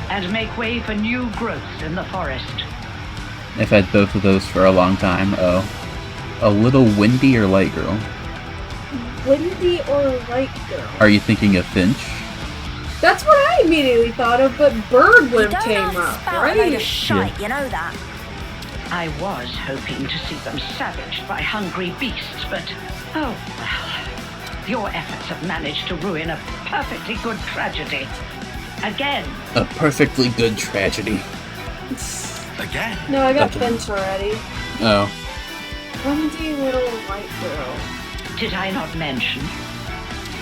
and make way for new growth in the forest. I've had both of those for a long time. Oh. A little windy or light girl? Windy or light girl? Are you thinking of Finch? That's what I immediately thought of, but Birdwimp came up, right? Shite, you know that. I was hoping to see them savaged by hungry beasts, but oh well. Your efforts have managed to ruin a perfectly good tragedy. Again. A perfectly good tragedy. Again? No, I got Finch already. Oh. Windy little white girl. Did I not mention?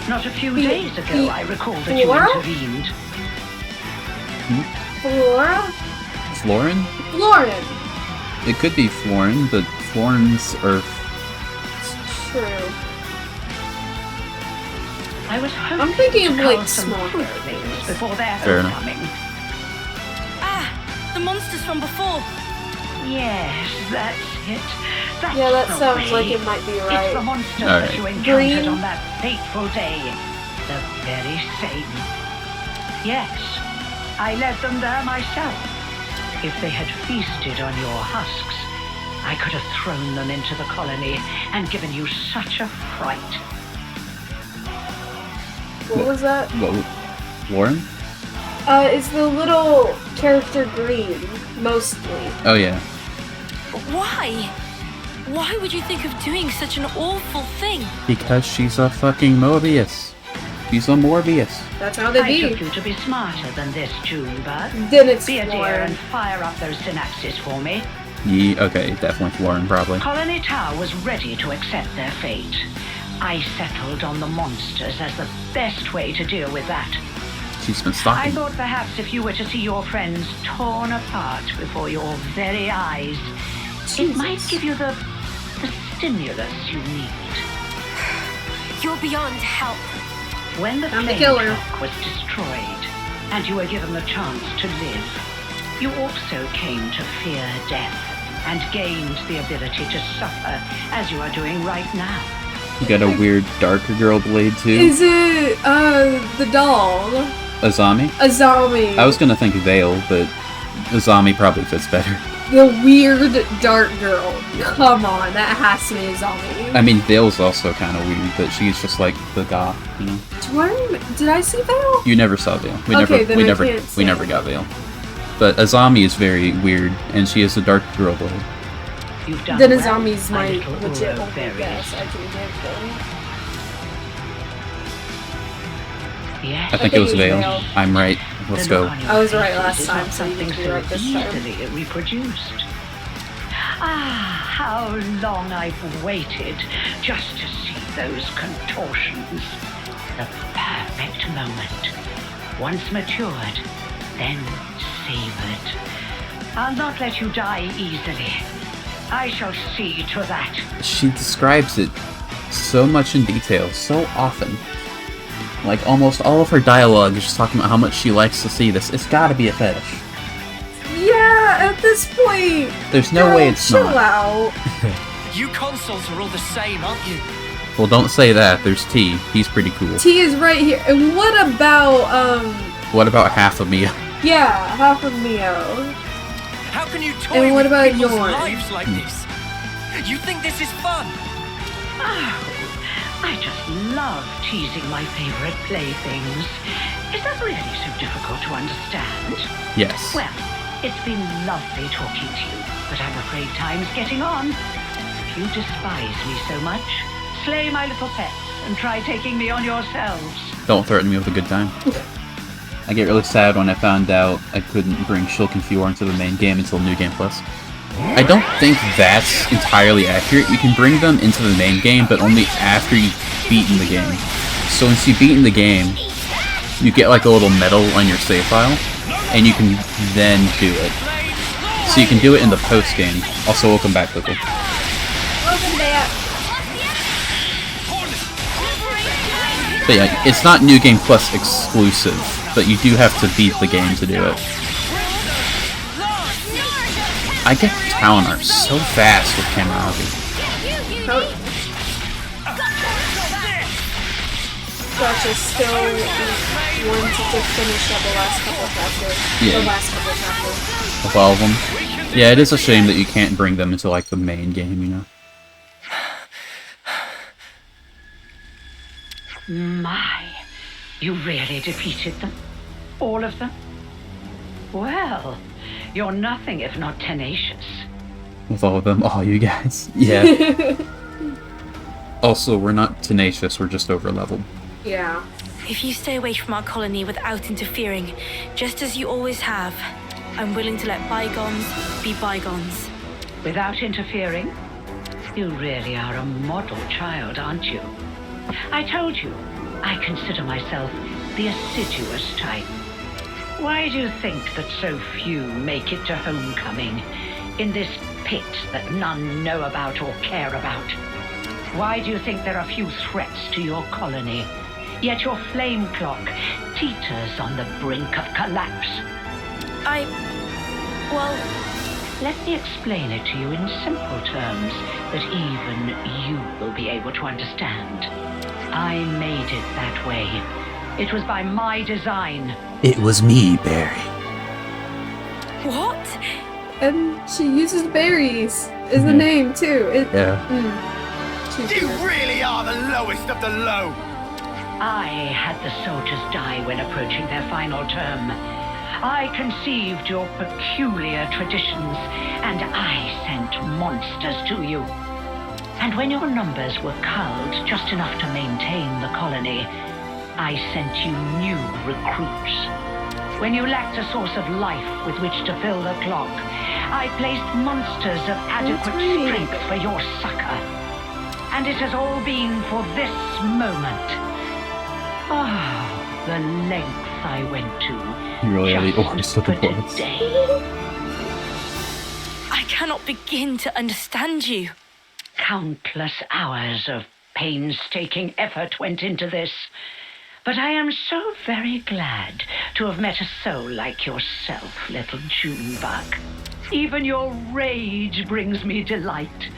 Not a few days ago, I recall that Flora? you intervened. Flora? Florin? Florin. It could be Florin, but Florin's Earth. It's true. I was hoping I'm thinking of to like call some small fruit characters. things before their Fair enough. homecoming. Ah, the monsters from before. Yes, that's it. That's Yeah, that the sounds way. like it might be It's right. the monster All that right. you encountered Green. on that fateful day. The very same. Yes, I led them there myself. If they had feasted on your husks, I could have thrown them into the colony and given you such a fright. What was that? What? Lauren? It's the little character green, mostly. Oh, yeah. Why? Why would you think of doing such an awful thing? Because she's a fucking Mobius. She's a Morbius. That's how they I be. took you to be smarter than this, Junebug. Then it's Be a dear Lauren. and fire up those synapses for me. Okay, definitely Lauren, probably. Colony Tower was ready to accept their fate. I settled on the monsters as the best way to deal with that. She's been I stalking. thought perhaps if you were to see your friends torn apart before your very eyes, it might give you the stimulus you need. You're beyond help. When the I'm the flame killer. clock was destroyed and you were given the chance to live, you also came to fear death and gained the ability to suffer as you are doing right now. You got a weird darker girl blade, too? Is it, the doll? Azami? Azami. I was gonna think Veil, but Azami probably fits better. The weird dark girl. Come on, that has to be Azami. I mean, Veil's also kind of weird, but she's just like the goth, you know? Did I see Veil? You never saw Veil. We Okay, then I can't we say. never got Veil. But Azami is very weird, and she is a dark girl blade. You've done Then well, Azami's my little legit Uro only fairies. guess I can give them. Yes. I think it was Veil. I'm right. Let's go. I was right last Is time, not so you something can be so right this time. easily reproduced. Ah, how long I've waited just to see those contortions. The perfect moment. Once matured, then savored. I'll not let you die easily. I shall see to that. She describes it so much in detail, so often. Like, almost all of her dialogue is just talking about how much she likes to see this. It's gotta be a fetish. Yeah, at this point. There's no girl, way it's chill not. out. You consoles are all the same, aren't you? Well, don't say that. There's T. He's pretty cool. T is right here. And what about, What about half of Mia? yeah, half of Mio. How can you toy And what with about people's yours? lives like this? You think this is fun? Oh, I just love teasing my favorite playthings. Is that really so difficult to understand? Yes. Well, it's been lovely talking to you, but I'm afraid time's getting on. If you despise me so much, slay my little pets and try taking me on yourselves. Don't threaten me with a good time. I get really sad when I found out I couldn't bring Shulk and Fiora into the main game until New Game Plus. I don't think that's entirely accurate. You can bring them into the main game, but only after you've beaten the game. So once you've beaten the game, you get like a little medal on your save file, and you can then do it. So you can do it in the post-game. Also, welcome back, Lickle. Welcome back. But yeah, it's not New Game Plus exclusive, but you do have to beat the game to do it. I get Talon Art so fast with Cameron. Gotcha, still wanted to finish up the last couple chapters. Yeah. The last couple chapters. Of all of them. Yeah, it is a shame that you can't bring them into like the main game, you know? My, you really defeated them? All of them? Well, you're nothing if not tenacious. With all of them, all you guys. Yeah. Also, we're not tenacious, we're just over-leveled. Yeah. If you stay away from our colony without interfering, just as you always have, I'm willing to let bygones be bygones. Without interfering? You really are a model child, aren't you? I told you, I consider myself the assiduous type. Why do you think that so few make it to homecoming in this pit that none know about or care about? Why do you think there are few threats to your colony, yet your flame clock teeters on the brink of collapse? Well, let me explain it to you in simple terms that even you will be able to understand. I made it that way. It was by my design. It was me, Barry. What? And she uses berries is the name too. Yeah. You really are the lowest of the low. I had the soldiers die when approaching their final term. I conceived your peculiar traditions, and I sent monsters to you. And when your numbers were culled just enough to maintain the colony, I sent you new recruits. When you lacked a source of life with which to fill the clock, I placed monsters of adequate strength for your succor. And it has all been for this moment. Ah, the lengths I went to. You really are the oldest of the boys. I cannot begin to understand you. Countless hours of painstaking effort went into this. But I am so very glad to have met a soul like yourself, little Junebug. Even your rage brings me delight.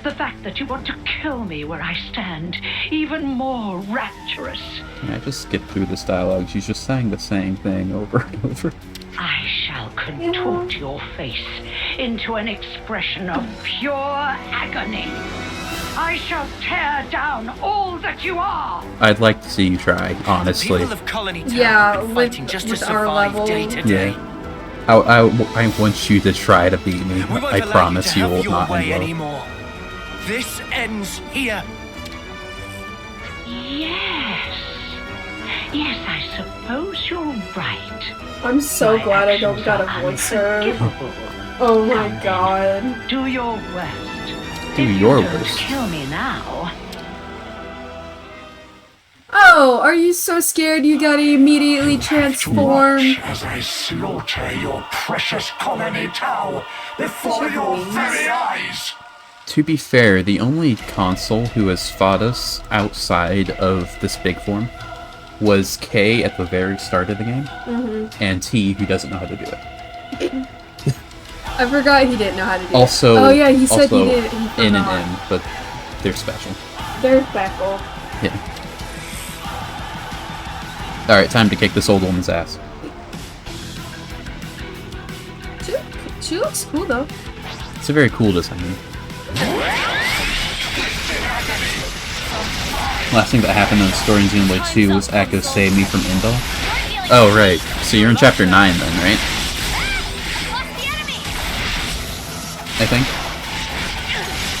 The fact that you want to kill me where I stand, even more rapturous. I just skipped through this dialogue. She's just saying the same thing over and over. I shall contort your face into an expression of pure agony. I shall tear down all that you are. I'd like to see you try, honestly. People of Colony Town Yeah, have been fighting just to with our survive level. day to day. Yeah. I want you to try to beat me. We won't I allow promise you you to will have your not way end well. anymore. This ends here. Yes, I suppose you're right. I'm so glad I don't got a voice her. Oh my god. Do your worst. Do If your you don't worst. kill me now. Oh, are you so scared you gotta immediately transform? As I slaughter your precious colony Tau before your very eyes. To be fair, the only console who has fought us outside of this big form was K at the very start of the game, and T, who doesn't know how to do it. I forgot he didn't know how to do Also, it. Oh yeah, he said he also did. He N and forgot. M, but they're special. They're special. Yeah. Alright, time to kick this old woman's ass. She looks cool though. It's a very cool design. Last thing that happened in the story in Xenoblade 2 was Echo saved me from Indal. Oh, right. So you're in Chapter 9 then, right? I think?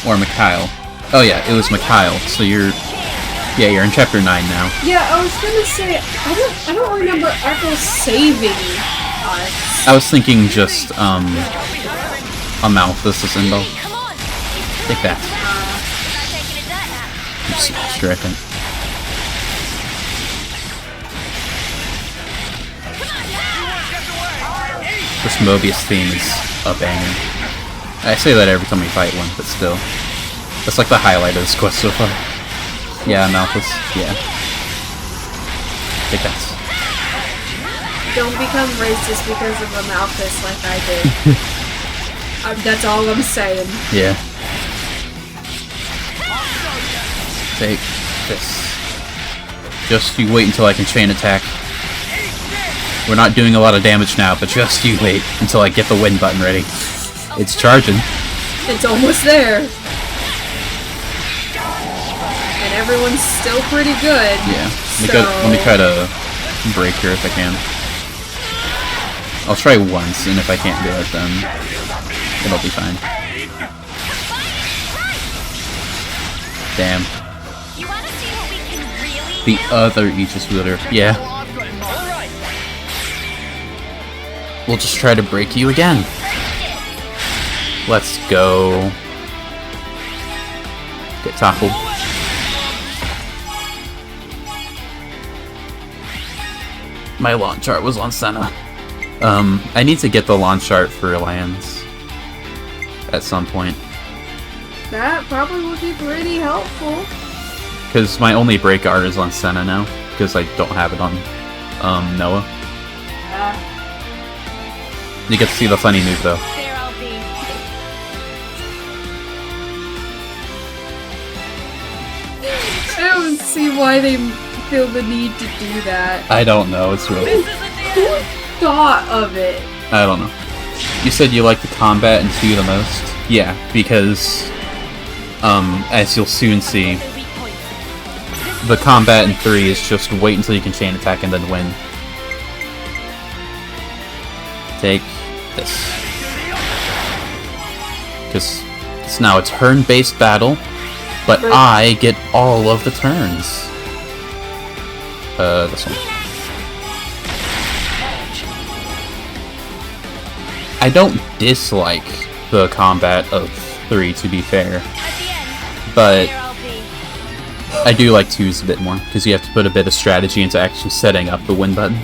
Or Mikhail. Oh yeah, it was Mikhail. So you're in Chapter 9 now. Yeah, I was gonna say I don't remember Echo saving us. I was thinking just, Amalthus is Indal. Take that. You smashed her, I think. This Mobius theme is a banger. I say that every time we fight one, but still. That's like the highlight of this quest so far. Yeah, Amalthus. Yeah. Take that. Don't become racist because of Amalthus like I did. That's all I'm saying. Yeah. Take this. Just you wait until I can chain attack. We're not doing a lot of damage now, but just you wait until I get the win button ready. It's charging. It's almost there. And everyone's still pretty good. Yeah. Let me try to break her if I can. I'll try once, and if I can't do it, then it'll be fine. Damn. The other Aegis wielder. Yeah. We'll just try to break you again. Let's go. Get toppled. My launch art was on Senna. I need to get the launch art for Lands at some point. That probably would be pretty helpful. Because my only break art is on Senna now, because I don't have it on Noah. You get to see the funny move though. I don't see why they feel the need to do that? I don't know. It's really. Who thought of it? I don't know. You said you like the combat in 2 the most? Yeah, because, as you'll soon see, the combat in 3 is just wait until you can chain attack and then win. Take this. Because it's now a turn-based battle, but I get all of the turns. This one. I don't dislike the combat of 3, to be fair, but I do like 2's a bit more, because you have to put a bit of strategy into actually setting up the win button.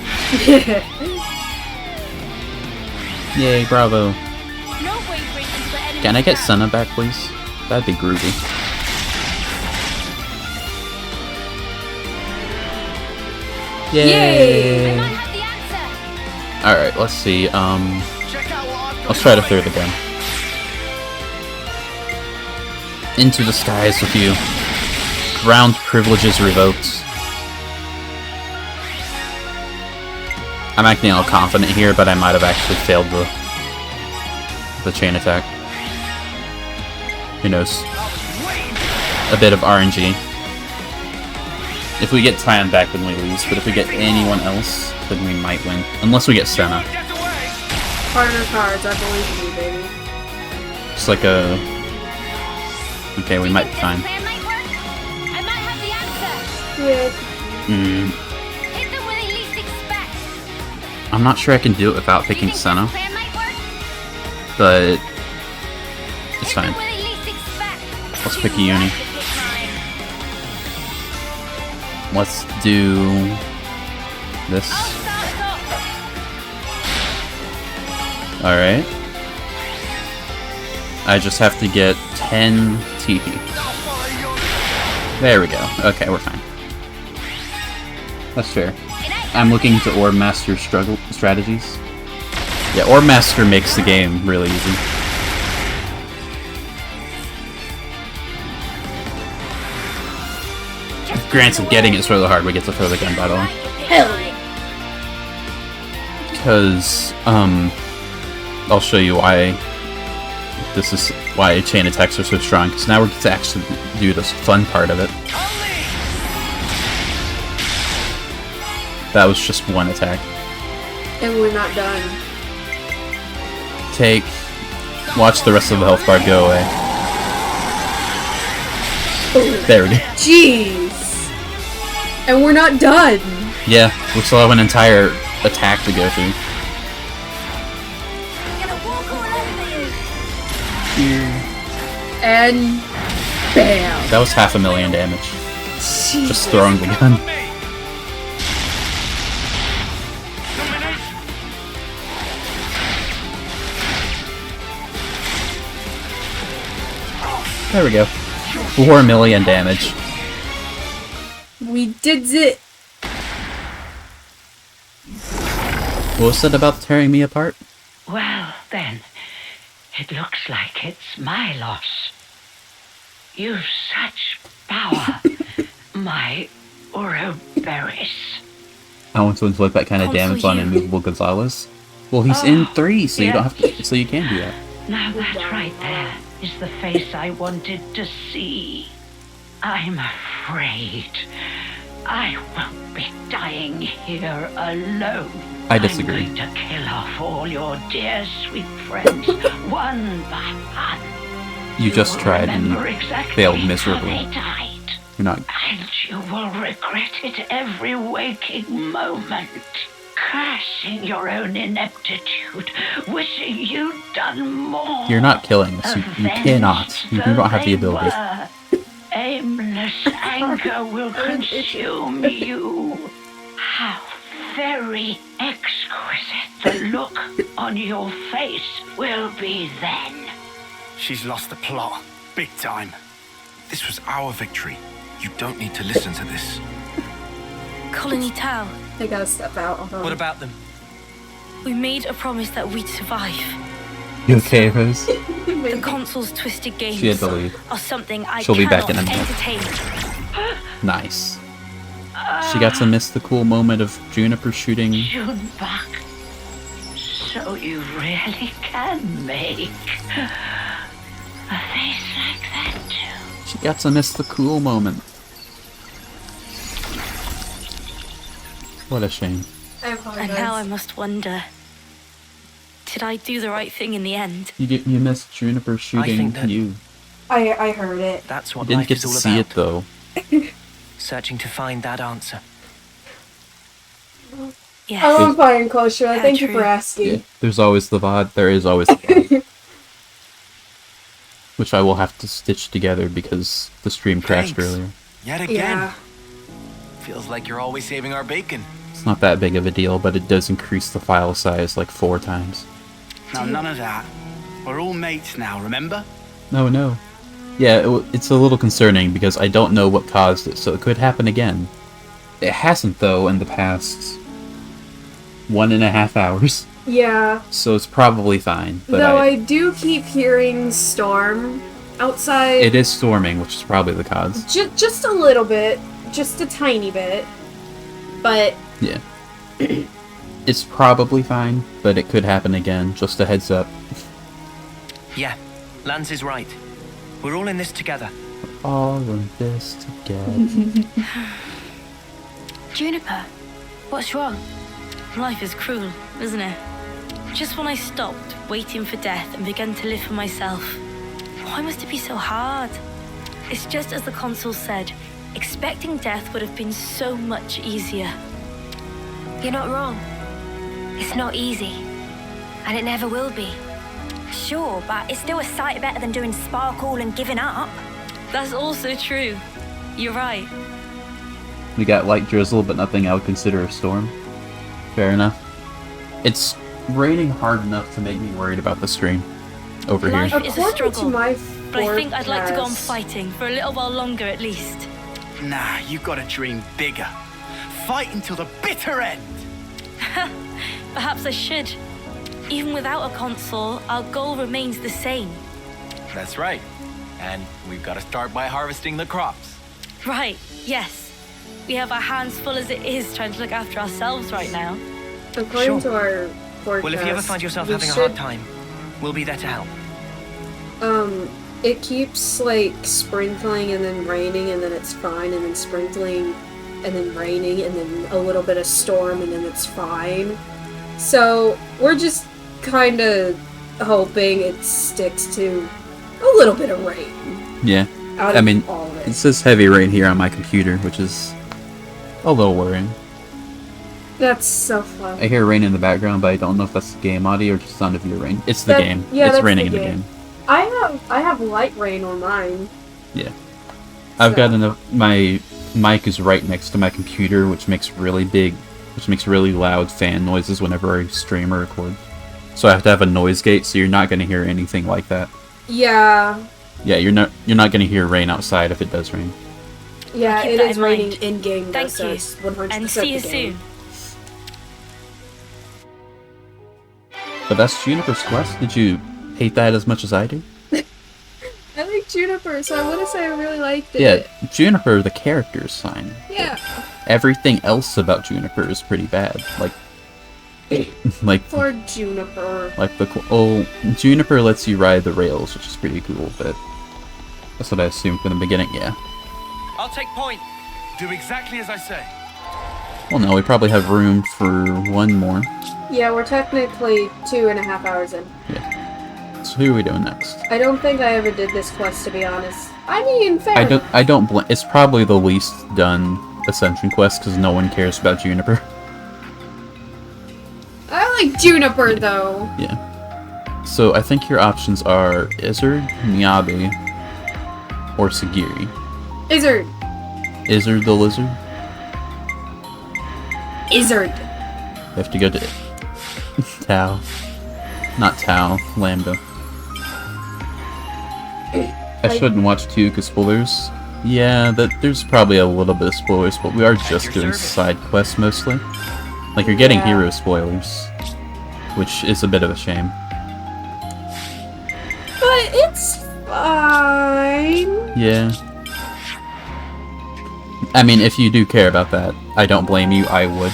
Yay, bravo. Can I get Senna back, please? That'd be groovy. Yay! Alright, let's see, let's try to throw the gun. Into the skies with you. Ground privileges revoked. I'm acting all confident here, but I might have actually failed the chain attack. Who knows? A bit of RNG. If we get Tyan back, then we lose, but if we get anyone else, then we might win. Unless we get Senna. Partner cards, I believe in you, baby. Just like a... Okay, we might be fine. I'm not sure I can do it without picking Senna. But... it's fine. Let's pick a uni. Let's do... this. Alright. I just have to get 10 TP. There we go. Okay, we're fine. That's fair. I'm looking to Orb Master strategies. Yeah, Orb Master makes the game really easy. Granted, getting it's really hard. We get to throw the gun, by the way. Hell yeah. Because, I'll show you why this is why chain attacks are so strong. Because now we get to actually do this fun part of it. That was just one attack. And we're not done. Take. Watch the rest of the health bar go away. Ooh. There we go. Jeez. And we're not done. Yeah, we still have an entire attack to go through. And bam. That was 500,000 damage. Jesus. Just throwing the gun. There we go. 4 million damage. We did it. What was it about tearing me apart? Well, then, it looks like it's my loss. You've such power, my Ouroboros. I want to inflict that kind of damage on immovable Gonzalez. Well, he's in 3, so you don't have to. So you can do that. Now that right there is the face I wanted to see. I'm afraid I won't be dying here alone. I disagree. I'm going to kill off all your dear sweet friends, one by one. You just tried and you failed miserably. They died. You're not. And you will regret it every waking moment. Cursing your own ineptitude, wishing you'd done more. You're not killing us. You cannot. You do not have the ability. Aimless anger will consume you. How very exquisite the look on your face will be then. She's lost the plot. Big time. This was our victory. You don't need to listen to this. Colony Tau. They gotta step out. What about them? We made a promise that we'd survive. You okay, Rose? The console's twisted games She had to leave. are something I She'll be cannot back in a minute. entertain. Nice. She got to miss the cool moment of Juniper shooting. Junebug. So you really can make a face like that too. She got to miss the cool moment. What a shame. I apologize. And now I must wonder, did I do the right thing in the end? You missed Juniper shooting you. I heard it. That's what You didn't life get is to all see about. it though. Searching to find that answer. Yes. I love Fire and Closure. Thank you true. for asking. Yeah, there's always the VOD. There is always the VOD. Which I will have to stitch together because the stream crashed Thanks. earlier. Yet again. Yeah. Feels like you're always saving our bacon. It's not that big of a deal, but it does increase the file size like 4 times. Now, none of that. We're all mates now, remember? No. Yeah, it's a little concerning because I don't know what caused it, so it could happen again. It hasn't, though, in the past 1.5 hours, Yeah. so it's probably fine. But Though I do keep hearing storm outside. it is storming, which is probably the cause. Just a little bit. Just a tiny bit. But Yeah. It's probably fine, but it could happen again. Just a heads up. Yeah, Lance is right. We're all in this together. All in this together. Juniper, what's wrong? Life is cruel, isn't it? Just when I stopped waiting for death and began to live for myself, why must it be so hard? It's just as the consul said, expecting death would have been so much easier. You're not wrong. It's not easy. And it never will be. Sure, but it's still a sight better than doing sparkle and giving up. That's also true. You're right. We got light drizzle, but nothing I would consider a storm. Fair enough. It's raining hard enough to make me worried about the stream over Life here. is a according to struggle, my but I think I'd like to go on forecast- fighting for a little while longer at least. Nah, you gotta dream bigger. Fight until the bitter end. Perhaps I should. Even without a console, our goal remains the same. That's right. And we've got to start by harvesting the crops. Right, yes. We have our hands full as it is trying to look after ourselves right now. According to our forecast, Well, if you ever find yourself we having a should- hard time, we'll be there to help. It keeps like sprinkling and then raining and then it's fine and then sprinkling and then raining and then a little bit of storm and then it's fine. So we're just kind of hoping it sticks to a little bit of rain. Yeah. Out I of mean, all of it it. says heavy rain here on my computer, which is a little worrying. That's so fun. I hear rain in the background, but I don't know if that's the game audio or just sound of your rain. It's the That- game. yeah, It's that's raining the in the game. game. I have light rain on mine. Yeah. I've So- got enough. My mic is right next to my computer, which makes really loud fan noises whenever I stream or record. So I have to have a noise gate, so you're not going to hear anything like that. Yeah. Yeah, you're not going to hear rain outside if it does rain. Yeah, Keep it that is in raining mind. in game. Thank so you. it's 100% And see you the game. soon. But that's Juniper's quest. Did you hate that as much as I do? I like Juniper, so I want to say I really liked it. Yeah, Juniper, the character is fine. Yeah. Everything else about Juniper is pretty bad. Like For Juniper. Juniper lets you ride the rails, which is pretty cool, but that's what I assumed from the beginning, yeah. I'll take point. Do exactly as I say. Well, no, we probably have room for one more. Yeah, we're technically 2.5 hours in. Yeah. So who are we doing next? I don't think I ever did this quest, to be honest. I mean, fair. I don't it's probably the least done Ascension quest, because no one cares about Juniper. I like Juniper, though. Yeah. So I think your options are Izzard, Miyabi, or Sagiri. Izzard. Izzard the lizard? Izzard. You have to go to Tau. Not Tau, Lambda. I shouldn't watch 2 because spoilers. Yeah, there's probably a little bit of spoilers, but we are just doing side quests mostly. Like, you're getting hero spoilers, which is a bit of a shame. But it's fine. Yeah. I mean, if you do care about that, I don't blame you, I would.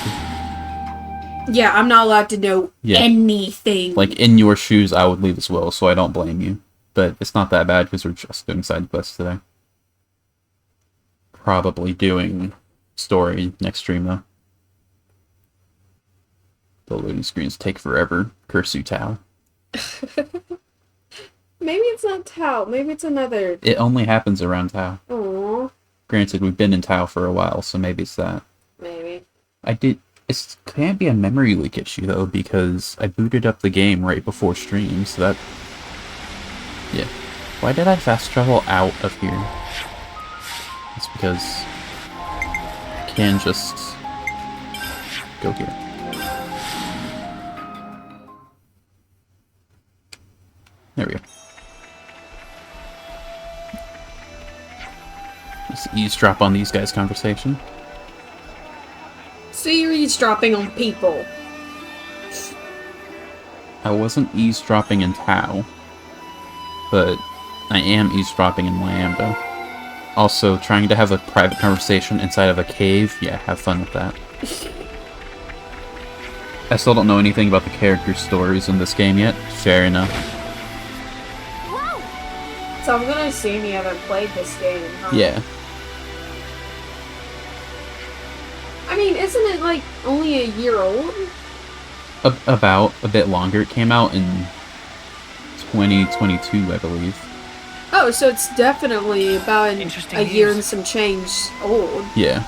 Yeah, I'm not allowed to know anything. Like, in your shoes, I would leave as well, so I don't blame you. But it's not that bad, because we're just doing side quests today. Probably doing story next stream, though. The loading screens take forever. Curse you, Tao. Maybe it's not Tao. Maybe it's another. It only happens around Tao. Aww. Granted, we've been in Tao for a while, so maybe it's that. Maybe. It can't be a memory leak issue, though, because I booted up the game right before stream, so that... Yeah. Why did I fast travel out of here? It's because I can just go here. There we go. Let's eavesdrop on these guys' conversation. So you're eavesdropping on people. I wasn't eavesdropping in Tao, but I am eavesdropping in Lambda. Also, trying to have a private conversation inside of a cave, yeah, have fun with that. I still don't know anything about the character stories in this game yet, fair enough. So I'm gonna assume you haven't played this game, huh? Yeah. I mean, isn't it like only a year old? About a bit longer. It came out in 2022, I believe. Oh, so it's definitely about a year and some change old. Yeah.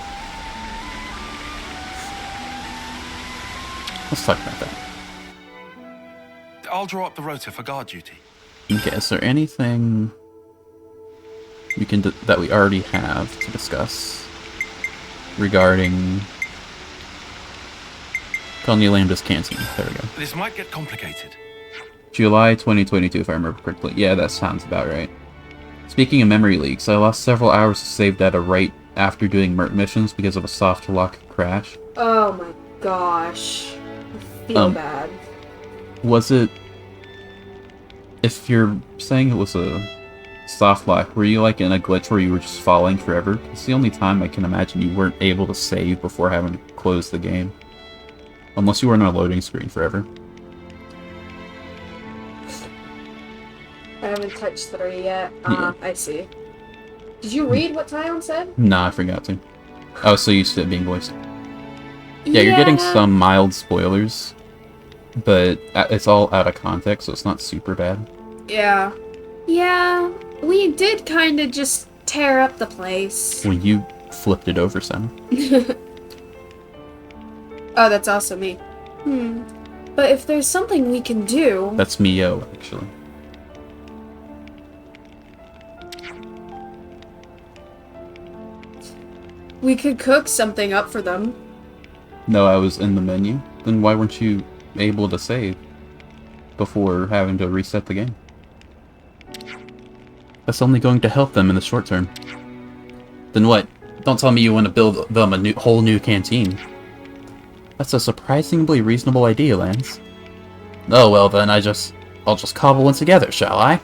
Let's talk about that. I'll draw up the rota for guard duty. Okay, is there anything we can that we already have to discuss regarding Colony Lambda's canteen? There we go. This might get complicated. July 2022, if I remember correctly. Yeah, that sounds about right. Speaking of memory leaks, I lost several hours of save data right after doing Merc missions because of a soft lock crash. Oh my gosh. I feel bad. Was it... If you're saying it was a soft lock, were you like in a glitch where you were just falling forever? It's the only time I can imagine you weren't able to save before having to close the game. Unless you were on a loading screen forever. I haven't touched 3 yet. Yeah. I see. Did you read what Tyon said? Nah, I forgot to. I was so used to it being voiced. Yeah, you're getting some mild spoilers, but it's all out of context, so it's not super bad. Yeah. Yeah, we did kind of just tear up the place. When you flipped it over, Sam. Oh, that's also me. But if there's something we can do... That's Mio, actually. We could cook something up for them. No, I was in the menu. Then why weren't you able to save before having to reset the game? That's only going to help them in the short term. Then what? Don't tell me you want to build them a whole new canteen. That's a surprisingly reasonable idea, Lance. Oh well then, I'll just cobble one together, shall I?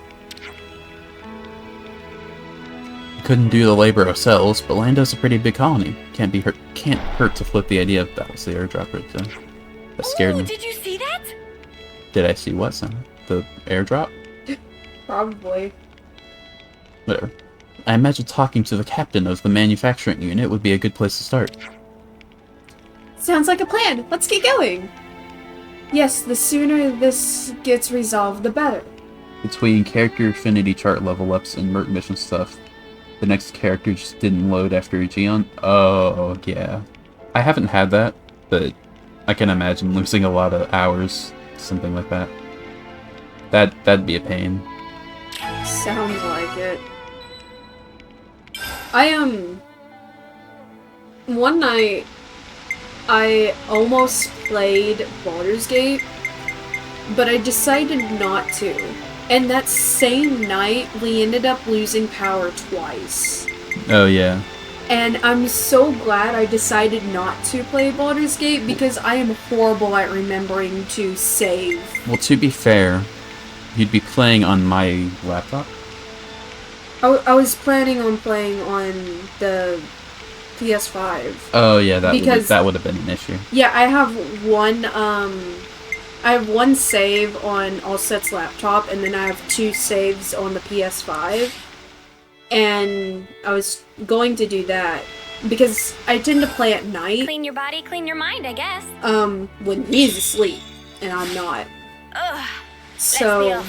Couldn't do the labor ourselves, but Lando's a pretty big colony. Can't hurt to flip the idea of that was the airdrop right there. That scared me. Did you see that? Did I see what, Sam? The airdrop? Probably. Whatever. I imagine talking to the captain of the manufacturing unit would be a good place to start. Sounds like a plan. Let's get going. Yes, the sooner this gets resolved, the better. Between character affinity chart level ups and Merc mission stuff, the next character just didn't load after Aegeon. Oh, yeah. I haven't had that, but I can imagine losing a lot of hours, something like that. That'd be a pain. Sounds like it. One night, I almost played Baldur's Gate, but I decided not to. And that same night, we ended up losing power twice. Oh, yeah. And I'm so glad I decided not to play Baldur's Gate, because I am horrible at remembering to save. Well, to be fair, you'd be playing on my laptop? I was planning on playing on the PS5. Oh yeah, Because- that would have been an issue. Yeah, I have one save on Allset's laptop, and then I have 2 saves on the PS5. And I was going to do that because I tend to play at night. Clean your body, clean your mind, I guess. When he's asleep and I'm not. Ugh. So,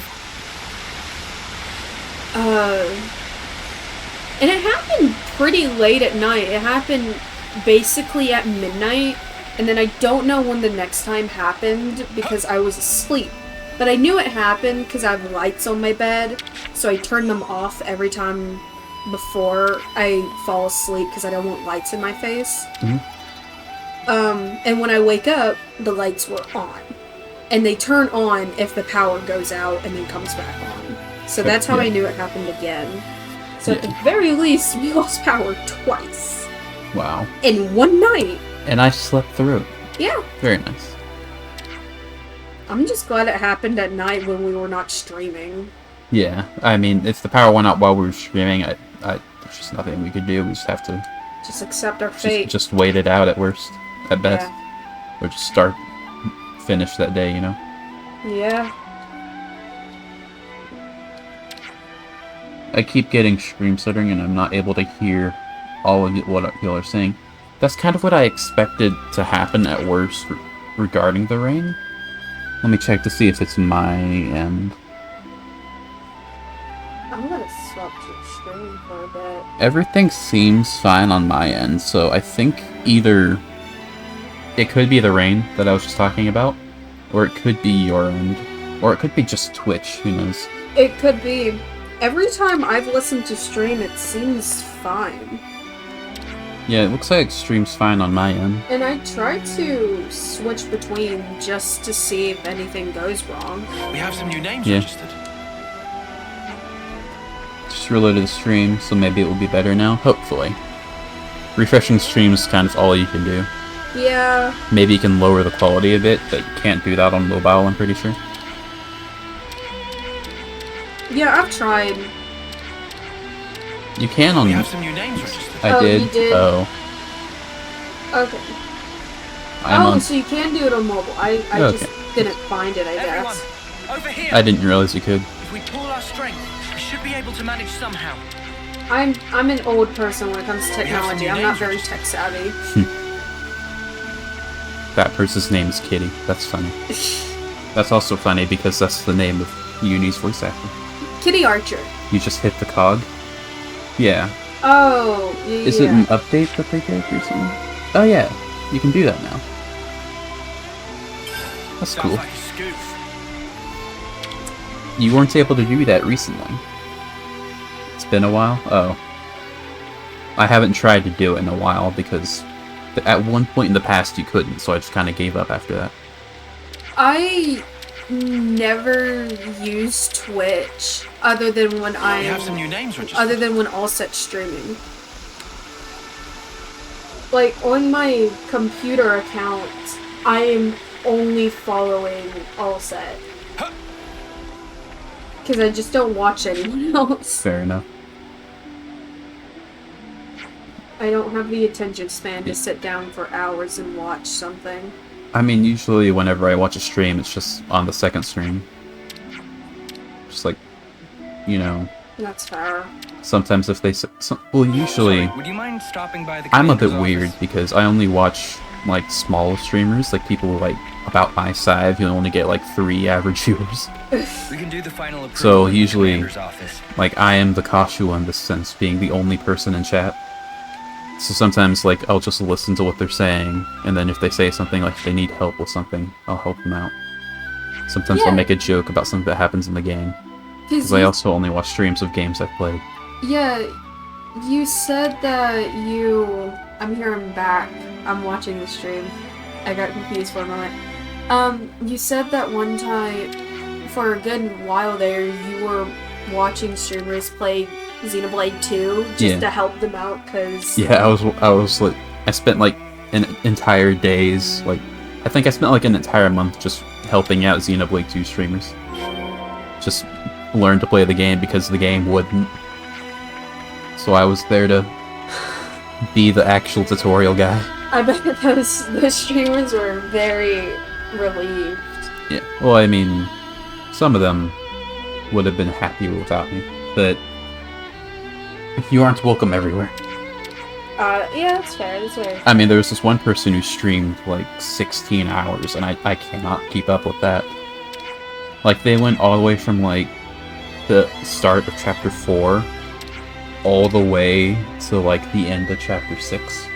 and it happened pretty late at night. It happened basically at midnight, and then I don't know when the next time happened because I was asleep. But I knew it happened because I have lights on my bed, so I turn them off every time before I fall asleep because I don't want lights in my face. And when I wake up, the lights were on. And they turn on if the power goes out and then comes back on. So that's how I knew it happened again. So at the very least, we lost power twice. Wow. In one night. And I slept through it. Yeah. Very nice. I'm just glad it happened at night when we were not streaming. Yeah, I mean, if the power went out while we were streaming, there's just nothing we could do. We just have to Just accept our fate. just wait it out at worst, at best. Yeah. Or just finish that day, you know? Yeah. I keep getting stream stuttering and I'm not able to hear all of what y'all are saying. That's kind of what I expected to happen at worst regarding the rain. Let me check to see if it's my end. I'm gonna swap to stream for a bit. Everything seems fine on my end, so I think either it could be the rain that I was just talking about, or it could be your end, or it could be just Twitch, who knows. It could be. Every time I've listened to stream, it seems fine. Yeah, it looks like stream's fine on my end. And I try to switch between just to see if anything goes wrong. We have some new names Yeah. registered. Just reloaded the stream, so maybe it will be better now, hopefully. Refreshing stream is kind of all you can do. Yeah. Maybe you can lower the quality a bit, but you can't do that on mobile, I'm pretty sure. Yeah, I've tried. You can on... We have some new names registered. I Oh, did? you did? Oh. Okay. I'm on... so you can do it on mobile. I Okay. just didn't find it, I guess. Over here. I didn't realize you could. If we pull our strength, we should be able to manage somehow. I'm an old person when it comes to have some technology. new I'm not names very registered. tech savvy. That person's name is Kitty. That's funny. That's also funny because that's the name of Uni's voice actor. Kitty Archer. You just hit the cog? Yeah. Oh, yeah. Is it an update that they did recently? Oh yeah, you can do that now. That's Sounds cool. like a scoop. You weren't able to do that recently. It's been a while? Oh. I haven't tried to do it in a while because at one point in the past you couldn't, so I just kind of gave up after that. I never use Twitch other than when We have some new names registered. other than when Allset's streaming. Like on my computer account, I am only following Allset. Because I just don't watch anyone else. Fair enough. I don't have the attention span to sit down for hours and watch something. I mean, usually whenever I watch a stream, it's just on the second stream. Just like, you know, That's fair. sometimes if they... well, usually... Sorry, would you mind stopping by the I'm a bit commander's weird office? because I only watch, like, small streamers, like people like about my size, you only get like 3 average viewers. We can do the final approval So in the usually, commander's office. like, I am the Kashu in this sense, being the only person in chat. So sometimes, like, I'll just listen to what they're saying, and then if they say something, like, if they need help with something, I'll help them out. Sometimes I'll Yeah. make a joke about something that happens in the game, because I also only watch streams of games I've played. Yeah, you said that you... I'm hearing back. I'm watching the stream. I got confused for a moment. You said that one time, for a good while there, you were watching streamers play Xenoblade 2 just Yeah. to help them out, because... Yeah, I was like, I spent like an entire days, like, I think I spent like an entire month just helping out Xenoblade 2 streamers. Just learn to play the game because the game wouldn't. So I was there to be the actual tutorial guy. I bet those streamers were very relieved. Yeah, well, I mean, some of them would have been happy without me, but you aren't welcome everywhere. Yeah, that's fair, that's fair. I mean, there was this one person who streamed, like, 16 hours, and I cannot keep up with that. Like, they went all the way from, like, the start of Chapter 4 all the way to, like, the end of Chapter 6.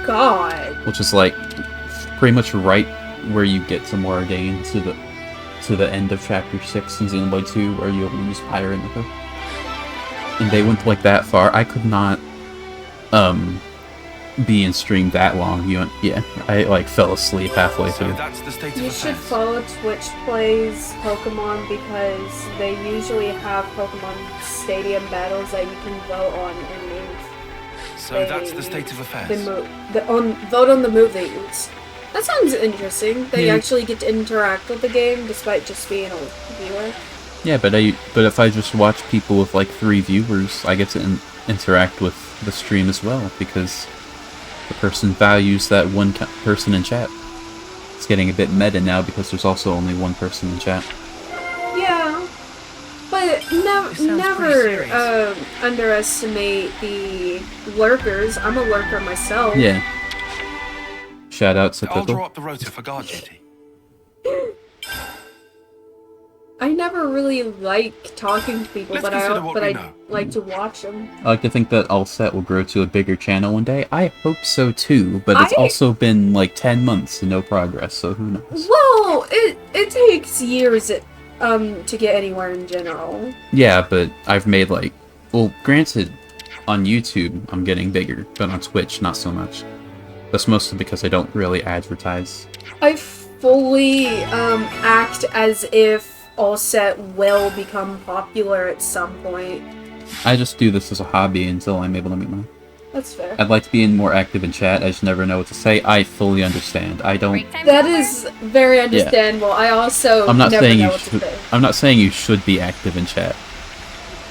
God. Which is, like, pretty much right where you get to Moradane to the end of Chapter 6 in Xenoblade 2, where you lose Pyre and Nico. And they went, like, that far. I could not, be in stream that long. Yeah, I, like, fell asleep halfway through. You should follow Twitch Plays Pokemon because they usually have Pokemon Stadium battles that you can vote on and move. So that's the state of affairs. Vote on the move they use. That sounds interesting. That you Yeah. actually get to interact with the game despite just being a viewer. Yeah, but if I just watch people with, like, 3 viewers, I get to interact with the stream as well, because the person values that one person in chat. It's getting a bit meta now because there's also only one person in chat. Yeah, but never underestimate the lurkers. I'm a lurker myself. Yeah. Shout out to I'll draw Pickle. up the rota for guard duty. I never really like talking to people, Let's but consider what we I know. like to watch them. I like to think that Allset will grow to a bigger channel one day. I hope so too, but it's I- also been like 10 months and no progress, so who knows? Well, it takes years to get anywhere in general. Yeah, but I've made like... Well, granted, on YouTube I'm getting bigger, but on Twitch not so much. That's mostly because I don't really advertise. I fully act as if Allset will become popular at some point. I just do this as a hobby until I'm able to make money. That's fair. I'd like to be more active in chat. I just never know what to say. I fully understand. I don't... That is very understandable. I also I'm not never saying know you what to should... say. I'm not saying you should be active in chat.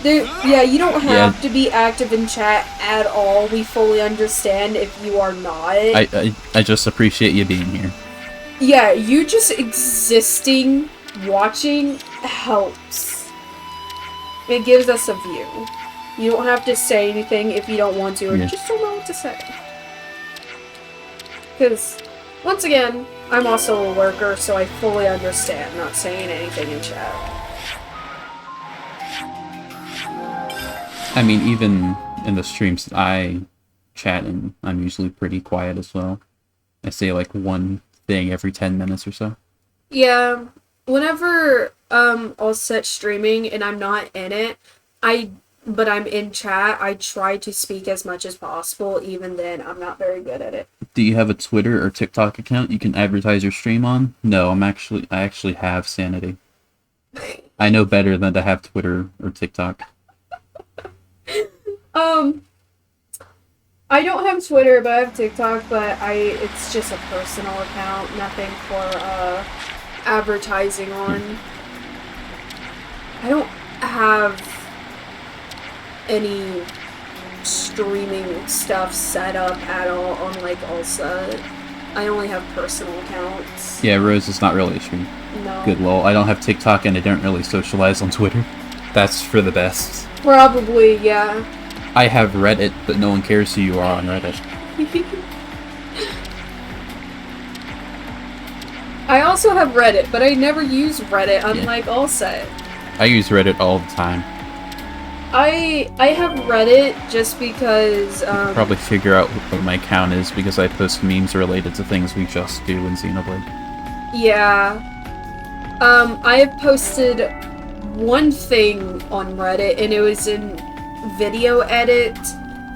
Yeah, you don't have to be active in chat at all. We fully understand if you are not. I just appreciate you being here. Yeah, you just existing, watching, helps. It gives us a view. You don't have to say anything if you don't want to, or Yeah. just don't know what to say. Because, once again, I'm also a lurker, so I fully understand not saying anything in chat. I mean, even in the streams that I chat in, I'm usually pretty quiet as well. I say like one thing every 10 minutes or so. Yeah, whenever I'll set streaming and I'm not in it, but I'm in chat, I try to speak as much as possible. Even then, I'm not very good at it. Do you have a Twitter or TikTok account you can advertise your stream on? No, I actually have sanity. I know better than to have Twitter or TikTok. I don't have Twitter, but I have TikTok, but it's just a personal account, nothing for advertising on. I don't have any streaming stuff set up at all on like Ulsa. I only have personal accounts. Yeah, Rose is not really a stream. No. Good lol. I don't have TikTok and I don't really socialize on Twitter. That's for the best. Probably, yeah. I have Reddit, but no one cares who you are on Reddit. I also have Reddit, but I never use Reddit, unlike Allset. I use Reddit all the time. I have Reddit just because Probably figure out what my account is because I post memes related to things we just do in Xenoblade. yeah. I have posted one thing on Reddit, and it was in video edit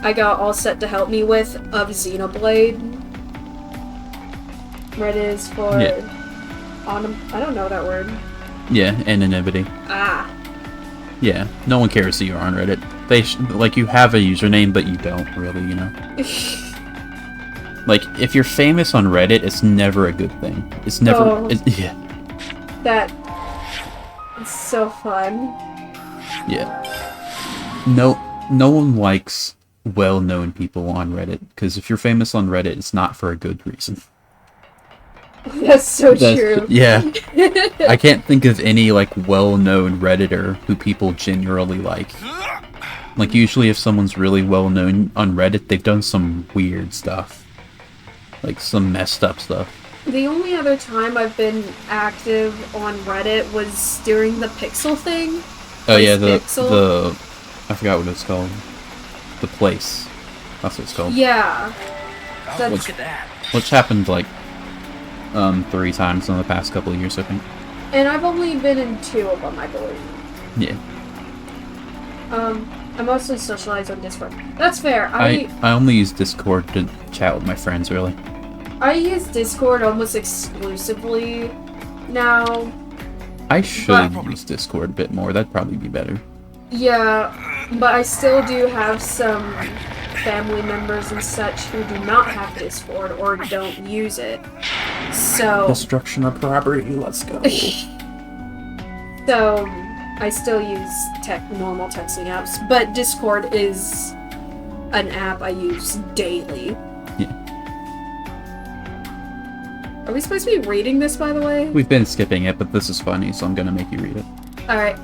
I got Allset to help me with of Xenoblade. Reddit is for I don't know that word. Yeah, anonymity. Ah. Yeah, no one cares who you are on Reddit. They like, you have a username, but you don't really, you know? Like, if you're famous on Reddit, it's never a good thing. It's never... Oh. Yeah. It's so fun. Yeah. No one likes well-known people on Reddit, because if you're famous on Reddit, it's not for a good reason. That's so true. Yeah. I can't think of any, like, well-known Redditor who people generally like. Like, usually if someone's really well-known on Reddit, they've done some weird stuff. Like, some messed up stuff. The only other time I've been active on Reddit was during the Pixel thing. Oh yeah, Pixel. I forgot what it's called. The Place. That's what it's called. Yeah. Oh, look at that. Which happened, like, 3 times in the past couple of years, I think. And I've only been in 2 of them, I believe. Yeah. I mostly socialize on Discord. That's fair. I only use Discord to chat with my friends, really. I use Discord almost exclusively now. I should use Discord a bit more. That'd probably be better. Yeah, but I still do have some family members and such who do not have Discord or don't use it. So destruction of property. Let's go. So I still use normal texting apps, but Discord is an app I use daily. Yeah. Are we supposed to be reading this, by the way? We've been skipping it, but this is funny, so I'm gonna make you read it. Alright.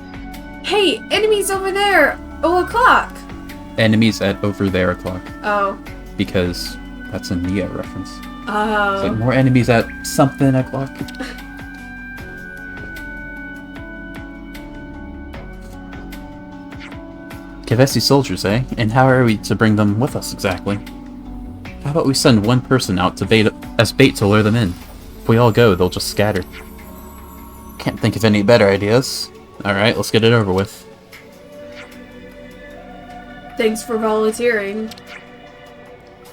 Hey, enemies over there! 0:00! Enemies at over there o'clock. Oh. Because that's a Nia reference. Oh. It's like more enemies at something o'clock. Kevesi soldiers, eh? And how are we to bring them with us exactly? How about we send one person out to as bait to lure them in? If we all go, they'll just scatter. Can't think of any better ideas. Alright, let's get it over with. Thanks for volunteering.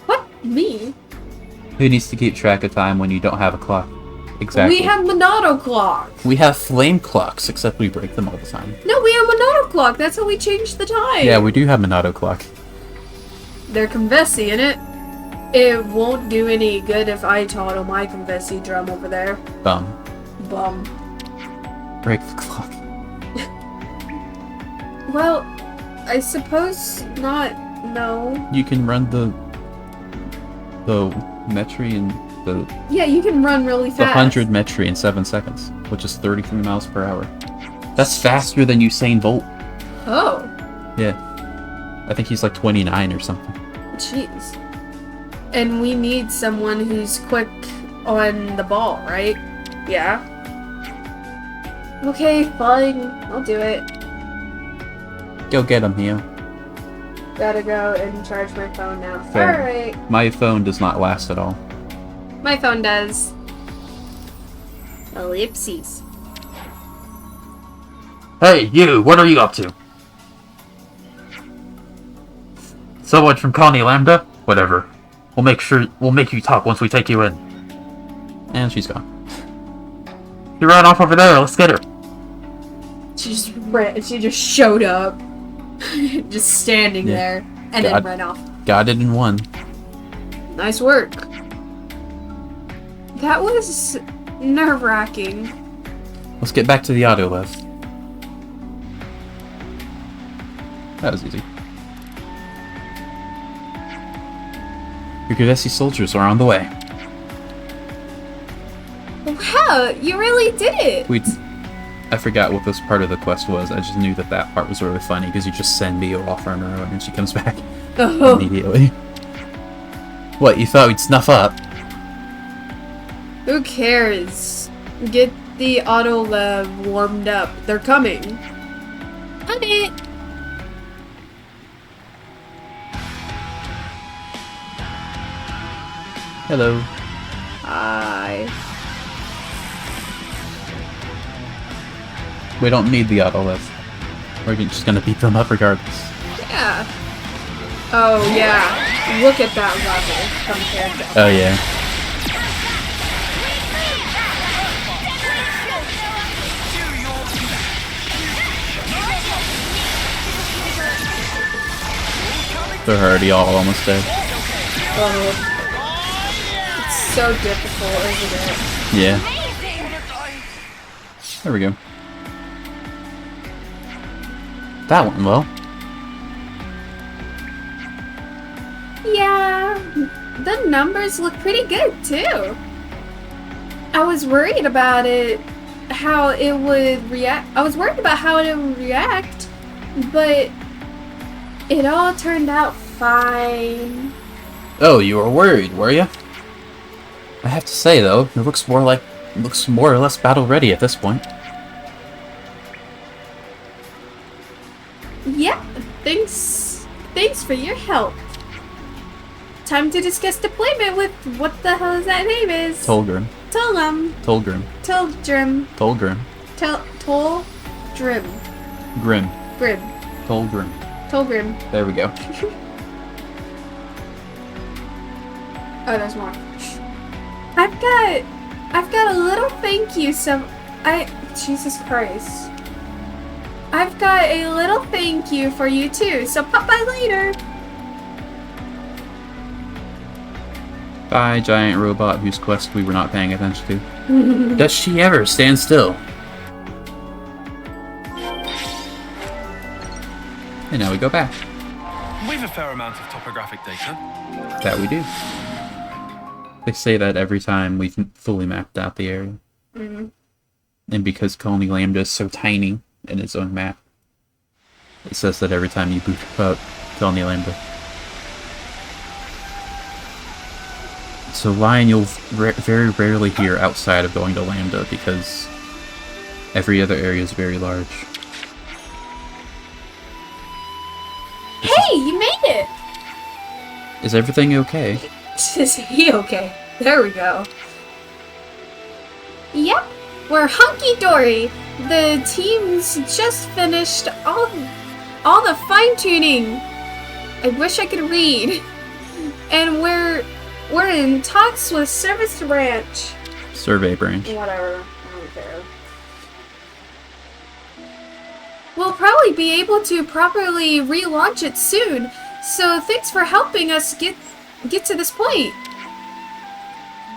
What? Me? Who needs to keep track of time when you don't have a clock? Exactly. We have Monado clock. We have flame clocks, except we break them all the time. No, we have Monado clock. That's how we change the time. Yeah, we do have Monado clock. They're Convesi in it. It won't do any good if I toddle my Convesi drum over there. Bum. Break the clock. Well, I suppose not. No. You can run the Metri and the... Yeah, you can run really fast. The 100 Metri in 7 seconds, which is 33 miles per hour. That's faster than Usain Bolt. Oh. Yeah. I think he's like 29 or something. Jeez. And we need someone who's quick on the ball, right? Yeah. Okay, fine. I'll do it. Go get him, Neo. Gotta go and charge my phone now. Fair. Alright. My phone does not last at all. My phone does. Ellipses. Hey, you! What are you up to? Someone from Colony Lambda? Whatever. We'll make you talk once we take you in. And she's gone. You ran off over there, let's get her. She just showed up. Just standing there. And then ran off. Got it in one. Nice work. That was nerve-wracking. Let's get back to the auto lift. That was easy. Your Kevesi soldiers are on the way. Wow, you really did it! I forgot what this part of the quest was. I just knew that part was really funny because you just send Mio off on her own and she comes back immediately. What, you thought we'd snuff up? Who cares? Get the auto lab warmed up. They're coming. On it! Hello. Hi. We don't need the auto lift. We're just gonna beat them up regardless. Yeah. Oh, yeah. Look at that level compared to... Oh, yeah. They're already all almost dead. Oh. It's so difficult, isn't it? Yeah. There we go. That went well. The numbers look pretty good, too. I was worried about it, how it would react. I was worried about how it would react, but it all turned out fine. Oh, you were worried, were you? I have to say, though, it looks more or less battle-ready at this point. Yeah, thanks for your help. Time to discuss deployment with what the hell is that name is? Tolgrim. Tolgrim. Tolgrim. Tolgrim. Tolgrim. Tolgrim. Grim. Grim. Tolgrim. Tolgrim. There we go. Oh, there's more. I've got a little thank you. Jesus Christ. I've got a little thank you for you too. So pop by later. Bye, giant robot whose quest we were not paying attention to. Does she ever stand still? And now we go back. We've a fair amount of topographic data. That we do. They say that every time we've fully mapped out the area. Mm-hmm. And because Colony Lambda is so tiny in its own map, it says that every time you boot up Colony Lambda. So Lion you'll very rarely hear outside of going to Lambda because every other area is very large. Hey, you made it! Is everything okay? Is he okay? There we go. Yep, we're hunky-dory. The team's just finished all the fine-tuning. I wish I could read. And we're in talks with Service Branch. Survey Branch. Whatever. I don't care. We'll probably be able to properly relaunch it soon. So thanks for helping us get to this point.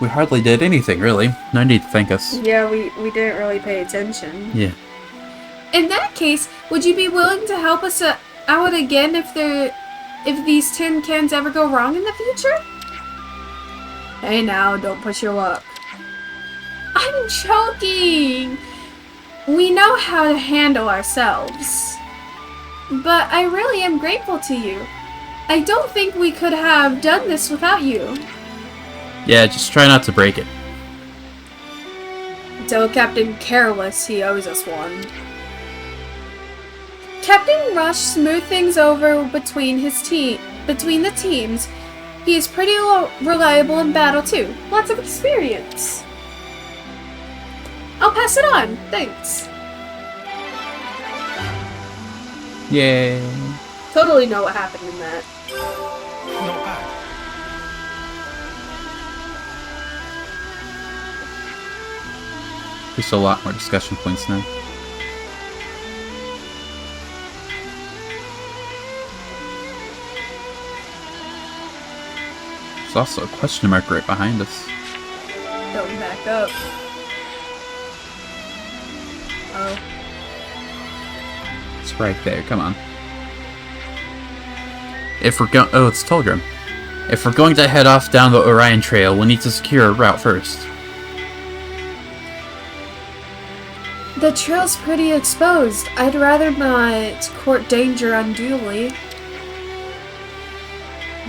We hardly did anything, really. No need to thank us. Yeah, we didn't really pay attention. Yeah. In that case, would you be willing to help us out again if these tin cans ever go wrong in the future? Hey now, don't push your luck. I'm joking! We know how to handle ourselves. But I really am grateful to you. I don't think we could have done this without you. Yeah, just try not to break it. Tell Captain Careless he owes us one. Captain Rush smoothed things over between the teams. He is pretty reliable in battle too. Lots of experience. I'll pass it on. Thanks. Yay. Totally know what happened in that. Not bad. Just a lot more discussion points now. There's also a question mark right behind us. Going back up. Oh. It's right there, come on. If we're going— oh, it's Tolgrim. If we're going to head off down the Orion Trail, we'll need to secure a route first. The trail's pretty exposed. I'd rather not court danger unduly.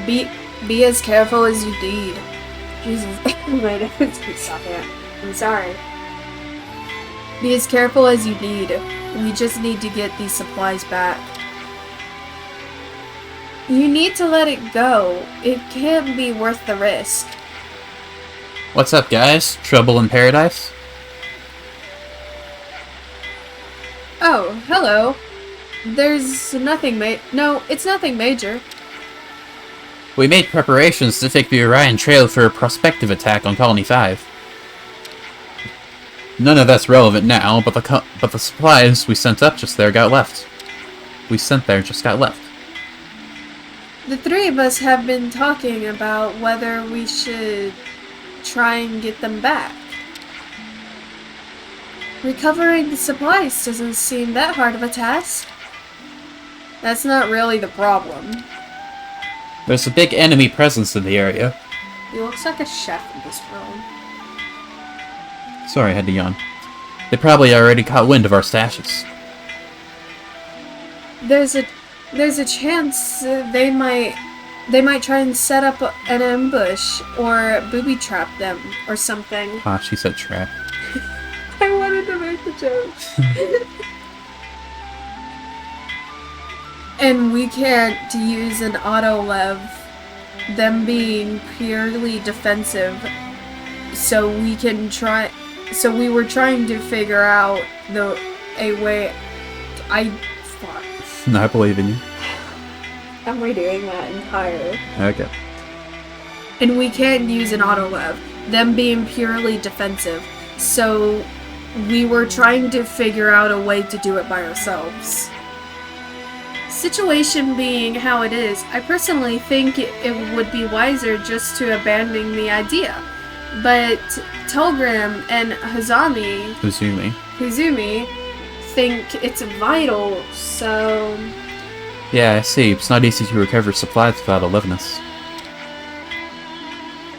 Be as careful as you need. Jesus. Stop it. I'm sorry. Be as careful as you need. We just need to get these supplies back. You need to let it go. It can't be worth the risk. What's up, guys? Trouble in paradise? Oh, hello. There's nothing no, it's nothing major. We made preparations to take the Orion Trail for a prospective attack on Colony 5. None of that's relevant now, but the supplies we sent up just there got left. The three of us have been talking about whether we should try and get them back. Recovering the supplies doesn't seem that hard of a task. That's not really the problem. There's a big enemy presence in the area. He looks like a chef in this room. Sorry, I had to yawn. They probably already caught wind of our stashes. There's a chance they might try and set up an ambush or booby trap them or something. Ah, she said trap. I wanted to make the joke. And we can't use an auto lev, them being purely defensive, so we were trying to figure out a way. Fuck. No, I believe in you. I'm redoing that entire. Okay. And we can't use an auto lev, them being purely defensive, so we were trying to figure out a way to do it by ourselves. Situation being how it is, I personally think it would be wiser just to abandon the idea. But Telgrim and Huzumi think it's vital, so... Yeah, I see. It's not easy to recover supplies without a leviness.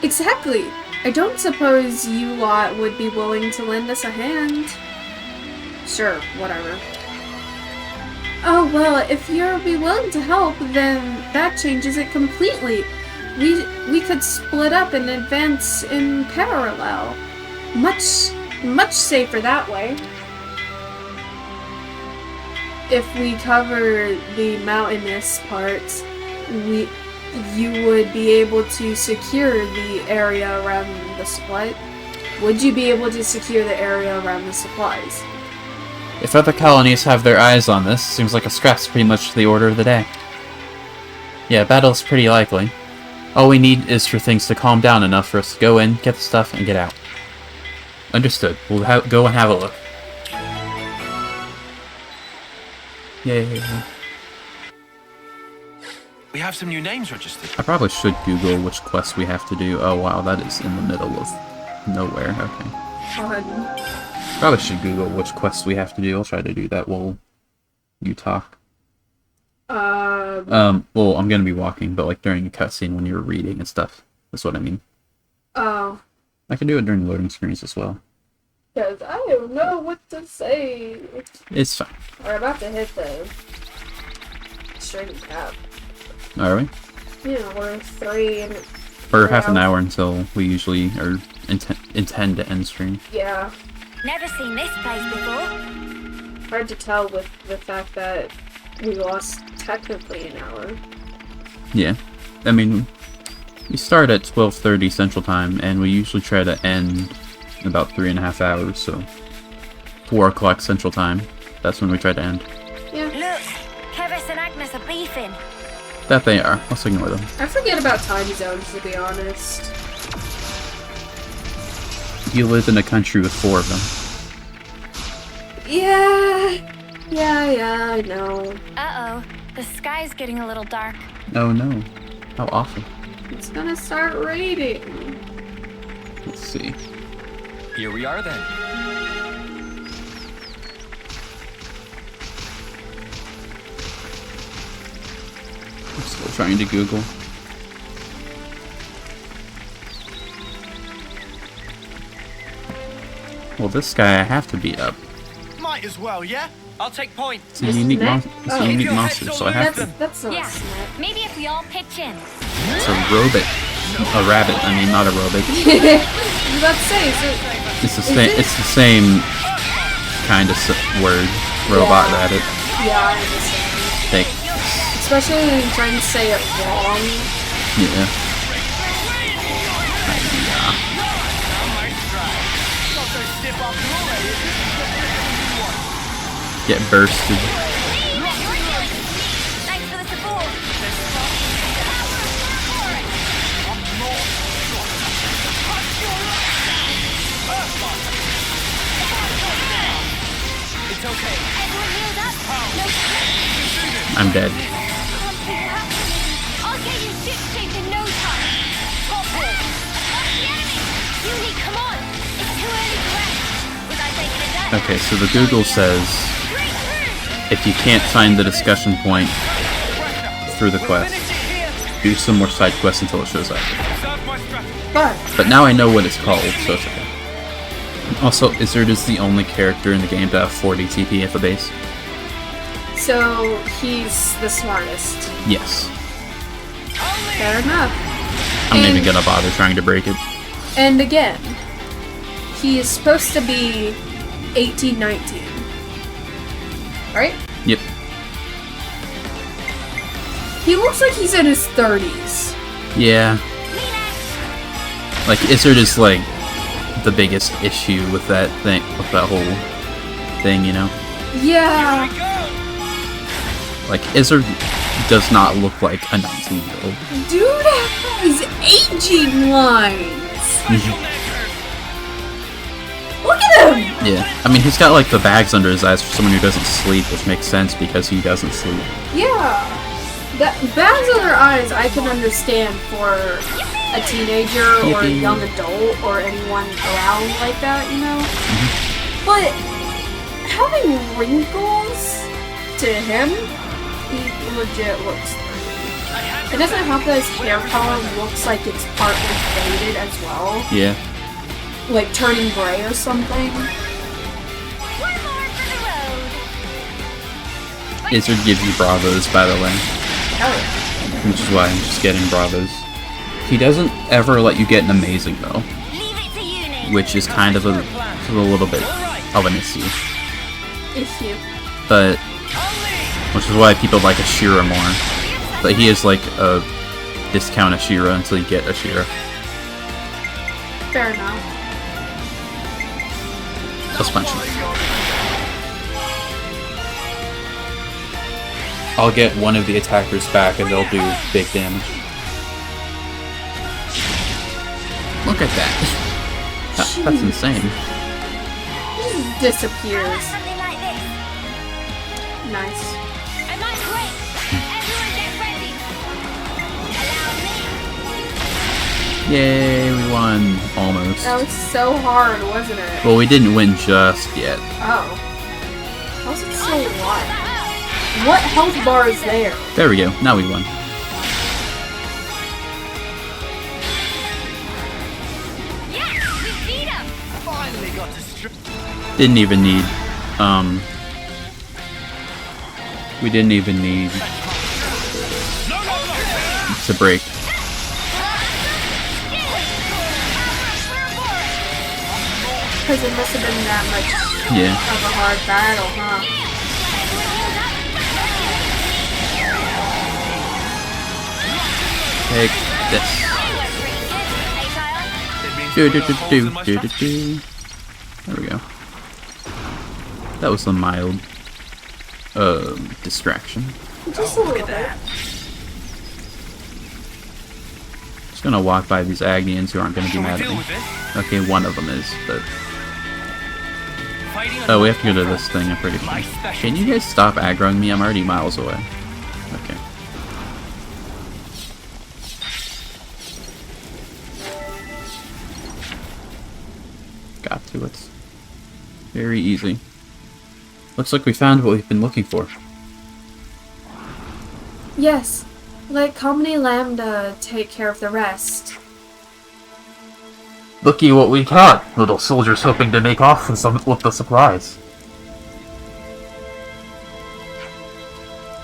Exactly. I don't suppose you lot would be willing to lend us a hand. Sure, whatever. Oh, well, if you'll be willing to help, then that changes it completely. We could split up and advance in parallel. Much safer that way. If we cover the mountainous parts, you would be able to secure the area around the supply. Would you be able to secure the area around the supplies? If other colonies have their eyes on this, seems like a scrap's pretty much the order of the day. Yeah, battle's pretty likely. All we need is for things to calm down enough for us to go in, get the stuff, and get out. Understood. We'll go and have a look. Yay. We have some new names registered. I probably should Google which quests we have to do. Oh wow, that is in the middle of nowhere. Okay. Probably should Google which quests we have to do. I'll try to do that while you talk. Well, I'm gonna be walking, but like during a cutscene when you're reading and stuff. That's what I mean. Oh. I can do it during loading screens as well. Because I don't know what to say. It's fine. We're about to hit the straight cap. Are we? Yeah, we're three half an hour until we usually are intend to end stream. Yeah. Never seen this place before. Hard to tell with the fact that we lost technically an hour. Yeah. I mean, we start at 12:30 Central Time, and we usually try to end in about 3.5 hours, so 4 o'clock Central Time. That's when we try to end. Yeah. Look, Kevis and Agnes are beefing. That they are. Let's ignore them. I forget about time zones, to be honest. You live in a country with 4 of them. Yeah, I know. Uh-oh. The sky's getting a little dark. Oh no. How awful. It's gonna start raining. Let's see. Here we are then. I'm still trying to Google. Well, this guy I have to beat up. Might as well, yeah? I'll take point. It's a unique monster, so I have to. That's not Yeah. snap. Maybe if we all pitch in. It's a robot. A rabbit. I mean, not a robot. I was about to say, It's the same. It's the same kind of word. Robot rabbit. Yeah, I understand. Especially when you're trying to say it wrong. Yeah. Get bursted. Thanks for the support. It's okay. Everyone healed up? No stress. I'm dead. I'll get you ship-shape in no time. Top ball. Attack the enemy. Uni, come on. It's too early to rest. Was I taking a dive? Okay, so the Google says if you can't find the discussion point through the quest, do some more side quests until it shows up. But But now I know what it's called, so it's okay. Also, Izzard is the only character in the game to have 40 TP at the base. so he's the smartest. Yes. Fair enough. I'm not even gonna bother trying to break it. And again, he is supposed to be 18, 19. Right? Yep. He looks like he's in his 30s. Yeah. Like, Izzard is, like, the biggest issue with that thing, with that whole thing, you know? Yeah. Like, Izzard does not look like a 19-year-old. Dude has aging lines. Look at him! Yeah. I mean, he's got, like, the bags under his eyes for someone who doesn't sleep, which makes sense because he doesn't sleep. Yeah. That bags under eyes I can understand for a teenager or a young adult or anyone around like that, you know? But having wrinkles to him, he legit looks 30. It doesn't help that his hair color looks like it's partly faded as well. Yeah. Like turning gray or something. Izzard gives you bravos, by the way. Hell yeah. Which is why I'm just getting bravos. He doesn't ever let you get an amazing, though. Which is kind of a little bit of an issue. But, which is why people like Ashira more. But he is like a discount Ashira until you get Ashira. Fair enough. Suspension. I'll get one of the attackers back and they'll do big damage. Look at that. That's insane. He just disappears. Nice. Yay, we won. Almost. That was so hard, wasn't it? Well, we didn't win just yet. Oh. How is it so wide? What health bar is there? There we go. Now we won. Didn't even need, we didn't even need to break. Because it must have been that much Yeah. of a hard battle, huh? Take this. Do. There we go. That was a mild, distraction. Just a little bit. Just gonna walk by these Agnians who aren't gonna be mad at me. Okay, one of them is, but... Oh, we have to go to this thing, I'm pretty sure. Can you guys stop aggroing me? I'm already miles away. Okay. Got to it. Very easy. Looks like we found what we've been looking for. Yes. Let Company Lambda take care of the rest. Looky what we caught. Little soldiers hoping to make off with the supplies.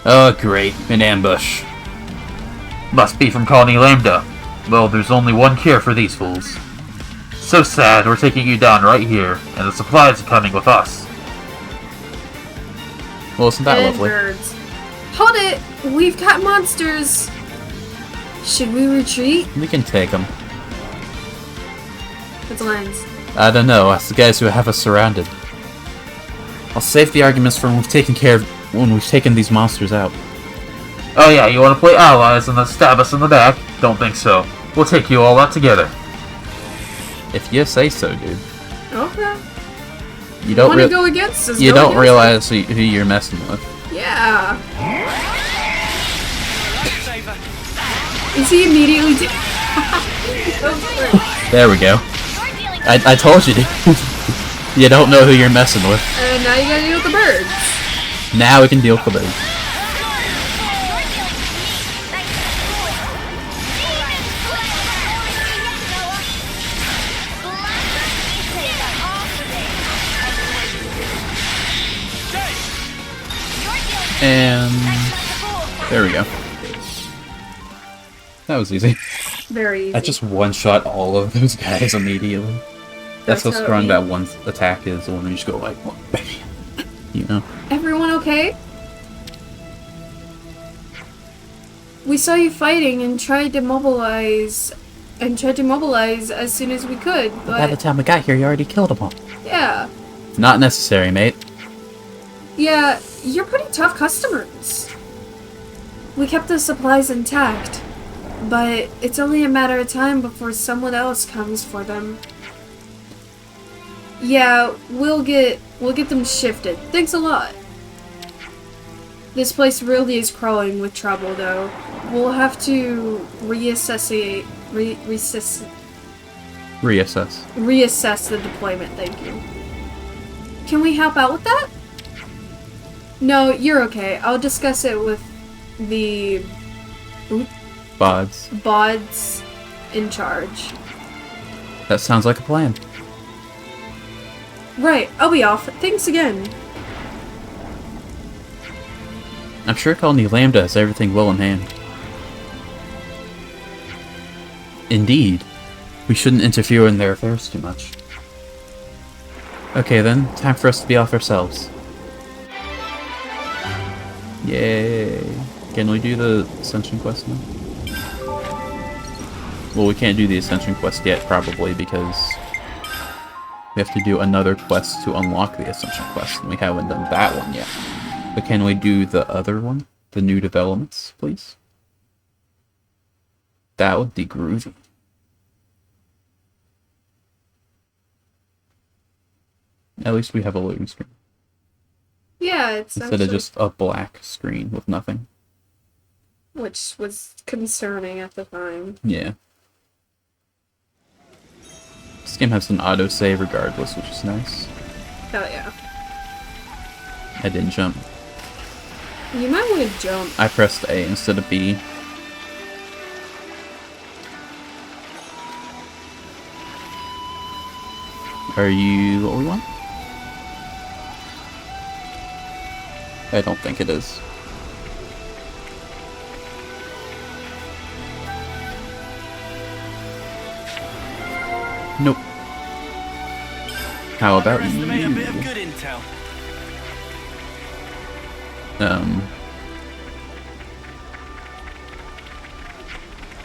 Oh, great. An ambush. Must be from Colony Lambda. Well, there's only one cure for these fools. So sad, we're taking you down right here, and the supplies are coming with us. Well, isn't that lovely? Birds. Hold it! We've got monsters! Should we retreat? We can take them. What's lines? I don't know, ask the guys who have us surrounded. I'll save the arguments for when we've taken these monsters out. Oh yeah, you want to play allies and then stab us in the back? Don't think so. We'll take you all out together. If you say so, dude. Okay. You don't want to go against us? You don't realize who you're messing with. Yeah. Is he immediately There we go. I told you, dude. You don't know who you're messing with. And now you gotta deal with the birds. Now we can deal with the birds. There we go. That was easy. Very easy. I just one-shot all of those guys immediately. That's how strong that one attack is, the one where you just go like, bam. You know? Everyone okay? We saw you fighting and tried to mobilize as soon as we could, but... By the time we got here, you already killed them all. Yeah. Not necessary, mate. Yeah, you're pretty tough customers. We kept the supplies intact, but it's only a matter of time before someone else comes for them. Yeah, we'll get them shifted. Thanks a lot. This place really is crawling with trouble, though. We'll have to reassess the deployment, thank you. Can we help out with that? No, you're okay. I'll discuss it with the... Bods in charge. That sounds like a plan. Right, I'll be off. Thanks again. I'm sure Colony Lambda has everything well in hand. Indeed. We shouldn't interfere in their affairs too much. Okay then, time for us to be off ourselves. Yay. Can we do the Ascension quest now? Well, we can't do the Ascension quest yet, probably, because we have to do another quest to unlock the Ascension quest, and we haven't done that one yet. But can we do the other one? The new developments, please? That would be groovy. At least we have a loading screen. Yeah, it's instead of just a black screen with nothing. Which was concerning at the time. Yeah. This game has an autosave regardless, which is nice. Hell yeah. I didn't jump. You might want to jump. I pressed A instead of B. Are you what we want? I don't think it is. Nope. How about you? A bit of good intel.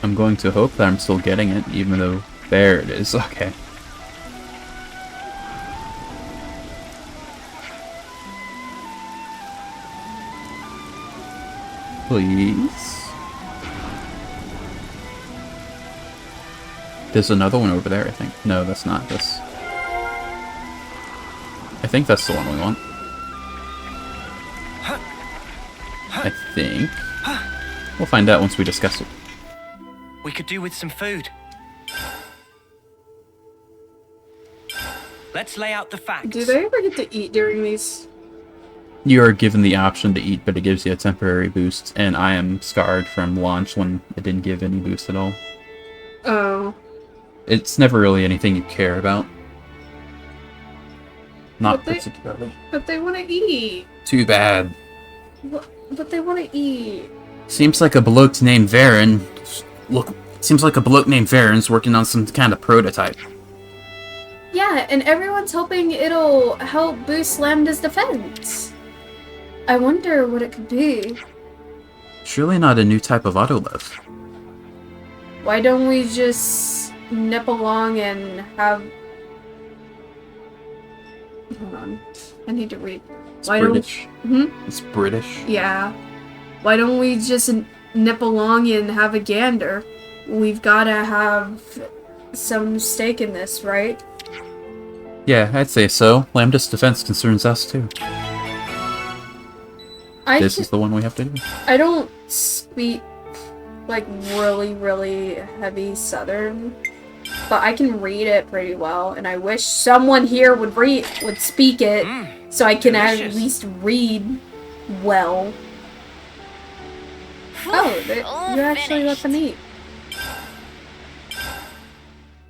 I'm going to hope that I'm still getting it, even though there it is. Okay. Please. There's another one over there, I think. No, that's not this. I think that's the one we want. I think. We'll find out once we discuss it. We could do with some food. Let's lay out the facts. Do they ever get to eat during these? You are given the option to eat, but it gives you a temporary boost, and I am scarred from launch when it didn't give any boost at all. Oh. It's never really anything you care about. Not particularly. But they want to eat. Too bad. But they want to eat. Seems like a bloke named Varen. Seems like a bloke named Varen's working on some kind of prototype. Yeah, and everyone's hoping it'll help boost Lambda's defense. I wonder what it could be. Surely not a new type of autolift. Why don't we just nip along and have... Hold on. I need to read. It's British. Hmm? It's British. Yeah. Why don't we just nip along and have a gander? We've gotta have some stake in this, right? Yeah, I'd say so. Lambda's defense concerns us too. This is the one we have to do. I don't speak like really, really heavy Southern, but I can read it pretty well, and I wish someone here would speak it, so I can at least read well. You actually let them eat.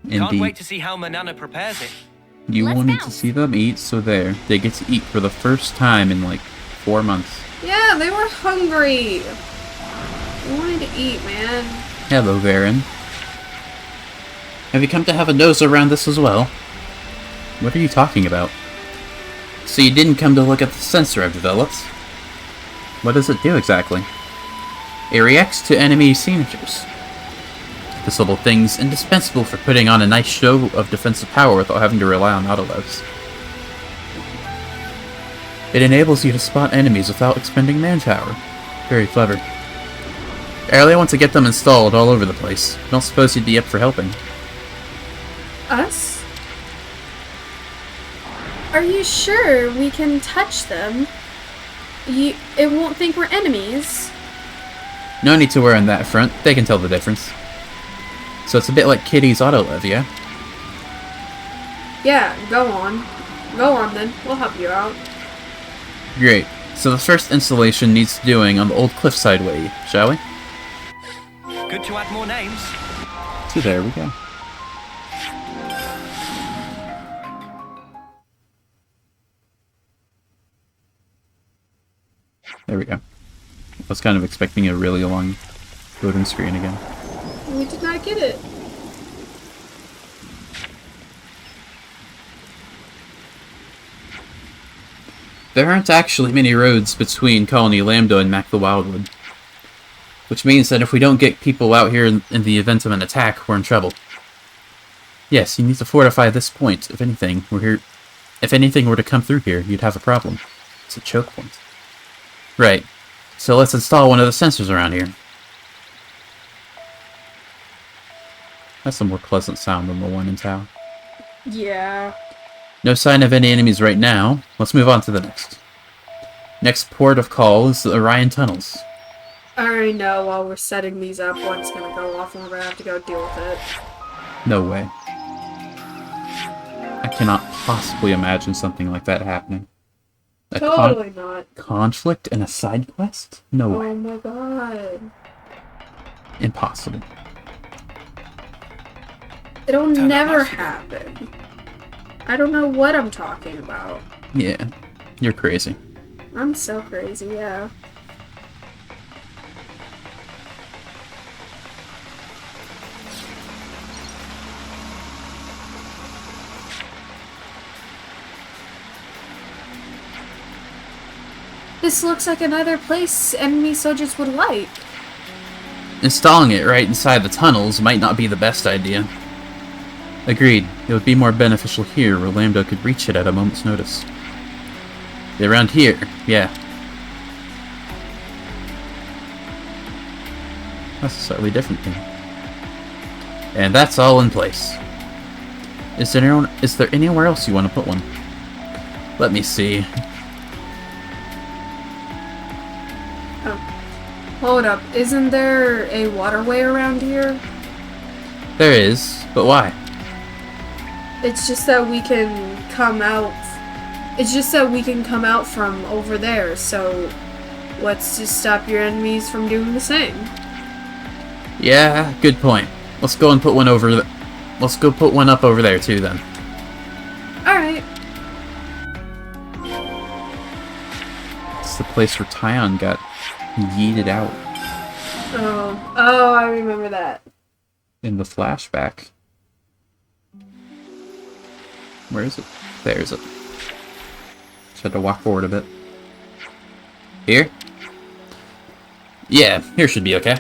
Indeed. Can't wait to see how Manana prepares it. You wanted to see them eat, so there. They get to eat for the first time in like 4 months. Yeah, they were hungry. I wanted to eat, man. Hello, Varen. Have you come to have a nose around this as well? What are you talking about? So you didn't come to look at the sensor I've developed? What does it do exactly? It reacts to enemy signatures. This little thing's indispensable for putting on a nice show of defensive power without having to rely on autoloads. It enables you to spot enemies without expending manpower. Very clever. I really want to get them installed all over the place. Don't suppose you'd be up for helping. Us? Are you sure we can touch them? It won't think we're enemies. No need to worry on that front. They can tell the difference. So it's a bit like Kitty's autolev, yeah? Yeah, go on. Go on then. We'll help you out. Great. So the first installation needs doing on the old cliffside way, shall we? Good to add more names. So there we go. There we go. I was kind of expecting a really long loading screen again. We did not get it. There aren't actually many roads between Colony Lambda and Mac the Wildwood. Which means that if we don't get people out here in the event of an attack, we're in trouble. Yes, you need to fortify this point. If anything were to come through here, you'd have a problem. It's a choke point. Right. So let's install one of the sensors around here. That's a more pleasant sound than the one in town. Yeah. No sign of any enemies right now. Let's move on to the next. Next port of call is the Orion Tunnels. I already know while we're setting these up, one's gonna go off and we're gonna have to go deal with it. No way. I cannot possibly imagine something like that happening. Totally not. Conflict and a side quest? No way. Oh my god. Impossible. It'll never happen. I don't know what I'm talking about. Yeah, you're crazy. I'm so crazy, yeah. This looks like another place enemy soldiers would like. Installing it right inside the tunnels might not be the best idea. Agreed. It would be more beneficial here, where Lambda could reach it at a moment's notice. Around here, yeah. That's a slightly different thing. And that's all in place. Is there anywhere else you want to put one? Let me see. Oh. Hold up. Isn't there a waterway around here? There is, but why? It's just that we can come out. It's just that we can come out from over there, so what's to stop your enemies from doing the same? Yeah, good point. Let's go and put one over let's go put one up over there too then. Alright. It's the place where Tyon got yeeted out. Oh, I remember that. In the flashback. Where is it? There's it. Just had to walk forward a bit. Here? Yeah, here should be okay.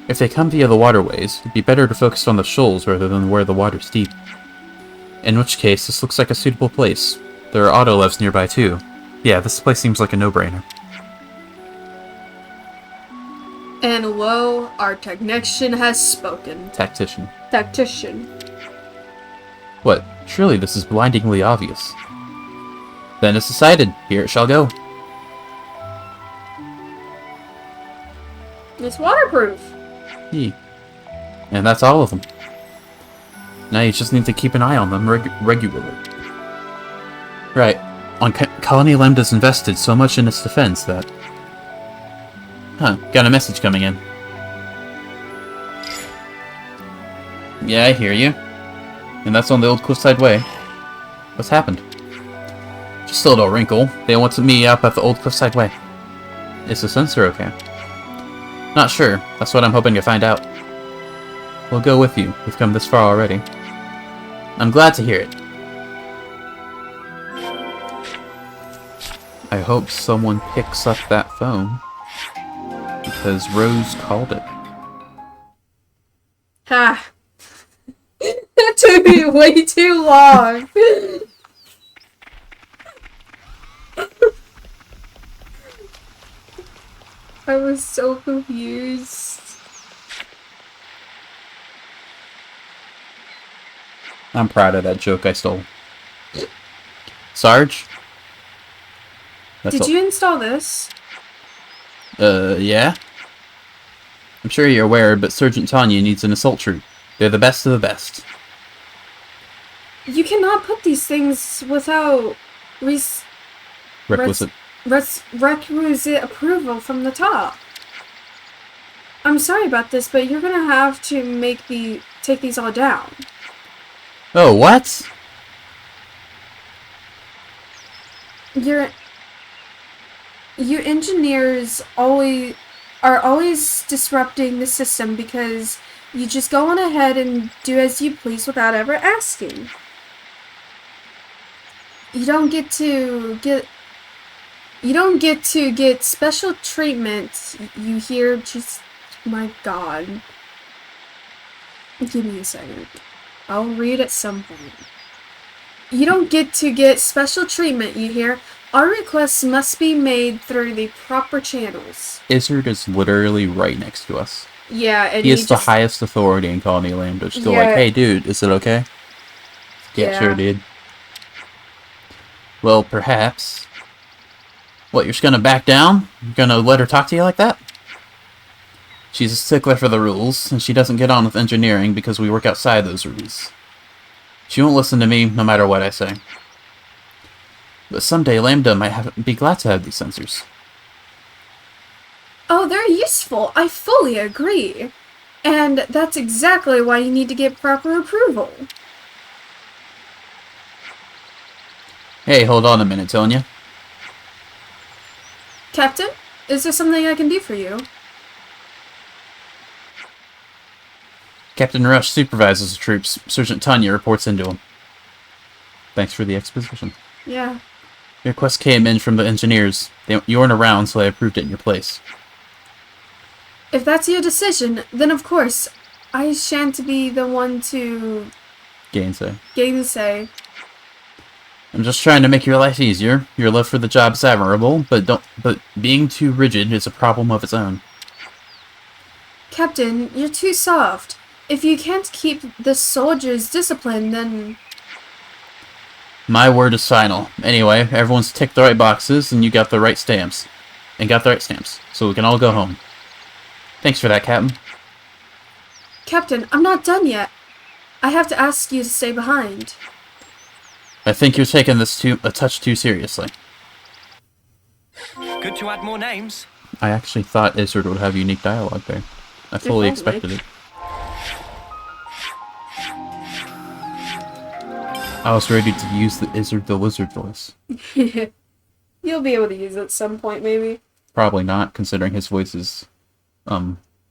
If they come via the waterways, it'd be better to focus on the shoals rather than where the water's deep. In which case, this looks like a suitable place. There are autolevs nearby too. Yeah, this place seems like a no-brainer. And lo, our technician has spoken. Tactician. Tactician. What? Surely this is blindingly obvious. Then it's decided. Here it shall go. It's waterproof. And that's all of them. Now you just need to keep an eye on them regularly. Right. Colony Lambda's invested so much in its defense that... Huh, got a message coming in. Yeah, I hear you. And that's on the old cliffside way. What's happened? Just a little wrinkle. They want me up at the old cliffside way. Is the sensor okay? Not sure. That's what I'm hoping to find out. We'll go with you. We've come this far already. I'm glad to hear it. I hope someone picks up that phone. Because Rose called it. Ha! That took me way too long. I was so confused. I'm proud of that joke I stole. Sarge? Did you install this? Yeah? I'm sure you're aware, but Sergeant Tanya needs an assault troop. They're the best of the best. You cannot put these things without Requisite. requisite approval from the top. I'm sorry about this, but you're gonna have to take these all down. Oh, what? Your engineers are always disrupting the system because you just go on ahead and do as you please without ever asking. You don't get to get special treatment. You hear? Just, my God. Give me a second. I'll read at some point. You don't get to get special treatment, you hear? Our requests must be made through the proper channels. Izzard is literally right next to us. Yeah, and he is the highest authority in Colony Lambda. Just go like, hey dude, is it okay? Yeah, sure dude. Well, perhaps. What, you're just gonna back down? You're gonna let her talk to you like that? She's a stickler for the rules, and she doesn't get on with engineering because we work outside those rules. She won't listen to me no matter what I say. But someday Lambda might be glad to have these sensors. Oh, they're useful. I fully agree. And that's exactly why you need to get proper approval. Hey, hold on a minute, Tonya. Captain, is there something I can do for you? Captain Rush supervises the troops. Sergeant Tanya reports into him. Thanks for the exposition. Yeah. Your request came in from the engineers. You weren't around, so I approved it in your place. If that's your decision, then of course, I shan't be the one to gainsay. I'm just trying to make your life easier. Your love for the job is admirable, but being too rigid is a problem of its own. Captain, you're too soft. If you can't keep the soldiers disciplined, then... My word is final. Anyway, everyone's ticked the right boxes, and you got the right stamps. So we can all go home. Thanks for that, Captain. Captain, I'm not done yet. I have to ask you to stay behind. I think you're taking this a touch too seriously. Good to add more names. I actually thought Izzard would have unique dialogue there. I fully expected it. I was ready to use the Izzard the Lizard voice. You'll be able to use it at some point, maybe. Probably not, considering his voice is,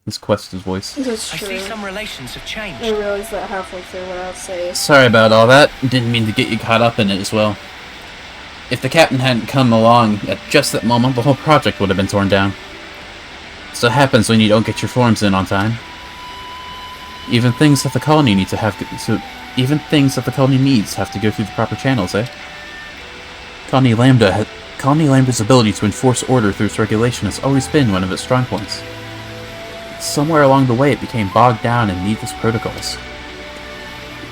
his quest is voice. That's true. I see some relations have changed. I realized that halfway through what I'll say. Sorry about all that. Didn't mean to get you caught up in it as well. If the captain hadn't come along at just that moment, the whole project would have been torn down. So it happens when you don't get your forms in on time. Even things that the colony needs have to go through the proper channels, eh? Colony Lambda's ability to enforce order through its regulation has always been one of its strong points. Somewhere along the way it became bogged down in needless protocols.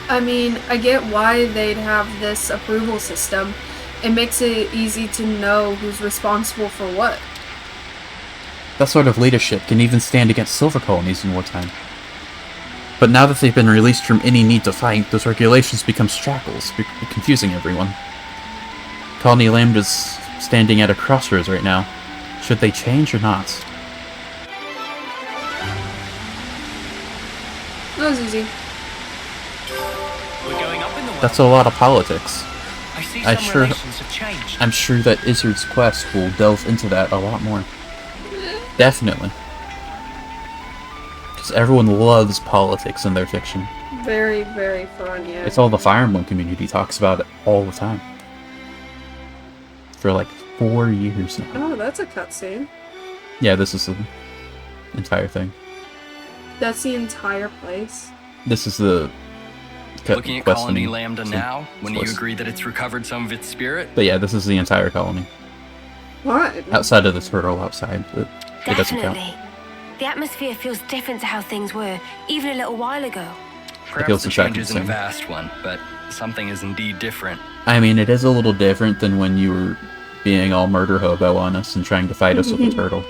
I mean, I get why they'd have this approval system. It makes it easy to know who's responsible for what. That sort of leadership can even stand against silver colonies in wartime. But now that they've been released from any need to fight, those regulations become shackles, confusing everyone. Colony Lambda's standing at a crossroads right now. Should they change or not? That was easy. We're going up in the world. That's a lot of politics. I see some relations have changed. I'm sure that Izzard's quest will delve into that a lot more. Definitely. So everyone loves politics in their fiction. Very, very fun, yeah. It's all the Fire Emblem community talks about it all the time. For like 4 years now. Oh, that's a cutscene. Yeah, this is the entire thing. That's the entire place. This is the Looking at Colony Lambda now, when you agree that it's recovered some of its spirit? But yeah, this is the entire colony. What? Outside of the turtle outside, but it doesn't count. Definitely. The atmosphere feels different to how things were, even a little while ago. Perhaps the change isn't a vast one, but something is indeed different. I mean, it is a little different than when you were being all murder hobo on us and trying to fight us with a turtle.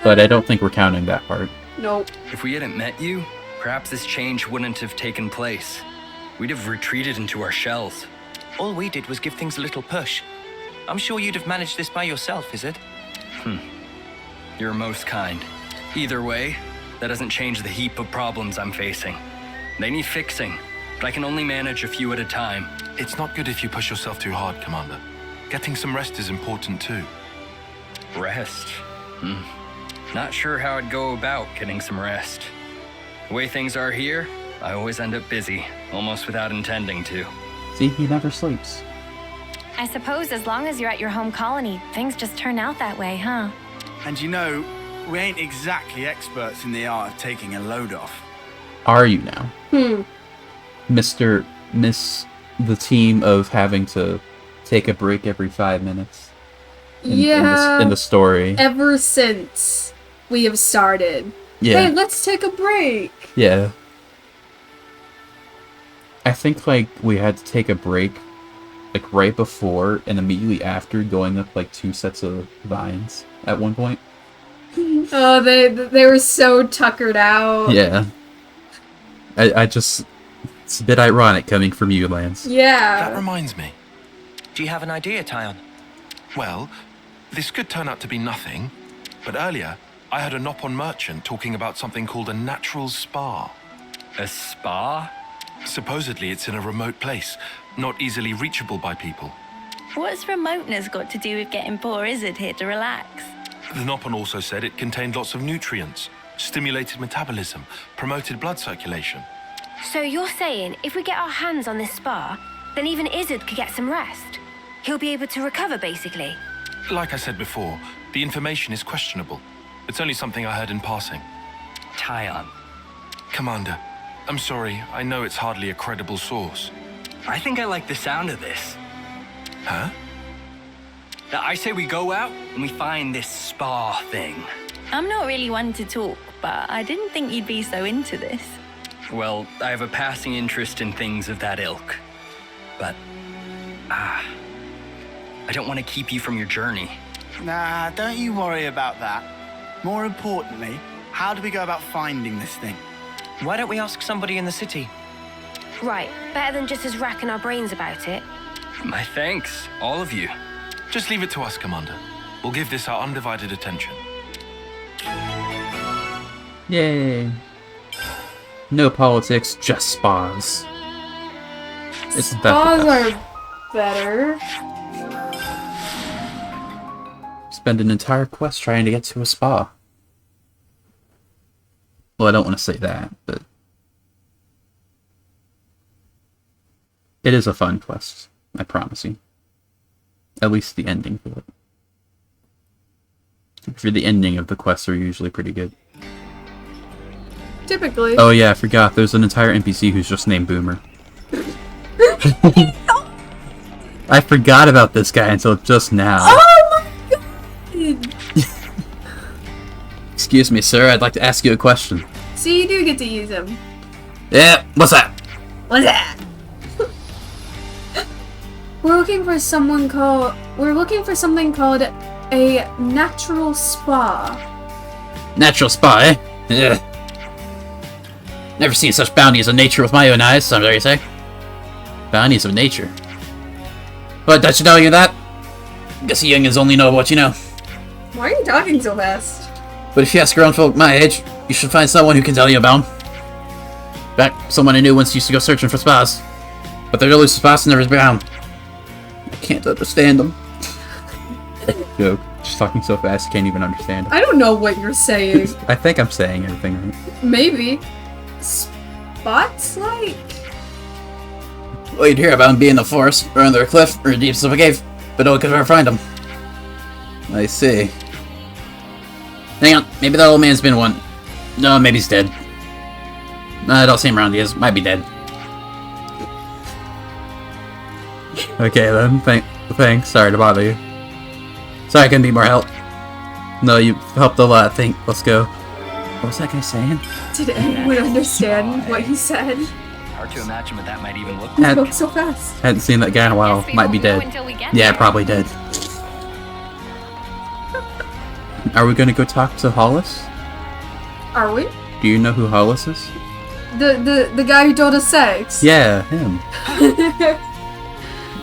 But I don't think we're counting that part. Nope. If we hadn't met you, perhaps this change wouldn't have taken place. We'd have retreated into our shells. All we did was give things a little push. I'm sure you'd have managed this by yourself, is it? You're most kind. Either way, that doesn't change the heap of problems I'm facing. They need fixing, but I can only manage a few at a time. It's not good if you push yourself too hard, Commander. Getting some rest is important too. Rest? Not sure how I'd go about getting some rest. The way things are here, I always end up busy, almost without intending to. See, he never sleeps. I suppose as long as you're at your home colony, things just turn out that way, huh? And you know, we ain't exactly experts in the art of taking a load off. Are you now? Miss the team of having to take a break every 5 minutes. In the story. Ever since we have started. Yeah. Hey, let's take a break. Yeah. I think, like, we had to take a break, like, right before and immediately after going up, like, 2 sets of vines at one point. Oh, they were so tuckered out. Yeah. I just... It's a bit ironic coming from you, Lance. Yeah. That reminds me. Do you have an idea, Tyon? Well, this could turn out to be nothing, but earlier, I heard a Nopon merchant talking about something called a natural spa. A spa? Supposedly it's in a remote place, not easily reachable by people. What's remoteness got to do with getting poor Izzard here to relax? The Nopon also said it contained lots of nutrients, stimulated metabolism, promoted blood circulation. So you're saying if we get our hands on this spa, then even Izzard could get some rest? He'll be able to recover, basically? Like I said before, the information is questionable. It's only something I heard in passing. Tyon. Commander, I'm sorry, I know it's hardly a credible source. I think I like the sound of this. Huh? I say we go out and we find this spa thing. I'm not really one to talk, but I didn't think you'd be so into this. Well, I have a passing interest in things of that ilk. But, I don't want to keep you from your journey. Nah, don't you worry about that. More importantly, how do we go about finding this thing? Why don't we ask somebody in the city? Right, better than just us racking our brains about it. My thanks, all of you. Just leave it to us, Commander. We'll give this our undivided attention. Yay. No politics, just spas. Isn't that the best? Spas are better. Spend an entire quest trying to get to a spa. Well, I don't want to say that, but... It is a fun quest, I promise you. At least the ending for it. For the ending of the quests are usually pretty good. Typically. Oh yeah, I forgot. There's an entire NPC who's just named Boomer. I forgot about this guy until just now. Oh my god! Excuse me, sir. I'd like to ask you a question. So you do get to use him. Yeah, what's that? What's that? We're looking for something called a natural spa. Natural spa, eh? Yeah. Never seen such bounties of nature with my own eyes, I'm sorry to say. Bounties of nature. What, don't you know you that? Guess you youngins only know what you know. Why are you talking so fast? But if you ask grown folk my age, you should find someone who can tell you about them. In fact, someone I knew once used to go searching for spas. But they're elusive spas and never found. I can't understand them. Joke. just talking so fast, you can't even understand. I don't know what you're saying. I think I'm saying everything right. Maybe. Spots like? Well, you'd hear about him being in the forest, or under a cliff, or in the deeps of a cave, but no one could ever find him. I see. Hang on, maybe that old man's been one. No, maybe he's dead. I don't see him around, he is. Might be dead. Okay then, thanks. Sorry to bother you. Sorry I couldn't be more help. No, you helped a lot, let's go. What was that guy saying? Did anyone understand what he said? Hard to imagine what that might even look He like. spoke so fast. Hadn't seen that guy in a while. Might be dead. Yeah, probably dead. Are we gonna go talk to Hollis? Are we? Do you know who Hollis is? The guy who told us sex. Yeah, him.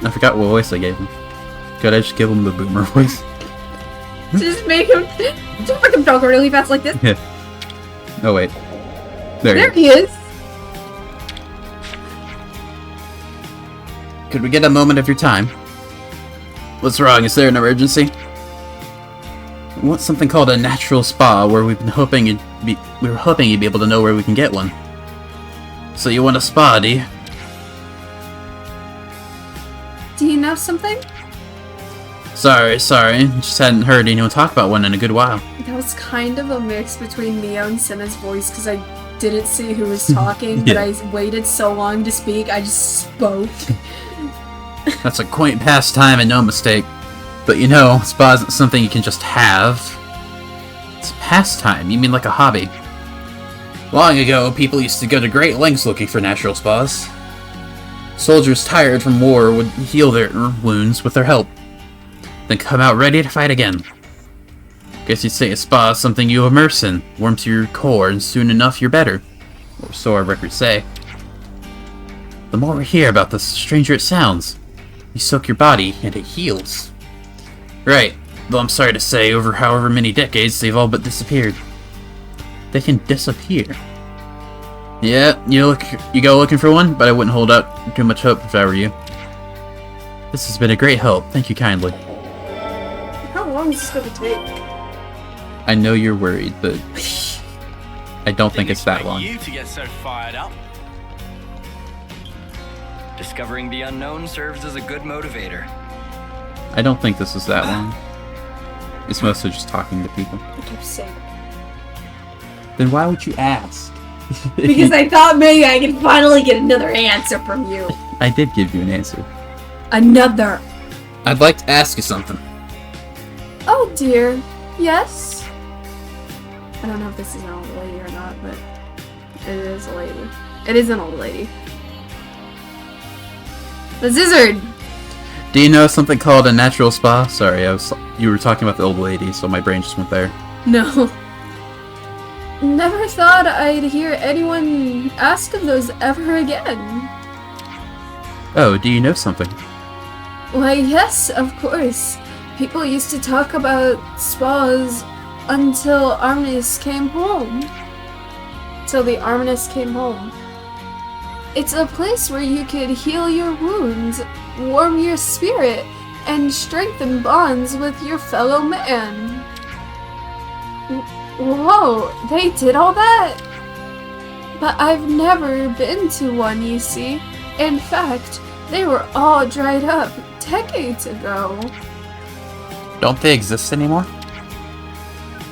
I forgot what voice I gave him. Could I just give him the boomer voice? Just make him talk really fast like this. Yeah. Oh wait. There he is. Could we get a moment of your time? What's wrong? Is there an emergency? We want something called a natural spa, where we were hoping you'd be able to know where we can get one. So you want a spa, do you? Do you know something? Sorry. Just hadn't heard anyone talk about one in a good while. That was kind of a mix between Neo and Senna's voice, because I didn't see who was talking, Yeah. but I waited so long to speak, I just spoke. That's a quaint pastime and no mistake. But you know, spa isn't something you can just have. It's a pastime. You mean like a hobby. Long ago, people used to go to great lengths looking for natural spas. Soldiers tired from war would heal their wounds with their help, then come out ready to fight again. Guess you'd say a spa is something you immerse in, warm to your core, and soon enough you're better. Or so our records say. The more we hear about this, the stranger it sounds. You soak your body, and it heals. Right, though I'm sorry to say, over however many decades, they've all but disappeared. They can disappear. Yeah, you go looking for one, but I wouldn't hold out too much hope if I were you. This has been a great help, thank you kindly. How long is this going to take? I know you're worried, but I don't think it's that long. You to get so fired up. Discovering the unknown serves as a good motivator. I don't think this is that long. It's mostly just talking to people. I kept saying. Then why would you ask? Because I thought maybe I could finally get another answer from you. I did give you an answer. Another. I'd like to ask you something. Oh dear. Yes? I don't know if this is an old lady or not, but it is a lady. It is an old lady. The Zizzard! Do you know something called a natural spa? Sorry, you were talking about the old lady, so my brain just went there. No. Never thought I'd hear anyone ask of those ever again. Oh, do you know something? Why, yes, of course. People used to talk about spas until Arminus came home. Till the Arminus came home. It's a place where you could heal your wounds, warm your spirit, and strengthen bonds with your fellow man. Whoa, they did all that? But I've never been to one, you see. In fact, they were all dried up decades ago. Don't they exist anymore?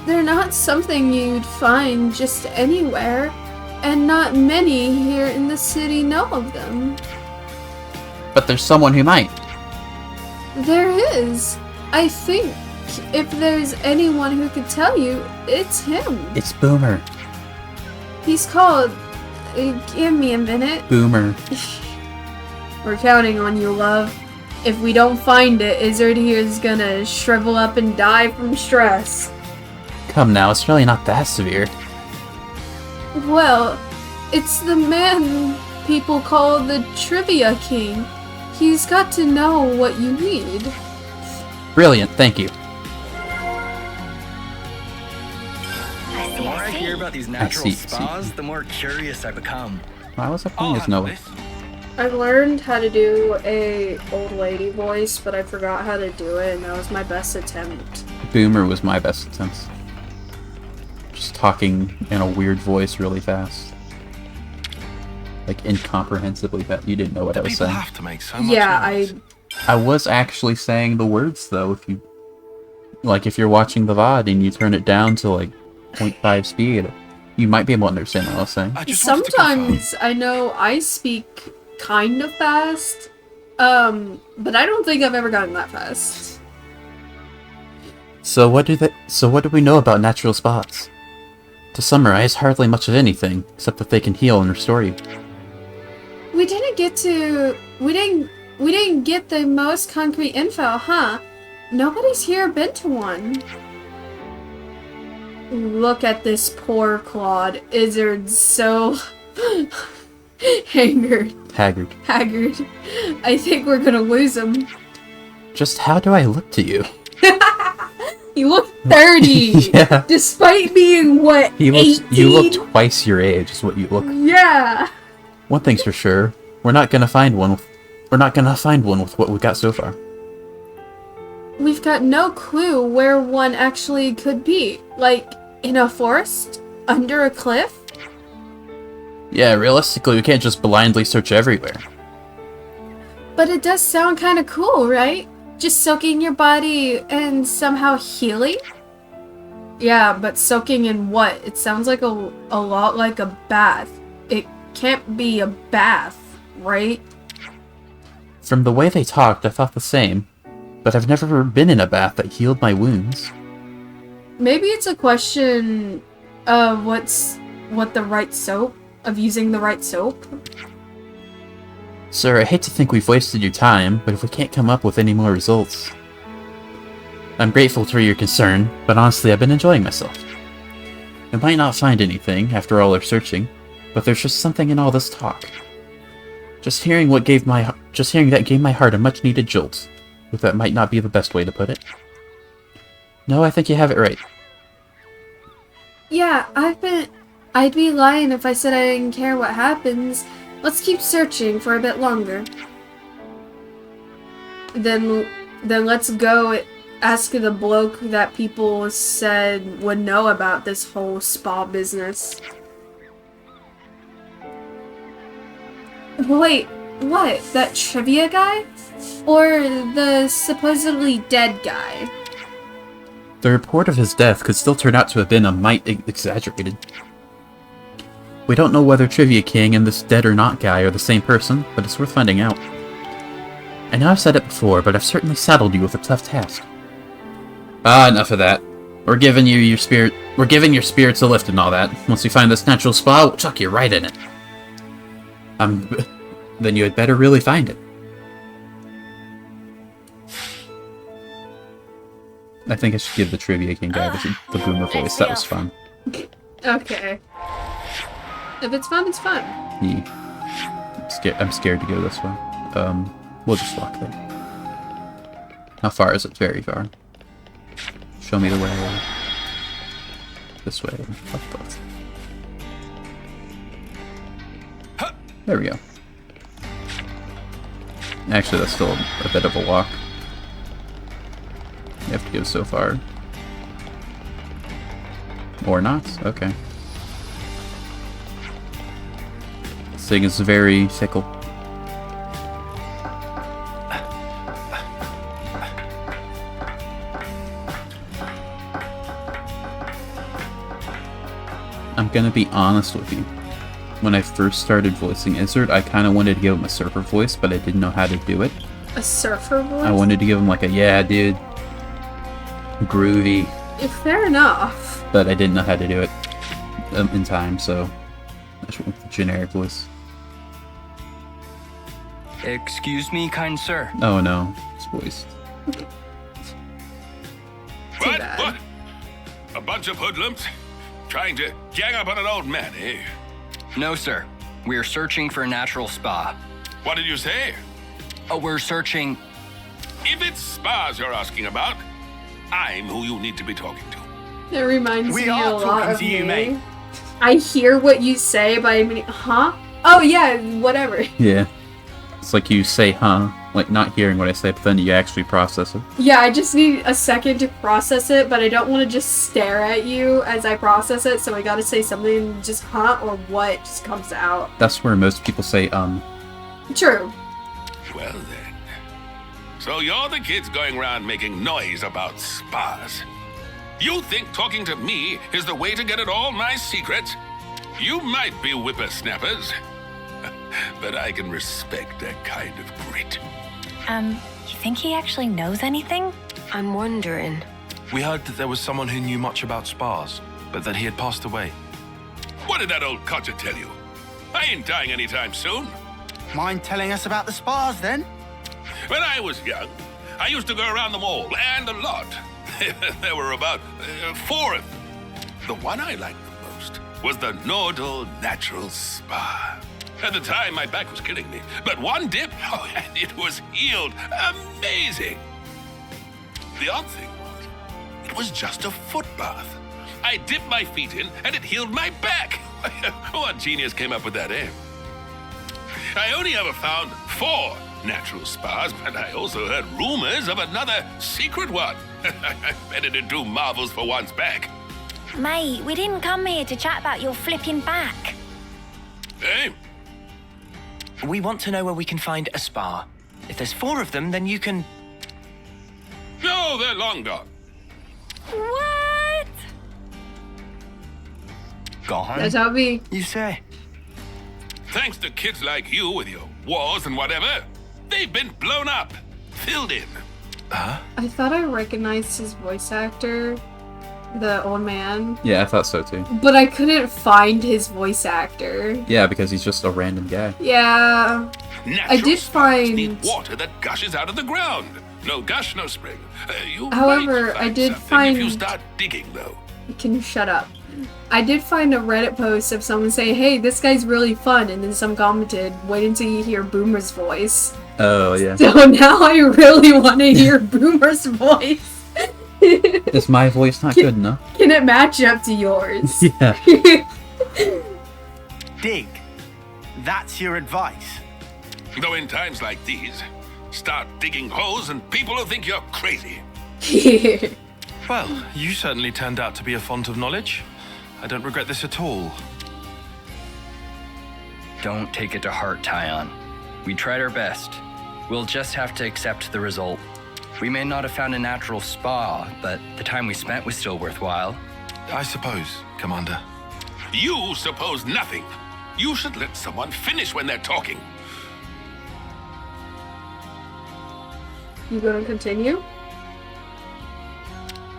They're not something you'd find just anywhere, and not many here in the city know of them. But there's someone who might. There is. I think if there's anyone who could tell you, it's him. It's Boomer. He's called... give me a minute. Boomer. We're counting on you, love. If we don't find it, Izzard here is gonna shrivel up and die from stress. Come now, it's really not that severe. Well, it's the man people call the Trivia King. He's got to know what you need. Brilliant, thank you. The more I hear about these natural spas, the more curious I become. Why was I playing as Noah? I learned how to do a old lady voice, but I forgot how to do it, and that was my best attempt. Boomer was my best attempt. Just talking in a weird voice really fast. Like, incomprehensibly fast. You didn't know what I was saying. Have to make so much noise. I was actually saying the words, though, if you... Like, if you're watching the VOD and you turn it down to, like, 0.5 speed, you might be able to understand what I was saying. Sometimes I know I speak kind of fast, but I don't think I've ever gotten that fast. So what do we know about natural spots? To summarize, hardly much of anything, except that they can heal and restore you. We didn't get the most concrete info, huh? Nobody's here been to one. Look at this poor Claude. Izzard's so haggard. I think we're gonna lose him. Just how do I look to you? You look 30! Yeah. Despite being, what, 18? You look twice your age is what you look. Yeah! One thing's for sure. We're not gonna find one with what we've got so far. We've got no clue where one actually could be. Like, in a forest? Under a cliff? Yeah, realistically, we can't just blindly search everywhere. But it does sound kind of cool, right? Just soaking your body and somehow healing? Yeah, but soaking in what? It sounds like a lot like a bath. It can't be a bath, right? From the way they talked, I thought the same. But I've never been in a bath that healed my wounds. Maybe it's a question of using the right soap? Sir, I hate to think we've wasted your time, but if we can't come up with any more results... I'm grateful for your concern, but honestly I've been enjoying myself. I might not find anything, after all our searching, but there's just something in all this talk. Just hearing that gave my heart a much-needed jolt. But that might not be the best way to put it. No, I think you have it right. Yeah, I'd be lying if I said I didn't care what happens. Let's keep searching for a bit longer. Then let's go ask the bloke that people said would know about this whole spa business. Wait, what? That trivia guy? Or the supposedly dead guy? The report of his death could still turn out to have been a mite exaggerated. We don't know whether Trivia King and this dead or not guy are the same person, but it's worth finding out. I know I've said it before, but I've certainly saddled you with a tough task. Enough of that. We're giving your spirits a lift and all that. Once we find this natural spa, we'll chuck you right in it. Then you had better really find it. I think I should give the Trivia King guy the boomer voice. That was fun. Okay. If it's fun, it's fun. Yeah. I'm scared to go this way. We'll just walk there. How far is it? Very far. Show me the way. This way. Up both. There we go. Actually, that's still a bit of a walk. You have to go so far. Or not? Okay. This thing is very fickle. I'm gonna be honest with you. When I first started voicing Izzard, I kind of wanted to give him a surfer voice, but I didn't know how to do it. A surfer voice? I wanted to give him like a, yeah, dude, groovy. Fair enough. But I didn't know how to do it in time, so I just went with the generic voice. Excuse me, kind sir. Oh no, it's voiced. What? A bunch of hoodlums? Trying to gang up on an old man, eh? No, sir. We're searching for a natural spa. What did you say? Oh, we're searching... If it's spas you're asking about, I'm who you need to be talking to. That reminds me a lot of you, me. mate. I hear what you say, but I mean, huh? Oh yeah, whatever. Yeah. It's like you say, huh? like, not hearing what I say, but then you actually process it. Yeah, I just need a second to process it, but I don't want to just stare at you as I process it, so I gotta say something just or what just comes out. That's where most people say, True. Well then. So you're the kids going around making noise about spas. You think talking to me is the way to get at all my secrets? You might be whippersnappers, but I can respect that kind of grit. You think he actually knows anything? I'm wondering. We heard that there was someone who knew much about spas, but that he had passed away. What did that old codger tell you? I ain't dying anytime soon. Mind telling us about the spas, then? When I was young, I used to go around them all, and a lot. There were about 4 of them. The one I liked the most was the Nordal Natural Spa. At the time, my back was killing me, but one dip, and it was healed. Amazing. The odd thing was, it was just a foot bath. I dipped my feet in, and it healed my back. What genius came up with that, eh? I only ever found 4 natural spas, but I also heard rumors of another secret one. I bet it'd do marvels for one's back. Mate, we didn't come here to chat about your flipping back. Hey? We want to know where we can find a spa. If there's 4 of them, then you can... No, they're long gone. What? Gone? That's how it be. You say? Thanks to kids like you with your wars and whatever, they've been blown up, filled in. Huh? I thought I recognized his voice actor, the old man. yeah, I thought so too. But I couldn't find his voice actor. Yeah, because he's just a random guy. Yeah. Natural I did spas find... need water that gushes out of the ground. No gush, no spring. You However, might I did something find... if you start digging, though. Can you shut up? I did find a Reddit post of someone saying, hey, this guy's really fun, and then some commented, wait until you hear Boomer's voice. Oh, yeah. So now I really want to hear Boomer's voice. Is my voice not good enough? Can it match up to yours? Yeah. Dig. That's your advice. Though in times like these, start digging holes and people will think you're crazy. Well, you certainly turned out to be a font of knowledge. I don't regret this at all. Don't take it to heart, Tyon. We tried our best. We'll just have to accept the result. We may not have found a natural spa, but the time we spent was still worthwhile. I suppose, Commander. You suppose nothing. You should let someone finish when they're talking. You gonna continue?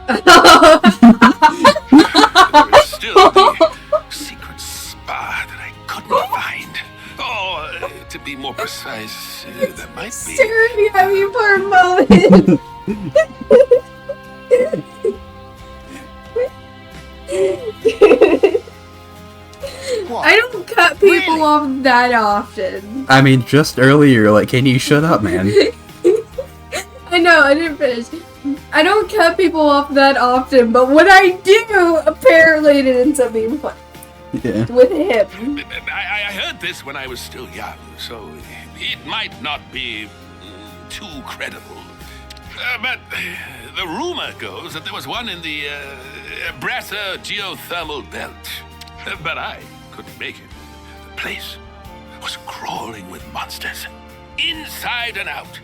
There is still the secret spa that I couldn't find. Or, to be more precise, there might be... Staring at me for a moment. I don't cut people off that often. I mean, just earlier, like, can you shut up, man? I know, I didn't finish. I don't cut people off that often, but when I do, apparently it ends up being fun. Yeah. With him. I heard this when I was still young, so it might not be too credible. But the rumor goes that there was one in the Brasser geothermal belt. But I couldn't make it. The place was crawling with monsters, inside and out.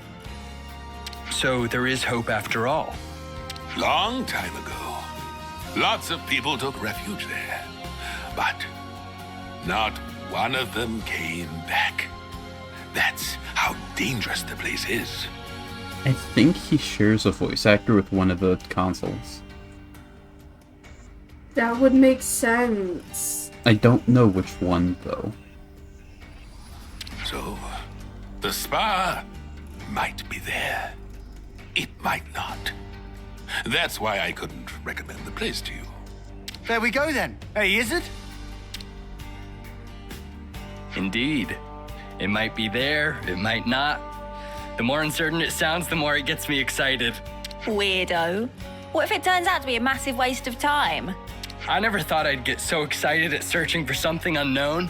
So there is hope after all. Long time ago, lots of people took refuge there. But not one of them came back. That's how dangerous the place is. I think he shares a voice actor with one of the consoles. That would make sense. I don't know which one, though. So, the spa might be there. It might not. That's why I couldn't recommend the place to you. There we go then. Hey, is it? Indeed. It might be there, it might not. The more uncertain it sounds, the more it gets me excited. Weirdo. What if it turns out to be a massive waste of time? I never thought I'd get so excited at searching for something unknown.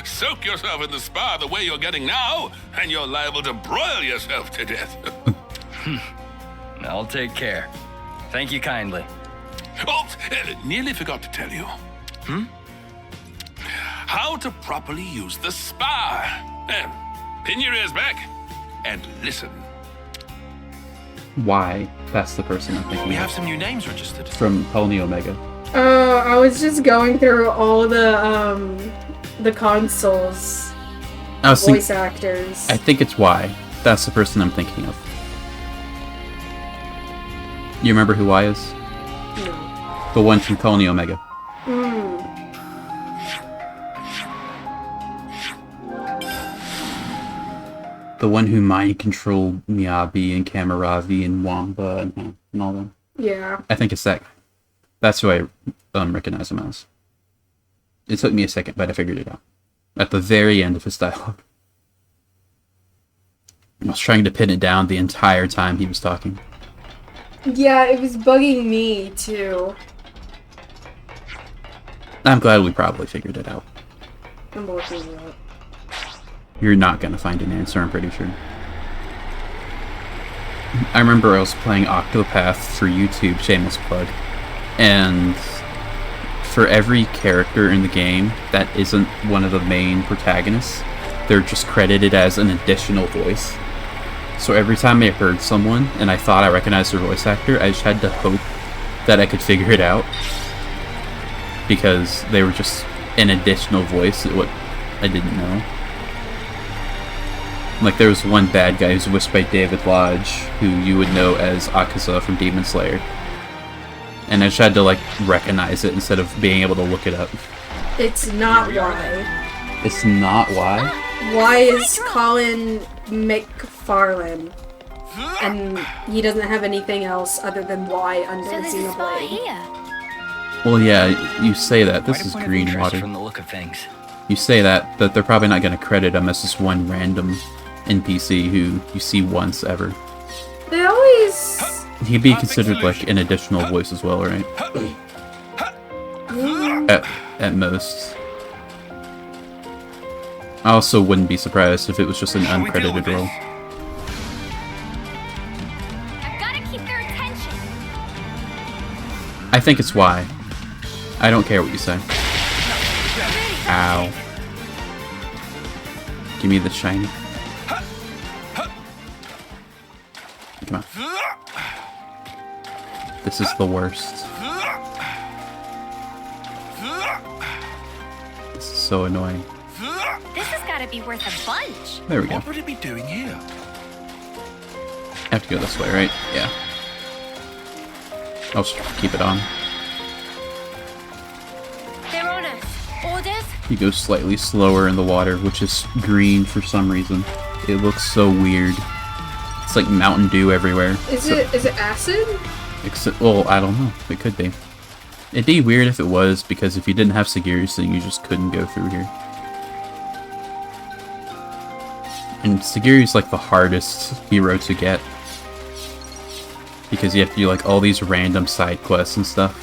Soak yourself in the spa the way you're getting now, and you're liable to broil yourself to death. I'll take care. Thank you kindly. Oh, nearly forgot to tell you. How to properly use the spa. Pin your ears back and listen. Why? That's the person I'm thinking We of. have some new names registered. From Pony Omega. I was just going through all the consoles. Voice actors. I think it's Y. That's the person I'm thinking of. You remember who Y is? No. The one from Pony Omega. The one who mind controlled Miyabi and Kamaravi and Wamba and all them. Yeah. I think it's that guy. That's who I recognize him as. It took me a second, but I figured it out. At the very end of his dialogue. I was trying to pin it down the entire time he was talking. Yeah, it was bugging me too. I'm glad we probably figured it out. I'm looking it up. You're not gonna find an answer, I'm pretty sure. I remember I was playing Octopath for YouTube, shameless plug, and for every character in the game that isn't one of the main protagonists, they're just credited as an additional voice. So every time I heard someone and I thought I recognized their voice actor, I just had to hope that I could figure it out, because they were just an additional voice at what I didn't know. Like, there was one bad guy who's voiced by David Lodge, who you would know as Akaza from Demon Slayer. And I just had to, like, recognize it instead of being able to look it up. It's not Y. It's not Y? Y is Colin McFarlane. And he doesn't have anything else other than Y under So there's a spa Xenoblade. here. Well, yeah, you say that. This Quite a is point of green interest water. from the look of things. You say that, but they're probably not going to credit him as just one random NPC who you see once ever. They always... He'd be considered like an additional voice as well, right? At most. I also wouldn't be surprised if it was just an uncredited role. I've got to keep their attention. I think it's Y. I don't care what you say. Ow. Give me the shiny. Come on. This is the worst. This is so annoying. This has got to be worth a bunch. There we go. What would it be doing here? I have to go this way, right? Yeah. I'll just keep it on. They're on us. Orders? You go slightly slower in the water, which is green for some reason. It looks so weird. It's like Mountain Dew everywhere. Is it acid? Except, well, I don't know. It could be. It'd be weird if it was, because if you didn't have Sagiri's thing, you just couldn't go through here. And Sagiri's like the hardest hero to get, because you have to do like all these random side quests and stuff.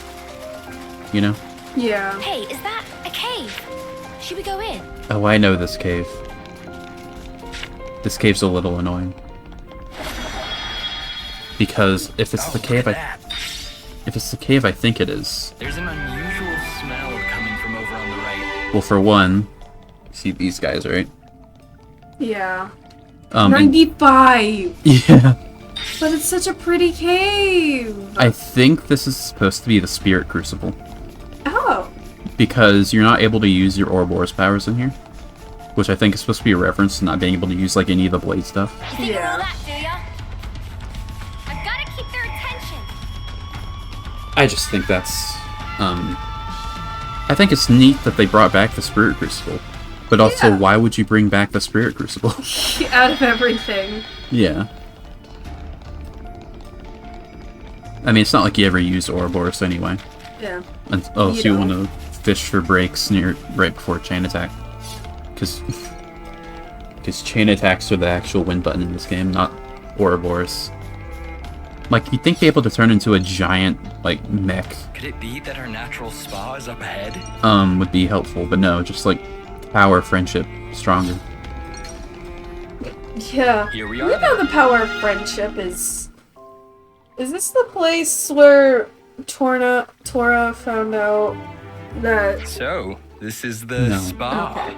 You know? Yeah. Hey, is that a cave? Should we go in? Oh, I know this cave. This cave's a little annoying. Because if it's the cave I think it is. There's an unusual smell coming from over on the right. Well, for one, see these guys, right? Yeah. 95!95! Yeah. But it's such a pretty cave! I think this is supposed to be the Spirit Crucible. Oh. Because you're not able to use your Ouroboros powers in here. Which I think is supposed to be a reference to not being able to use like any of the blade stuff. Yeah. I've got to keep their attention. I just think that's, I think it's neat that they brought back the Spirit Crucible. But also, why would you bring back the Spirit Crucible? Out of everything. Yeah. I mean, it's not like you ever used Ouroboros anyway. Yeah. Unless you want to fish for breaks near right before chain attack. Because chain attacks are the actual win button in this game, not Ouroboros. Like, you'd think they'd be able to turn into a giant, like, mech. Could it be that our natural spa is up ahead? Would be helpful, but no, just like Power of friendship stronger. Yeah. Here we You are. know the power of friendship is... Is this the place where Tora found out that... So, this is the No. spa. Okay.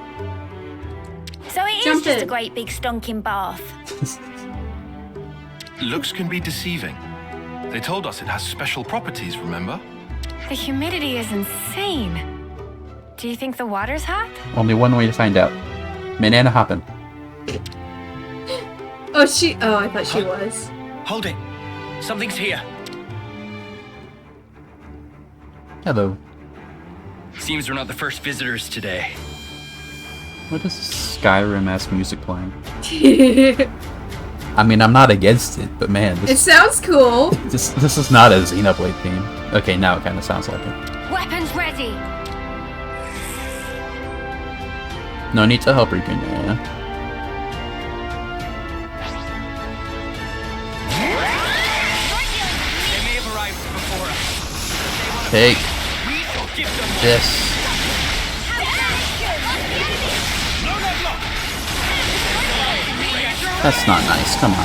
So it Jump is just in. a great big stonking bath. Looks can be deceiving. They told us it has special properties, remember? The humidity is insane. Do you think the water's hot? Only one way to find out. Banana hopping. Oh, she... Oh, I thought she was. Hold it. Something's here. Hello. Seems we're not the first visitors today. What is this Skyrim-esque music playing? I mean, I'm not against it, but man, It this sounds cool. this is not a Xenoblade theme. Okay, now it kind of sounds like it. Weapons ready. No need to help her, Gunaya. They may have arrived before us. Take We shall give them this. That's not nice. Come on.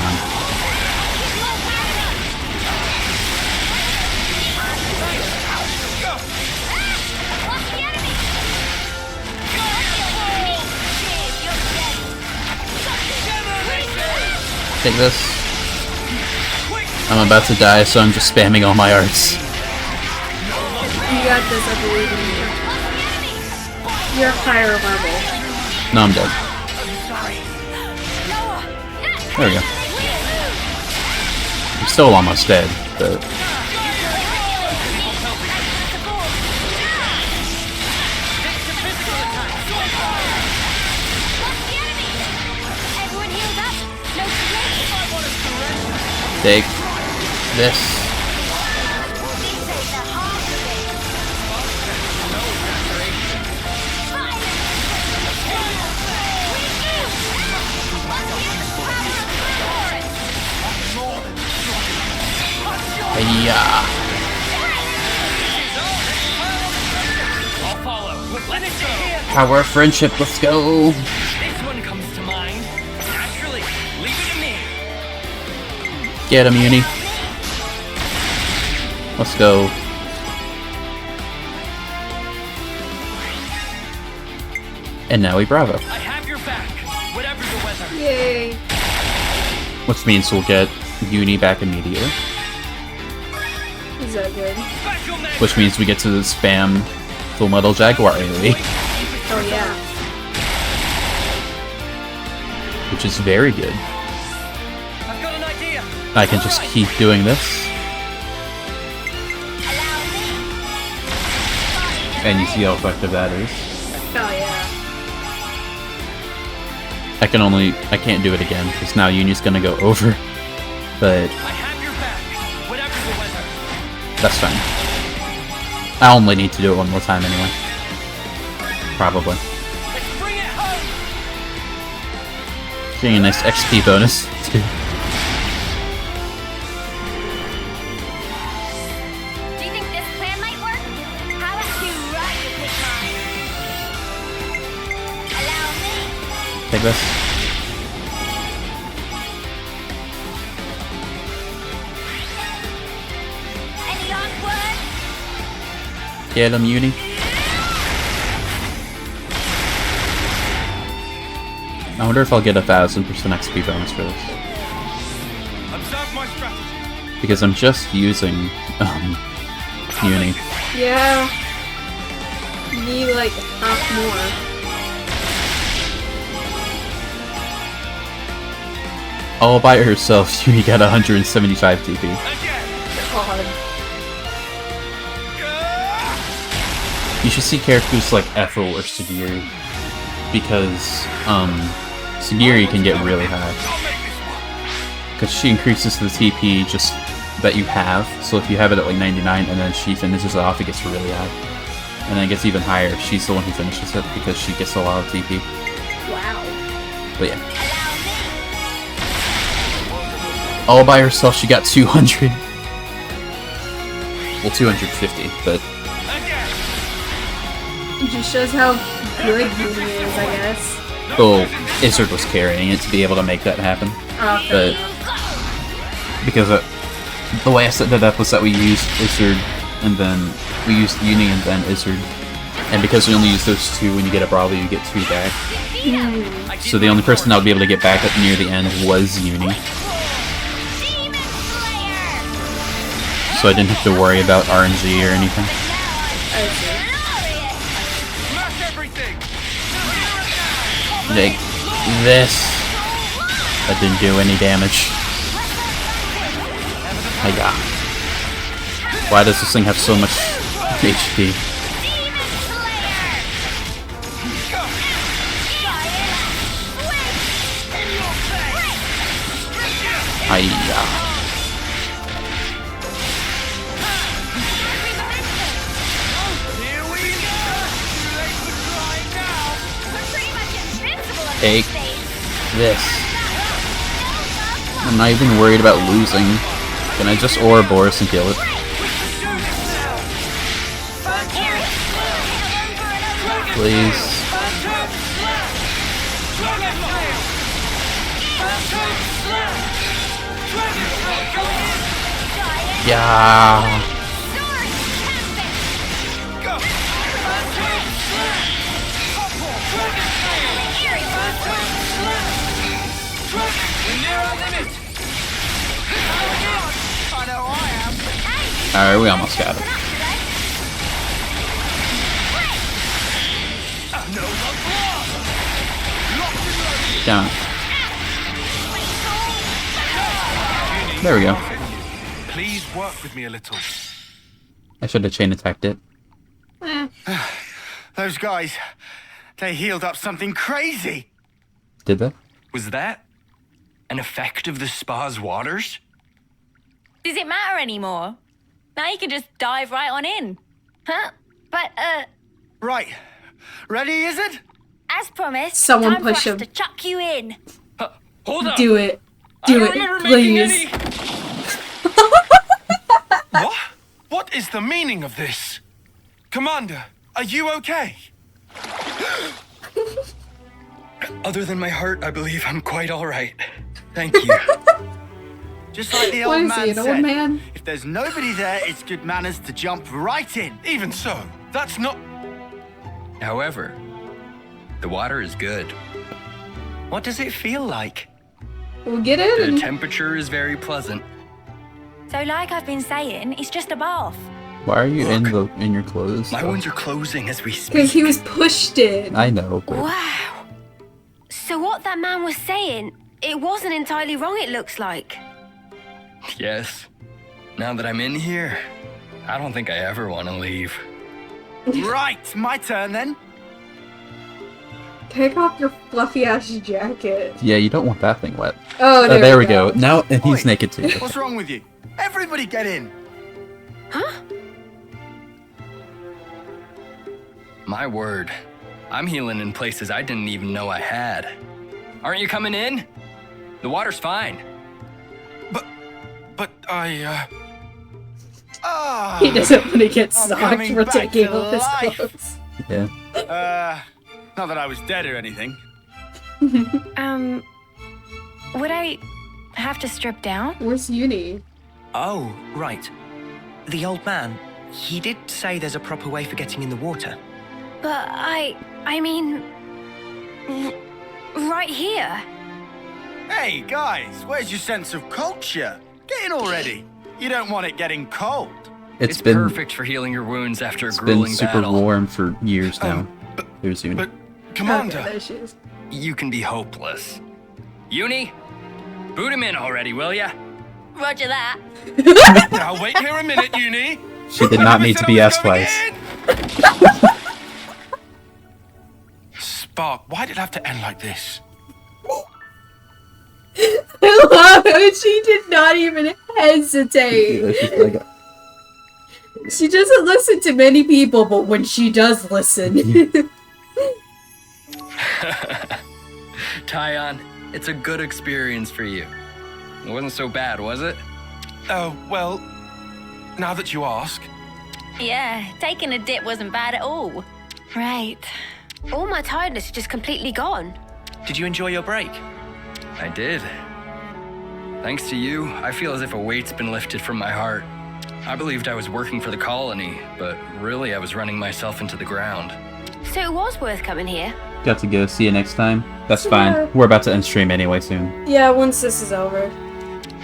Take this. I'm about to die, so I'm just spamming all my arts. You got this, I believe in you. You're higher level. No, I'm dead. There we go. I'm still almost dead, but... Take this. Yeah. I'll follow. Let it go. Power of friendship, let's go. This one comes to mind. Naturally, leave it to me. Get him, Uni. Let's go. And now we Bravo. I have your back, whatever the weather. Yay. Which means we'll get Uni back immediately. Is that good? Which means we get to spam Full Metal Jaguar AoE. Oh, yeah. Which is very good. I've got an idea. I can just keep doing this. And you see how effective that is. Oh, yeah. I can't do it again, because now Uni's gonna go over. But that's fine. I only need to do it one more time anyway. Probably. Getting a nice XP bonus, too. Do you think this plan might work? How about you ride with mine? Allow me. Take this. Any last words? Get him, Uni. I wonder if I'll get 1000% XP bonus for this. Observe my strategy. Because I'm just using, Uni. Yeah. You need like half more. All by herself, Uni got 175 TP. God. You should see characters like Ethel or Sagiri. Because, Sagiri can get really high. Because she increases the TP just that you have. So if you have it at like 99 and then she finishes it off, it gets really high. And then it gets even higher if she's the one who finishes it because she gets a lot of TP. Wow. But yeah. All by herself, she got 200. Well, 250, but... It just shows how good Yumi is, I guess. Well, Izzard was carrying it to be able to make that happen. Okay. But because the way I set that up was that we used Izzard, and then we used Uni and then Izzard. And because we only use those two, when you get a Bravo, you get 2 back. So the only person that would be able to get back up near the end was Uni. So I didn't have to worry about RNG or anything. Like this. That didn't do any damage. Hiya. Why does this thing have so much HP? Hiya. Take this. I'm not even worried about losing. Can I just Ouroboros and kill it? Please. Yeah. Alright, we almost got it. Down. There we go. Please work with me a little. I should have chain attacked it. Those guys, they healed up something crazy. Did they? Was that an effect of the spa's waters? Does it matter anymore? Now you can just dive right on in. Huh? But, Right. Ready, is it? as promised, Someone time push for us him. to chuck you in. Hold up. Do it. Do it, please. What? What is the meaning of this? Commander, are you okay? Other than my heart, I believe I'm quite all right. Thank you. Just like the What old is he, man an said. old man? If there's nobody there, it's good manners to jump right in. Even so, that's not... However, the water is good. What does it feel like? We'll get The in. temperature is very pleasant. So like I've been saying, it's just a bath. Why are you in your clothes? My though? wounds are closing as we speak. Because he was pushed in. I know, but Wow. So what that man was saying, it wasn't entirely wrong, it looks like. Yes. Now that I'm in here, I don't think I ever want to leave. Right, my turn then. Take off your fluffy ass jacket. yeah, you don't want that thing wet. Oh, there we go. Now and he's Oi, naked too. What's wrong with you? Everybody get in. My word. I'm healing in places I didn't even know I had. Aren't you coming in? The water's fine. But I, He doesn't want to get I'm socked coming for back taking to off his life. clothes. Yeah. Not that I was dead or anything. Would I have to strip down? Where's Uni? Oh, right. The old man, he did say there's a proper way for getting in the water. But I mean, right here. Hey, guys, where's your sense of culture? Get in already. You don't want it getting cold. It's been perfect for healing your wounds after a it's been grueling super battle. warm for years now. There's Uni. Commander. Okay, there she is. You can be hopeless. Uni, boot him in already, will ya? Roger that. Now wait here a minute, Uni. She did not need to be asked twice. Spark, why did it have to end like this? I love how she did not even hesitate. Yeah, she's like, She doesn't listen to many people, but when she does listen. Tyon, it's a good experience for you. It wasn't so bad, was it? Oh, well, now that you ask. Yeah, taking a dip wasn't bad at all. Right. All my tiredness is just completely gone. Did you enjoy your break? I did. Thanks to you, I feel as if a weight's been lifted from my heart. I believed I was working for the colony, but really I was running myself into the ground. So it was worth coming here. Got to go. See you next time. That's fine. We're about to end stream anyway soon. Yeah, once this is over.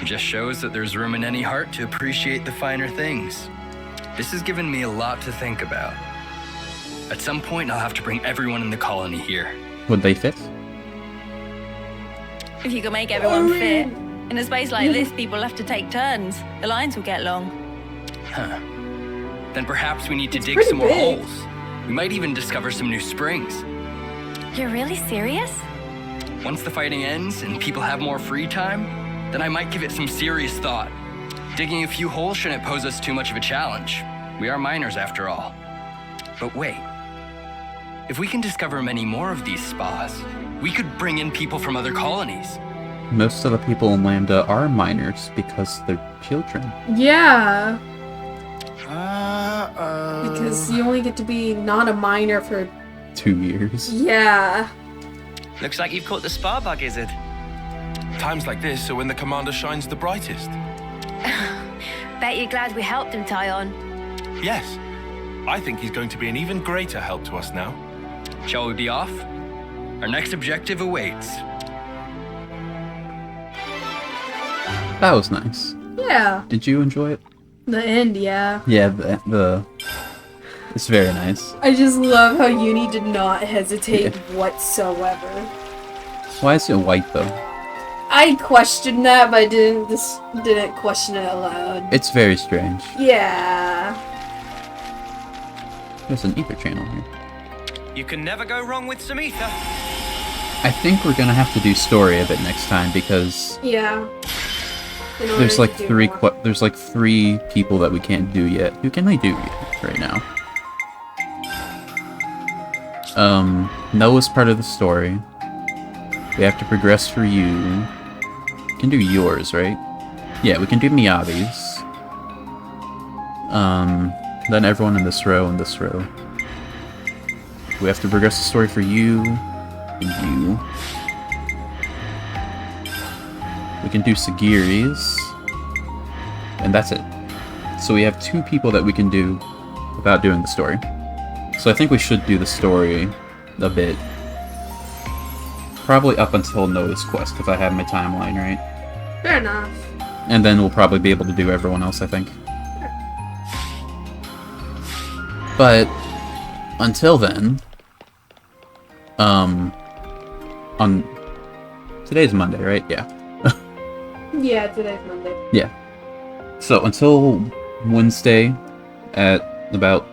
It just shows that there's room in any heart to appreciate the finer things. This has given me a lot to think about. At some point, I'll have to bring everyone in the colony here. Would they fit? If you can make everyone fit. In a space like this, people have to take turns. The lines will get long. Huh. Then perhaps we need to dig pretty some more big. holes. We might even discover some new springs. You're really serious? Once the fighting ends and people have more free time, then I might give it some serious thought. Digging a few holes shouldn't pose us too much of a challenge. We are miners after all. But wait. If we can discover many more of these spas, we could bring in people from other colonies. Most of the people in Lambda are minors because they're children. Yeah. Because you only get to be not a minor for 2 years. Yeah. Looks like you've caught the spa bug, Izzard. Times like this are when the commander shines the brightest. Bet you're glad we helped him, Tyon. Yes. I think he's going to be an even greater help to us now. Shall we be off? Our next objective awaits. That was nice. Yeah. Did you enjoy it? The end, yeah. Yeah, it's very nice. I just love how Uni did not hesitate whatsoever. Why is it white though? I questioned that, but I didn't question it aloud. It's very strange. Yeah. There's an ether channel here. You can never go wrong with some ether. I think we're gonna have to do story a bit next time because Yeah. there's like there's like 3 people that we can't do yet. Who can I do right now? Noah's part of the story. We have to progress for you. We can do yours, right? Yeah, we can do Miyabi's. Then everyone in this row and this row. We have to progress the story for you and you. We can do Sagiri's. And that's it. So we have 2 people that we can do without doing the story. So I think we should do the story a bit. Probably up until Noah's quest, if I have my timeline right. Fair enough. And then we'll probably be able to do everyone else, I think. But until then, on today's Monday, right? Yeah. Yeah, today's Monday. Yeah. So until Wednesday at about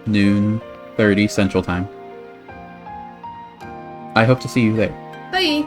noon 30 Central Time, I hope to see you there. Bye.